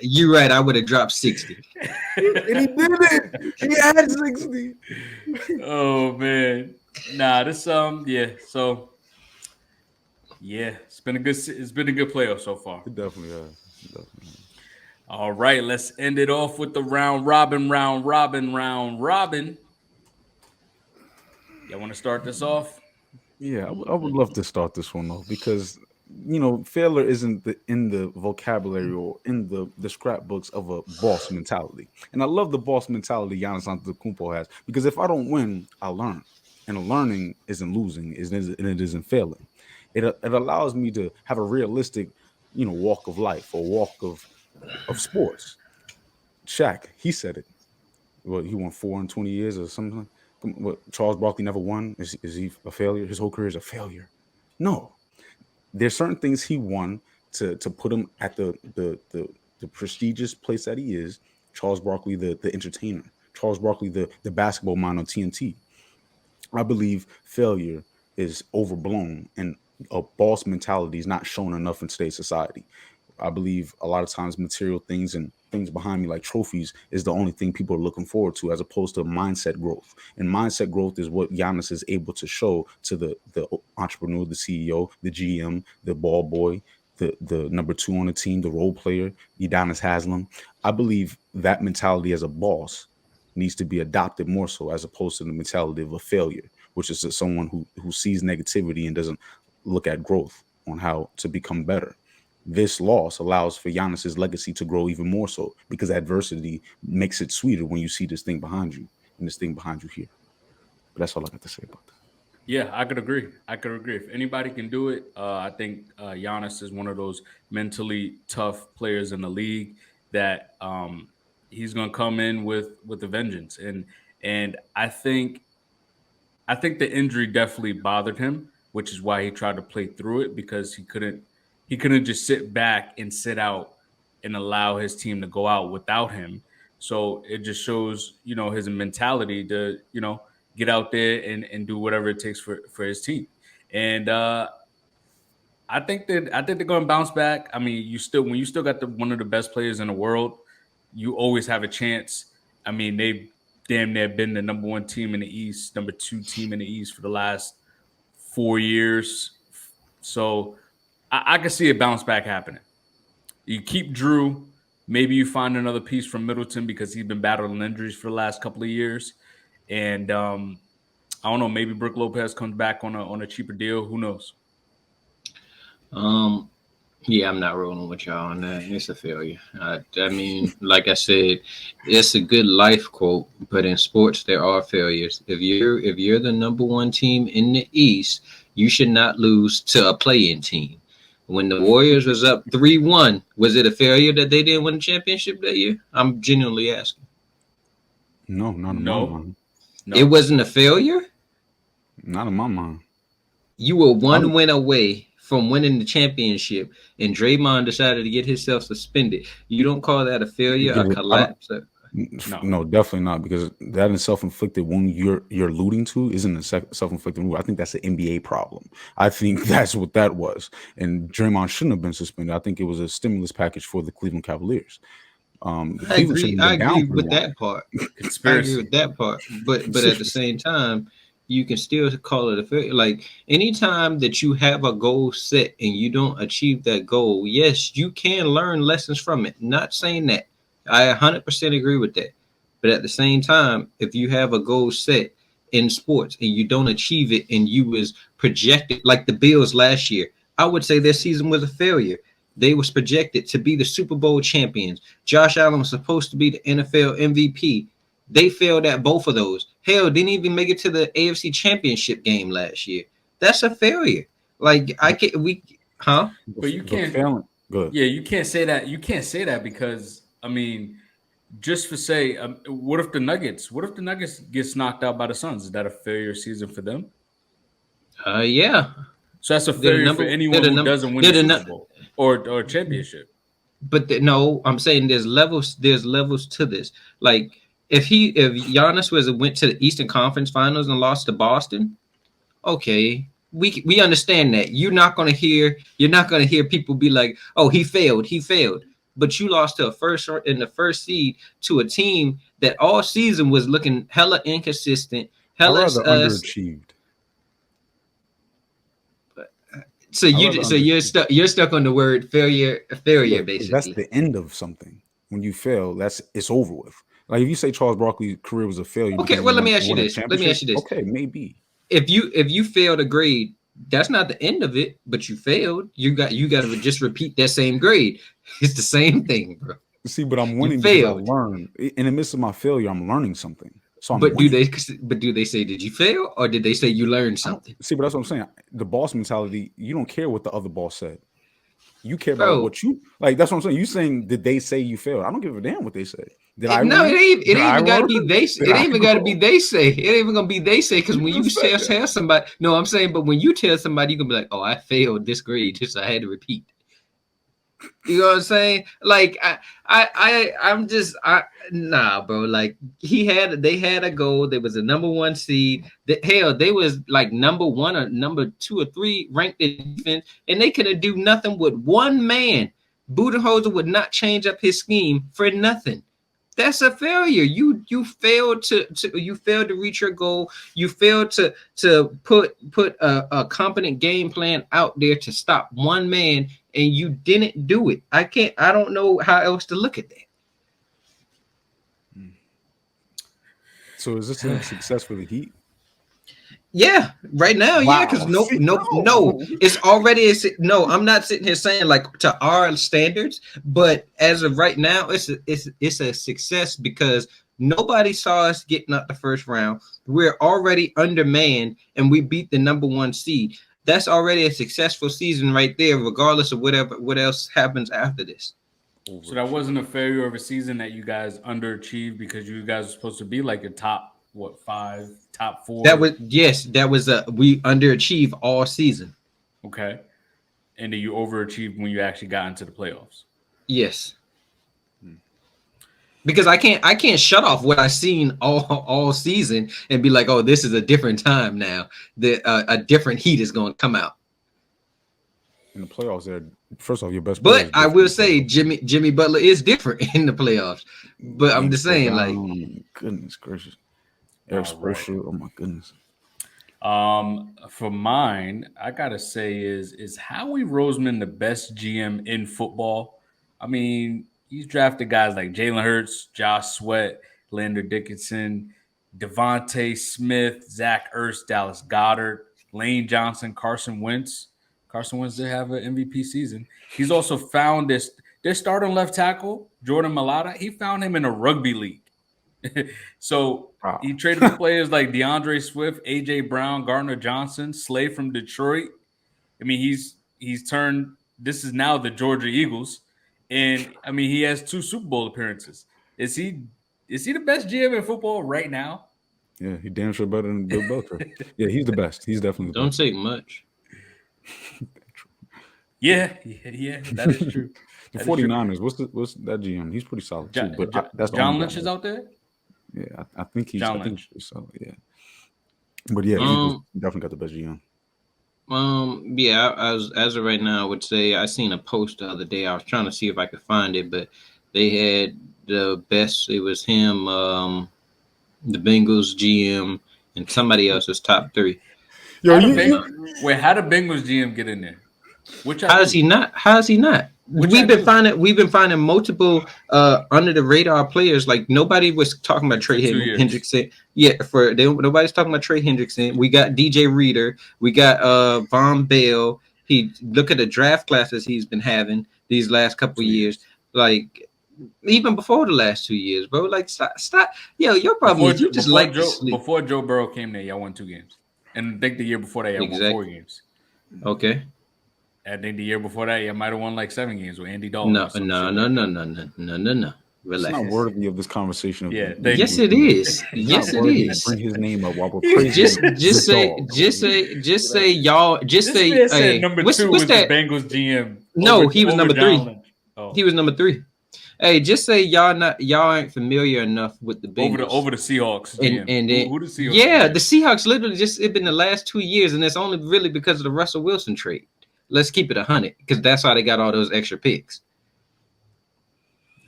D: You right. I would have dropped 60.
C: And he did it. He had 60.
B: Oh man. Nah, this So yeah, it's been a good playoff so far.
C: It definitely has.
B: All right, let's end it off with the round robin. Y'all want to start this off?
C: Yeah, I would love to start this one off because failure isn't in the vocabulary or in the scrapbooks of a boss mentality. And I love the boss mentality Giannis Antetokounmpo has because if I don't win, I learn, and learning isn't losing, and it isn't failing. It allows me to have a realistic, walk of life or walk of sports. Shaq, he said it. Well, he won 4 in 20 years or something. What, Charles Barkley never won? Is he a failure? His whole career is a failure. No. There's certain things he won to put him at the prestigious place that he is. Charles Barkley, the entertainer. Charles Barkley, the basketball mind on TNT. I believe failure is overblown and a boss mentality is not shown enough in today's society. I believe a lot of times material things and things behind me like trophies is the only thing people are looking forward to as opposed to mindset growth. And mindset growth is what Giannis is able to show to the entrepreneur, the CEO, the GM, the ball boy, the number 2 on the team, the role player, Udonis Haslem. I believe that mentality as a boss needs to be adopted more so as opposed to the mentality of a failure, which is someone who sees negativity and doesn't look at growth on how to become better. This loss allows for Giannis's legacy to grow even more so because adversity makes it sweeter when you see this thing behind you and this thing behind you here. But that's all I got to say about that.
B: Yeah, I could agree. If anybody can do it, I think Giannis is one of those mentally tough players in the league that he's going to come in with a vengeance. And And I think the injury definitely bothered him, which is why he tried to play through it, because he couldn't just sit back and sit out and allow his team to go out without him. So it just shows, his mentality to, get out there and do whatever it takes for his team. And I think they're going to bounce back. I mean, when you still got one of the best players in the world, you always have a chance. I mean, they've damn near been the number 1 team in the East, number 2 team in the East for the last 4 years. So I can see a bounce back happening. You keep Drew. Maybe you find another piece from Middleton because he's been battling injuries for the last couple of years. And I don't know, maybe Brook Lopez comes back on a cheaper deal. Who knows?
D: Yeah, I'm not rolling with y'all on that. It's a failure. I mean, like I said, it's a good life quote, but in sports there are failures. If you're the number 1 team in the East, you should not lose to a play-in team. When the Warriors was up 3-1, was it a failure that they didn't win the championship that year? I'm genuinely asking.
C: No, not in my mind.
D: No. It wasn't a failure?
C: Not in my mind.
D: You were one win away from winning the championship, and Draymond decided to get himself suspended. You don't call that a failure, a collapse?
C: No, definitely not, because that is self-inflicted wound you're alluding to isn't a self-inflicted wound. I think that's an NBA problem. I think that's what that was. And Draymond shouldn't have been suspended. I think it was a stimulus package for the Cleveland Cavaliers.
D: I agree with that part. I agree with that part. But at the same time, you can still call it a failure. Like, anytime that you have a goal set and you don't achieve that goal, yes, you can learn lessons from it. Not saying that. I 100% agree with that. But at the same time, if you have a goal set in sports and you don't achieve it and you was projected, like the Bills last year, I would say their season was a failure. They was projected to be the Super Bowl champions. Josh Allen was supposed to be the NFL MVP. They failed at both of those. Hell, didn't even make it to the AFC Championship game last year. That's a failure. Like,
B: But you can't. Yeah, you can't say that. You can't say that because, I mean, just for say, what if the Nuggets gets knocked out by the Suns? Is that a failure season for them?
D: Yeah.
B: So that's a failure for anyone who doesn't win the Super Bowl or championship.
D: But no, I'm saying there's levels to this. Like, if Giannis went to the Eastern Conference Finals and lost to Boston, okay, we understand that. You're not gonna hear people be like, oh, he failed. But you lost to the first seed to a team that all season was looking hella inconsistent, hella
C: underachieved.
D: So you're stuck on the word failure, basically.
C: That's the end of something. When you fail, it's over with. Like, if you say Charles Barkley's career was a failure.
D: Okay, well, let me ask you this.
C: Okay, maybe.
D: If you failed a grade, that's not the end of it, but you failed. You got to just repeat that same grade. It's the same thing, bro.
C: See, but I'm winning because I learn. In the midst of my failure, I'm learning something. So
D: do they say, did you fail, or did they say you learned something?
C: See, but that's what I'm saying. The boss mentality, you don't care what the other boss said. You care about what you like. That's what I'm saying. You saying, did they say you failed? I don't give a damn what they say. It ain't even got to be they say. It ain't even got to be they say. It ain't even gonna be they say, because when you tell somebody, no, I'm saying, but when you tell somebody, you can be like, oh, I failed this grade, just I had to repeat. You know what I'm saying? Like, nah, bro. Like, they had a goal. There was a number 1 seed. They was like number 1 or number 2 or 3 ranked in defense, and they couldn't do nothing with one man. Budenholzer would not change up his scheme for nothing. That's a failure. You failed to reach your goal. You failed to put a competent game plan out there to stop one man, and you didn't do it. I don't know how else to look at that. So is this a success for the Heat?
D: Yeah, right now, wow. Yeah, because no, it's already no. I'm not sitting here saying like to our standards, but as of right now, it's a success because nobody saw us getting out the first round. We're already undermanned, and we beat the number 1 seed. That's already a successful season right there, regardless of what else happens after this.
B: So that wasn't a failure of a season that you guys underachieved because you guys were supposed to be like a top 5 top 4.
D: That was we underachieved all season.
B: Okay. And then you overachieved when you actually got into the playoffs.
D: Yes. Because I can't shut off what I've seen all season and be like, oh, this is a different time now. A different heat is going to come out.
C: In the playoffs, they're first off your best.
D: But I will say Jimmy Butler is different in the playoffs. But I'm just saying, like,
C: goodness gracious, Eric Spoelstra, oh my goodness.
B: For mine, I gotta say is Howie Roseman the best GM in football? I mean, he's drafted guys like Jalen Hurts, Josh Sweat, Lander Dickinson, Devontae Smith, Zach Ertz, Dallas Goedert, Lane Johnson, Carson Wentz. Carson Wentz did have an MVP season. He's also found their starting left tackle, Jordan Mailata. He found him in a rugby league. So he traded for players like DeAndre Swift, A.J. Brown, Gardner Johnson, Slay from Detroit. I mean, he's turned – this is now the Georgia Eagles. And, I mean, he has 2 Super Bowl appearances. Is he the best GM in football right now?
C: Yeah, he damn sure better than Bill Belichick. Yeah, he's the best. He's definitely the
D: don't
C: best.
D: say much.
B: Yeah, that is true.
C: The 49ers, what's that GM? He's pretty solid too. But that's
B: John Lynch is out there?
C: Yeah, I think he's pretty solid, yeah. But
D: he
C: definitely got the best GM.
D: Yeah, as of right now, I would say I seen a post the other day. I was trying to see if I could find it, but they had the best. It was him, the Bengals GM, and somebody else's top 3.
B: How did Bengals GM get in there?
D: How is he not? We've been finding multiple under the radar players. Like nobody was talking about Trey Hendrickson. Yeah, nobody's talking about Trey Hendrickson. We got DJ Reader. We got Von Bell. Look at the draft classes he's been having these last couple of years. Like even before the last 2 years, bro. Like stop. Yo, your problem is you just like to sleep.
B: Before Joe Burrow came there, y'all won 2 games, and I think the year before that, y'all won 4 games.
D: Okay.
B: I think the year before that, you might have won like 7 games with Andy Dalton.
D: No.
C: Relax. It's not worthy of this conversation.
D: Yes, it is. Yes, it is.
C: Bring his name up while we're praising.
D: Just say y'all. Just say. Hey,
B: number 2 was the Bengals GM.
D: No, he was number 3. He was number 3. Hey, just say y'all ain't familiar enough with the Bengals
B: over the Seahawks.
D: And
B: who the Seahawks?
D: Yeah, the Seahawks literally it's been the last 2 years, and it's only really because of the Russell Wilson trade. Let's keep it 100 because that's how they got all those extra picks.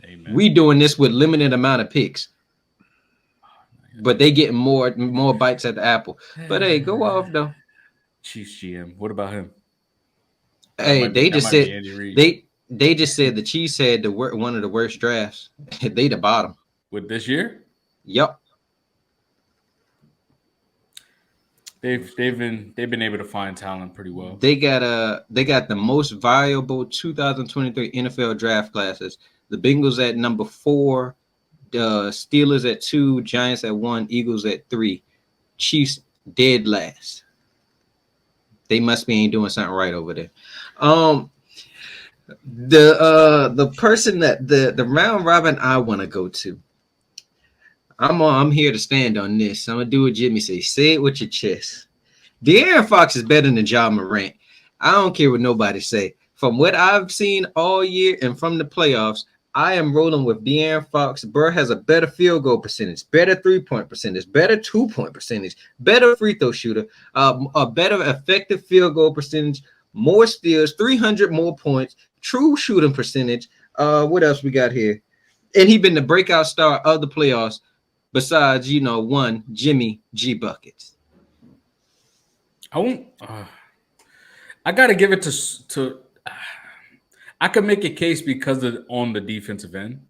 D: Amen. We doing this with limited amount of picks, but they getting more bites at the apple. But hey, go off though.
B: Chiefs GM. What about him?
D: Hey, they just said the Chiefs had one of the worst drafts. They the bottom
B: with this year.
D: Yep.
B: They've been able to find talent pretty well.
D: They got the most valuable 2023 NFL draft classes. The Bengals at number 4, the Steelers at 2, Giants at 1, Eagles at 3, Chiefs dead last. They must be ain't doing something right over there. The person that the round robin I want to go to. I'm here to stand on this. I'm gonna do what Jimmy says. Say it with your chest. De'Aaron Fox is better than Ja Morant. I don't care what nobody say. From what I've seen all year and from the playoffs, I am rolling with De'Aaron Fox. Burr has a better field goal percentage, better 3-point percentage, better 2-point percentage, better free throw shooter, a better effective field goal percentage, more steals, 300 more points, true shooting percentage. What else we got here? And he's been the breakout star of the playoffs. Besides, one Jimmy G buckets.
B: I gotta give it to. I could make a case because on the defensive end,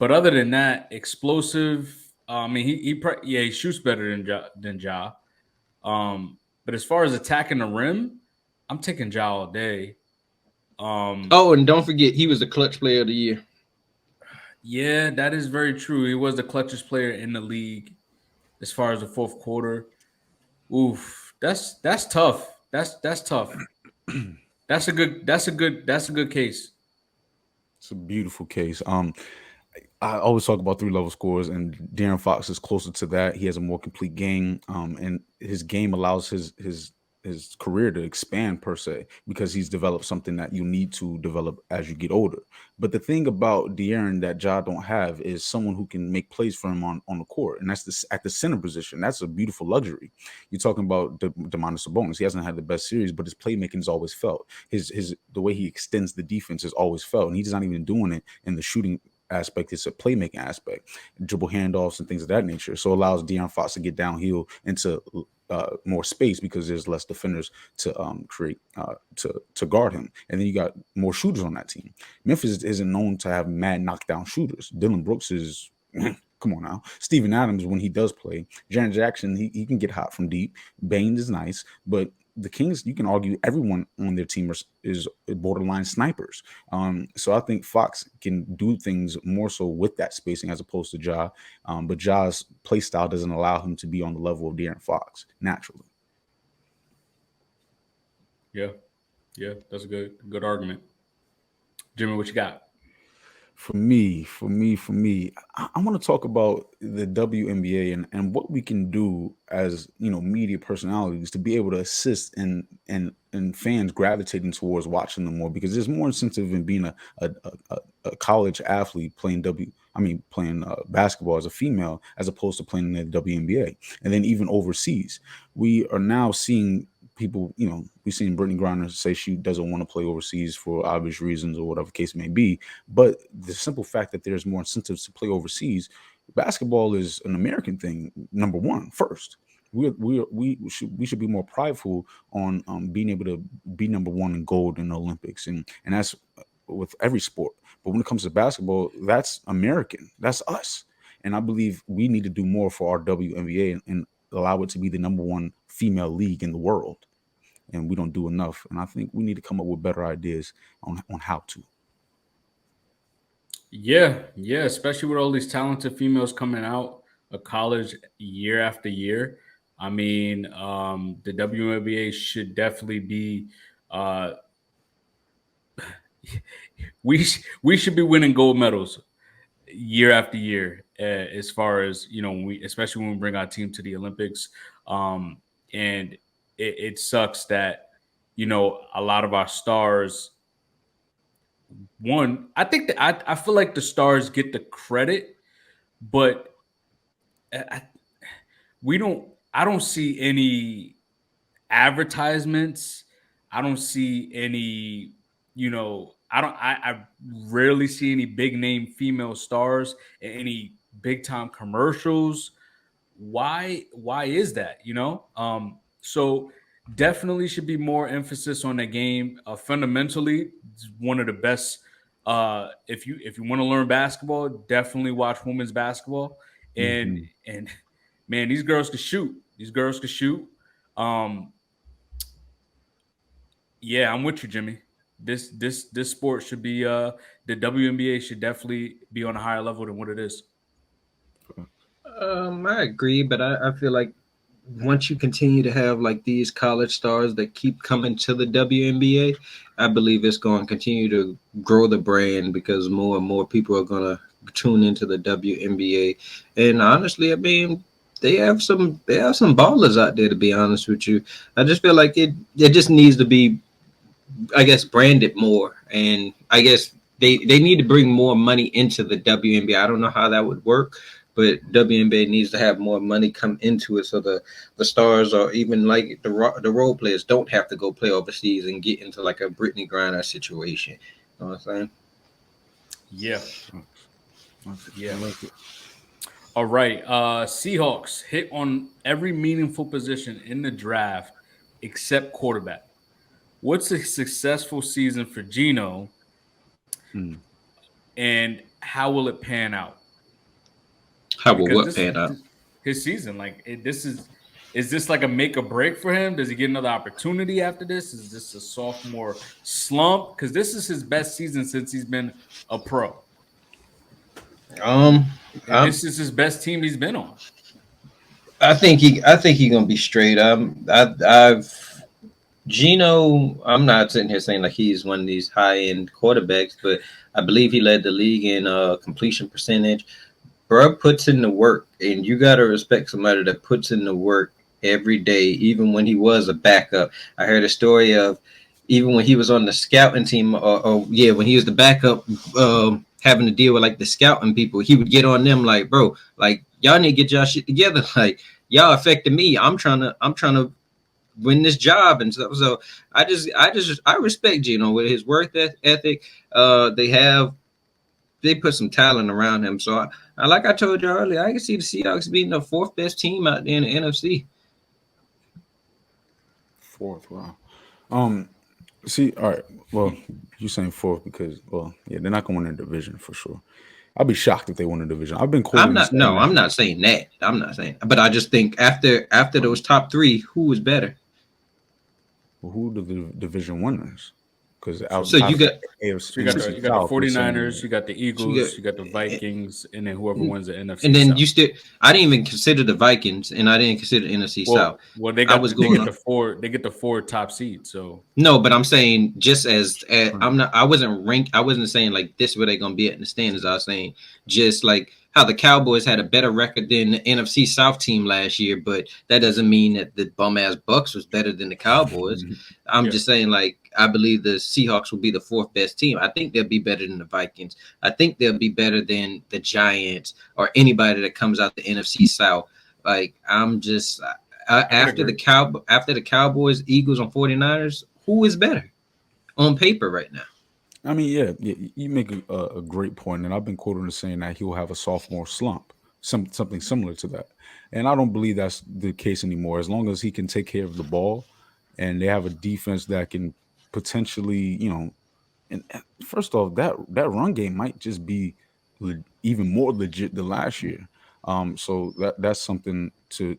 B: but other than that, explosive. I mean, he shoots better than Ja. But as far as attacking the rim, I'm taking Ja all day.
D: And don't forget, he was the clutch player of the year.
B: Yeah, that is very true. He was the clutchest player in the league as far as the fourth quarter. Oof, that's tough. That's tough. That's a good case.
C: It's a beautiful case. I always talk about 3 level scores, and De'Aaron Fox is closer to that. He has a more complete game, and his game allows his career to expand per se because he's developed something that you need to develop as you get older. But the thing about De'Aaron that Ja don't have is someone who can make plays for him on the court, and that's at the center position. That's a beautiful luxury. You're talking about Demonis Sabonis. He hasn't had the best series, but his playmaking is always felt. His the way he extends the defense is always felt, and he's not even doing it in the shooting aspect. It's a playmaking aspect, dribble handoffs and things of that nature. So it allows De'Aaron Fox to get downhill into more space because there's less defenders to create to guard him, and then you got more shooters on that team. Memphis isn't known to have mad knockdown shooters. Dylan Brooks is. Come on now. Steven Adams, when he does play, Jaren Jackson, he can get hot from deep. Bain is nice, but the Kings, you can argue everyone on their team is borderline snipers. So I think Fox can do things more so with that spacing as opposed to Ja. But Ja's play style doesn't allow him to be on the level of De'Aaron Fox naturally.
B: Yeah, that's a good argument. Jimmy, what you got?
C: For me, I want to talk about the WNBA and what we can do as media personalities to be able to assist and fans gravitating towards watching them more, because there's more incentive in being a college athlete playing basketball as a female as opposed to playing in the WNBA. And then even overseas, we are now seeing people, we've seen Brittany Griner say she doesn't want to play overseas for obvious reasons or whatever case may be. But the simple fact that there's more incentives to play overseas, basketball is an American thing, number one, first. We should be more prideful on being able to be number one in gold in the Olympics, and that's with every sport. But when it comes to basketball, that's American, that's us, and I believe we need to do more for our WNBA and allow it to be the number one female league in the world. And we don't do enough. And I think we need to come up with better ideas on how to.
B: Yeah, especially with all these talented females coming out of college year after year. I mean, the WNBA should definitely be. We should be winning gold medals year after year, as far as especially when we bring our team to the Olympics. And it sucks that a lot of our stars. One, I think that I feel like the stars get the credit, but I don't see any advertisements. I don't see any, I rarely see any big name female stars in any big time commercials. Why is that? So definitely should be more emphasis on the game. Fundamentally, it's one of the best. If you want to learn basketball, definitely watch women's basketball. And man, these girls can shoot. Yeah, I'm with you, Jimmy. This sport should be the WNBA should definitely be on a higher level than what it is.
D: I agree, but I feel like once you continue to have like these college stars that keep coming to the WNBA, I believe it's going to continue to grow the brand because more and more people are going to tune into the WNBA. And honestly, I mean, they have some ballers out there, to be honest with you. I just feel like it just needs to be, I guess, branded more. And I guess they need to bring more money into the WNBA. I don't know how that would work, but WNBA needs to have more money come into it so the stars or even like the role players don't have to go play overseas and get into like a Brittany Griner situation. You know what I'm saying?
B: Yeah. All right. Seahawks hit on every meaningful position in the draft except quarterback. What's a successful season for Geno, and how will it pan out?
D: How will what pan out?
B: His season, is this like a make or break for him? Does he get another opportunity after this? Is this a sophomore slump? Because this is his best season since he's been a pro. This is his best team he's been on. I think
D: he's gonna be straight. Geno, I'm not sitting here saying like he's one of these high-end quarterbacks, but I believe he led the league in completion percentage. Bro puts in the work, and you got to respect somebody that puts in the work every day, even when he was a backup. I heard a story of even when he was on the scouting team, or yeah, when he was the backup, having to deal with like the scouting people, he would get on them like, bro, like y'all need to get y'all shit together. Like y'all affected me. I'm trying to win this job and stuff. So I respect Gino with his work ethic. They put some talent around him. So I like I told you earlier, I can see the Seahawks being the fourth best team out there in the NFC.
C: Fourth, wow. See, all right. Well, you're saying fourth because, well, yeah, they're not going to win their division for sure. I'll be shocked if they win the division. I've been quoting.
D: I'm not saying that. I'm not saying, but I just think after those top three, who is better?
C: Who the division winners? Because
D: So you got
C: AFC,
B: you got the 49ers, you got the Eagles, you got the Vikings, and then whoever wins the NFC.
D: And then
B: South.
D: you still, I didn't even consider the Vikings, and I didn't consider the NFC South.
B: Well, they get the four top seeds. So
D: no, but I'm saying just as I wasn't saying like this is where they're gonna be at in the standings. I was saying just like how the Cowboys had a better record than the NFC South team last year, but that doesn't mean that the bum ass Bucks was better than the Cowboys. I'm just saying like I believe the Seahawks will be the fourth best team. I think they'll be better than the Vikings. I think they'll be better than the Giants or anybody that comes out the NFC South. Like I'm just after the Cowboys, Eagles, and 49ers, who is better on paper right now?
C: I mean, yeah, you make a great point, and I've been quoted as saying that he'll have a sophomore slump, something similar to that. And I don't believe that's the case anymore. As long as he can take care of the ball, and they have a defense that can potentially, and first off, that run game might just be even more legit than last year. So that's something to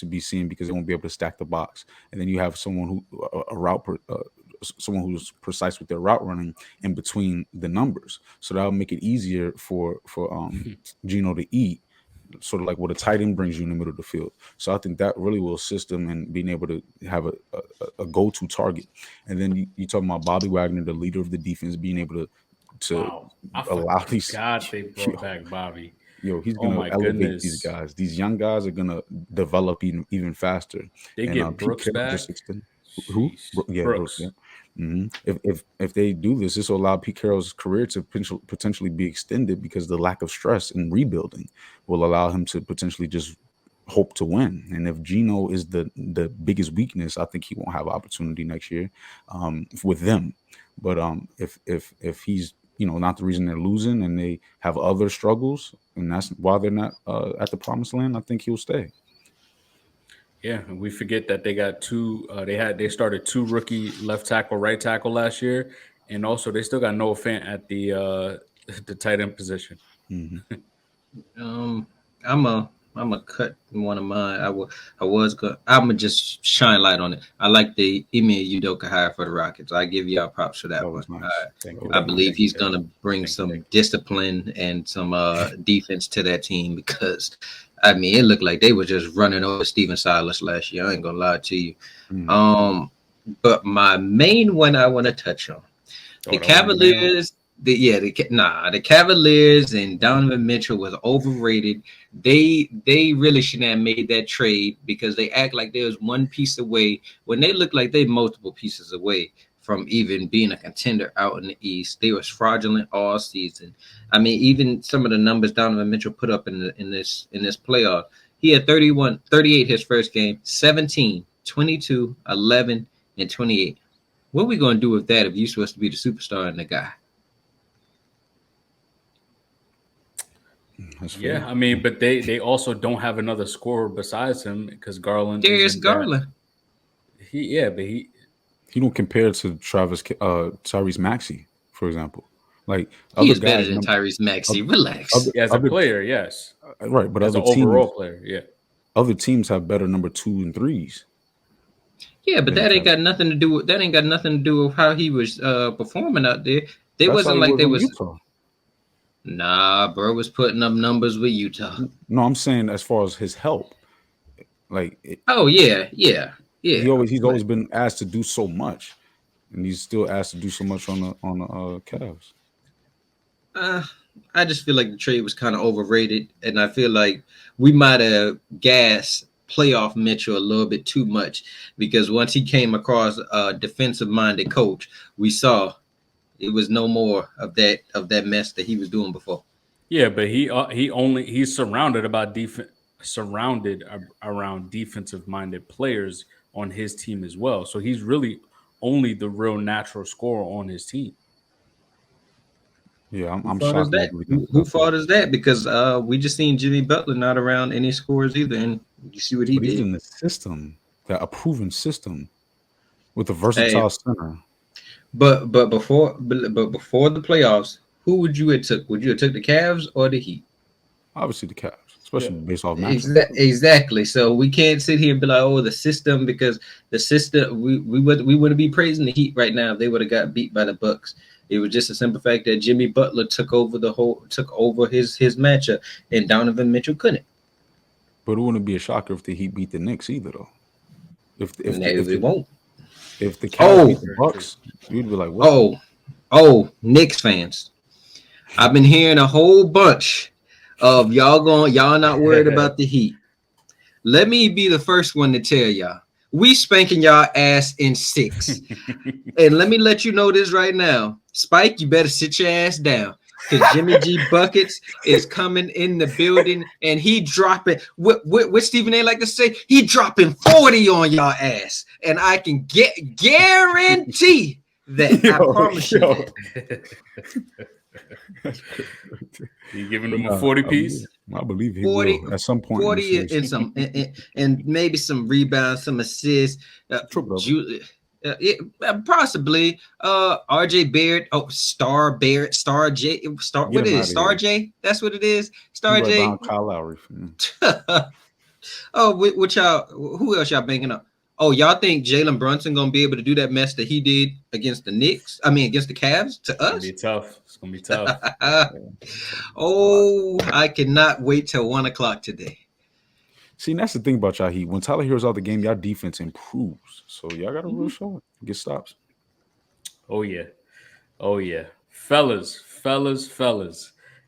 C: be seen because they won't be able to stack the box, and then you have someone who a route. Someone who's precise with their route running in between the numbers, so that'll make it easier for Gino to eat, sort of like what a tight end brings you in the middle of the field. So I think that really will assist him in being able to have a go-to target. And then you talking about Bobby Wagner, the leader of the defense, being able to allow these.
B: God, they brought back Bobby.
C: He's gonna elevate these guys. These young guys are gonna develop even faster.
B: They get Brooks back.
C: Who? Yeah, Brooks. Yeah. Mm-hmm. If they do this will allow Pete Carroll's career to potentially be extended because the lack of stress and rebuilding will allow him to potentially just hope to win. And if Gino is the biggest weakness, I think he won't have opportunity next year with them. But if he's not the reason they're losing and they have other struggles and that's why they're not at the promised land, I think he'll stay.
B: Yeah, and we forget that they got two. They started two rookie left tackle, right tackle last year, and also they still got Noah Fant at the tight end position.
D: I'm a cut one of mine. I'm gonna just shine light on it. I like the Ime Udoka hire for the Rockets. I give y'all props for that one. Nice. I believe he's gonna bring some discipline and some defense to that team because. I mean, it looked like they were just running over Steven Silas last year. I ain't gonna lie to you. But my main one I want to touch on the Cavaliers. The Cavaliers and Donovan Mitchell was overrated. They really shouldn't have made that trade because they act like they was one piece away when they look like they multiple pieces away from even being a contender out in the East. They was fraudulent all season. I mean, even some of the numbers Donovan Mitchell put up in this playoff, he had 38 his first game, 17, 22, 11, and 28. What are we going to do with that if you're supposed to be the superstar and the guy?
B: Yeah, I mean, but they also don't have another scorer besides him because Garland.
D: Darius Garland.
C: He don't compare to Tyrese Maxey, for example. Like
D: he is better than Tyrese Maxey. Relax.
B: As a player, yes.
C: Right, but
B: as
C: other
B: an overall player, yeah.
C: Other teams have better number 2 and 3s.
D: Yeah, but that ain't got nothing to do with how he was performing out there. They wasn't like they was. Utah. Nah, bro was putting up numbers with Utah.
C: No, I'm saying as far as his help. Like
D: yeah. Yeah,
C: He's always been asked to do so much, and he's still asked to do so much on the Cavs.
D: I just feel like the trade was kind of overrated, and I feel like we might have gassed playoff Mitchell a little bit too much because once he came across a defensive-minded coach, we saw it was no more of that mess that he was doing before.
B: Yeah, but he's surrounded around defensive-minded players on his team as well. So he's really only the real natural scorer on his team.
C: Yeah, I'm
D: Who
C: shocked.
D: Who fault is that? Because we just seen Jimmy Butler not around any scores either, and you see what he
C: But
D: did.
C: he's in the system, a proven system, with a versatile center.
D: But before the playoffs, who would you have took? Would you have took the Cavs or the Heat?
C: Obviously the Cavs, especially based off matchup.
D: Exactly. So we can't sit here and be like, "Oh, the system," because the system we wouldn't be praising the Heat right now if they would have got beat by the Bucks. It was just a simple fact that Jimmy Butler took over his matchup, and Donovan Mitchell couldn't.
C: But it wouldn't be a shocker if the Heat beat the Knicks either, though. If the Cavs beat the Bucks, you'd be like, "What?"
D: Oh, Knicks fans. I've been hearing a whole bunch of y'all not worried about the Heat. Let me be the first one to tell y'all. We spanking y'all ass in 6. And let me let you know this right now. Spike, you better sit your ass down. Because Jimmy G Buckets is coming in the building and he dropping what Stephen A like to say, he dropping 40 on y'all ass. And I can guarantee that. I promise you that.
B: You giving him a 40 piece?
C: I believe he 40, will at some point.
D: 40 and maybe some rebounds, some assists. Possibly. RJ Barrett. Oh, Star Barrett. Star J. Star. What is it? Star J? That's what it is. Star J.
C: Right Kyle Lowry.
D: Oh, what y'all? Who else y'all banking up? Oh, y'all think Jalen Brunson gonna be able to do that mess that he did against the Knicks? I mean, against the Cavs to us?
B: It's gonna be tough.
D: Oh, I cannot wait till 1 o'clock today.
C: See, and that's the thing about y'all Heat. When Tyler Hero's out the game, y'all defense improves. So y'all got to really show it. Get stops.
B: Oh yeah. Fellas.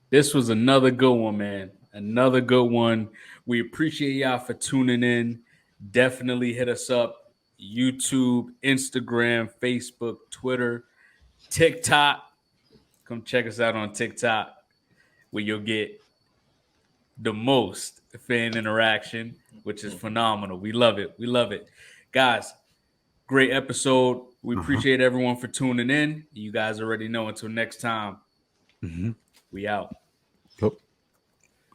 B: This was another good one, man. Another good one. We appreciate y'all for tuning in. Definitely hit us up. YouTube, Instagram, Facebook, Twitter, TikTok. Come check us out on TikTok where you'll get the most fan interaction, which is phenomenal. We love it. Guys, great episode. We appreciate everyone for tuning in. You guys already know. Until next time, we out.
C: Yep.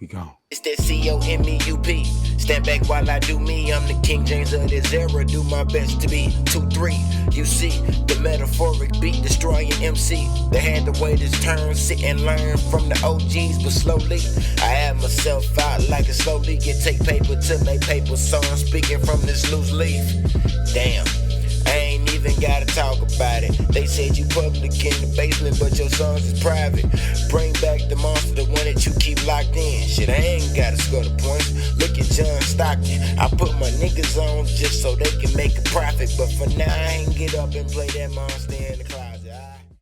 C: We go.
A: It's that COMEUP. Stand back while I do me. I'm the King James of this era. Do my best to be 2-3. You see the metaphoric beat destroying MC. They had to wait his turn, sit and learn from the OGs, but slowly I had myself out like a slow leak. It take paper to make paper. So I'm speaking from this loose leaf. Damn. I ain't even gotta talk about it. They said you public in the basement, but your songs is private. Bring back the monster, the one that you keep locked in. Shit, I ain't gotta score the points. Look at John Stockton. I put my niggas on just so they can make a profit. But for now, I ain't get up and play that monster in the closet.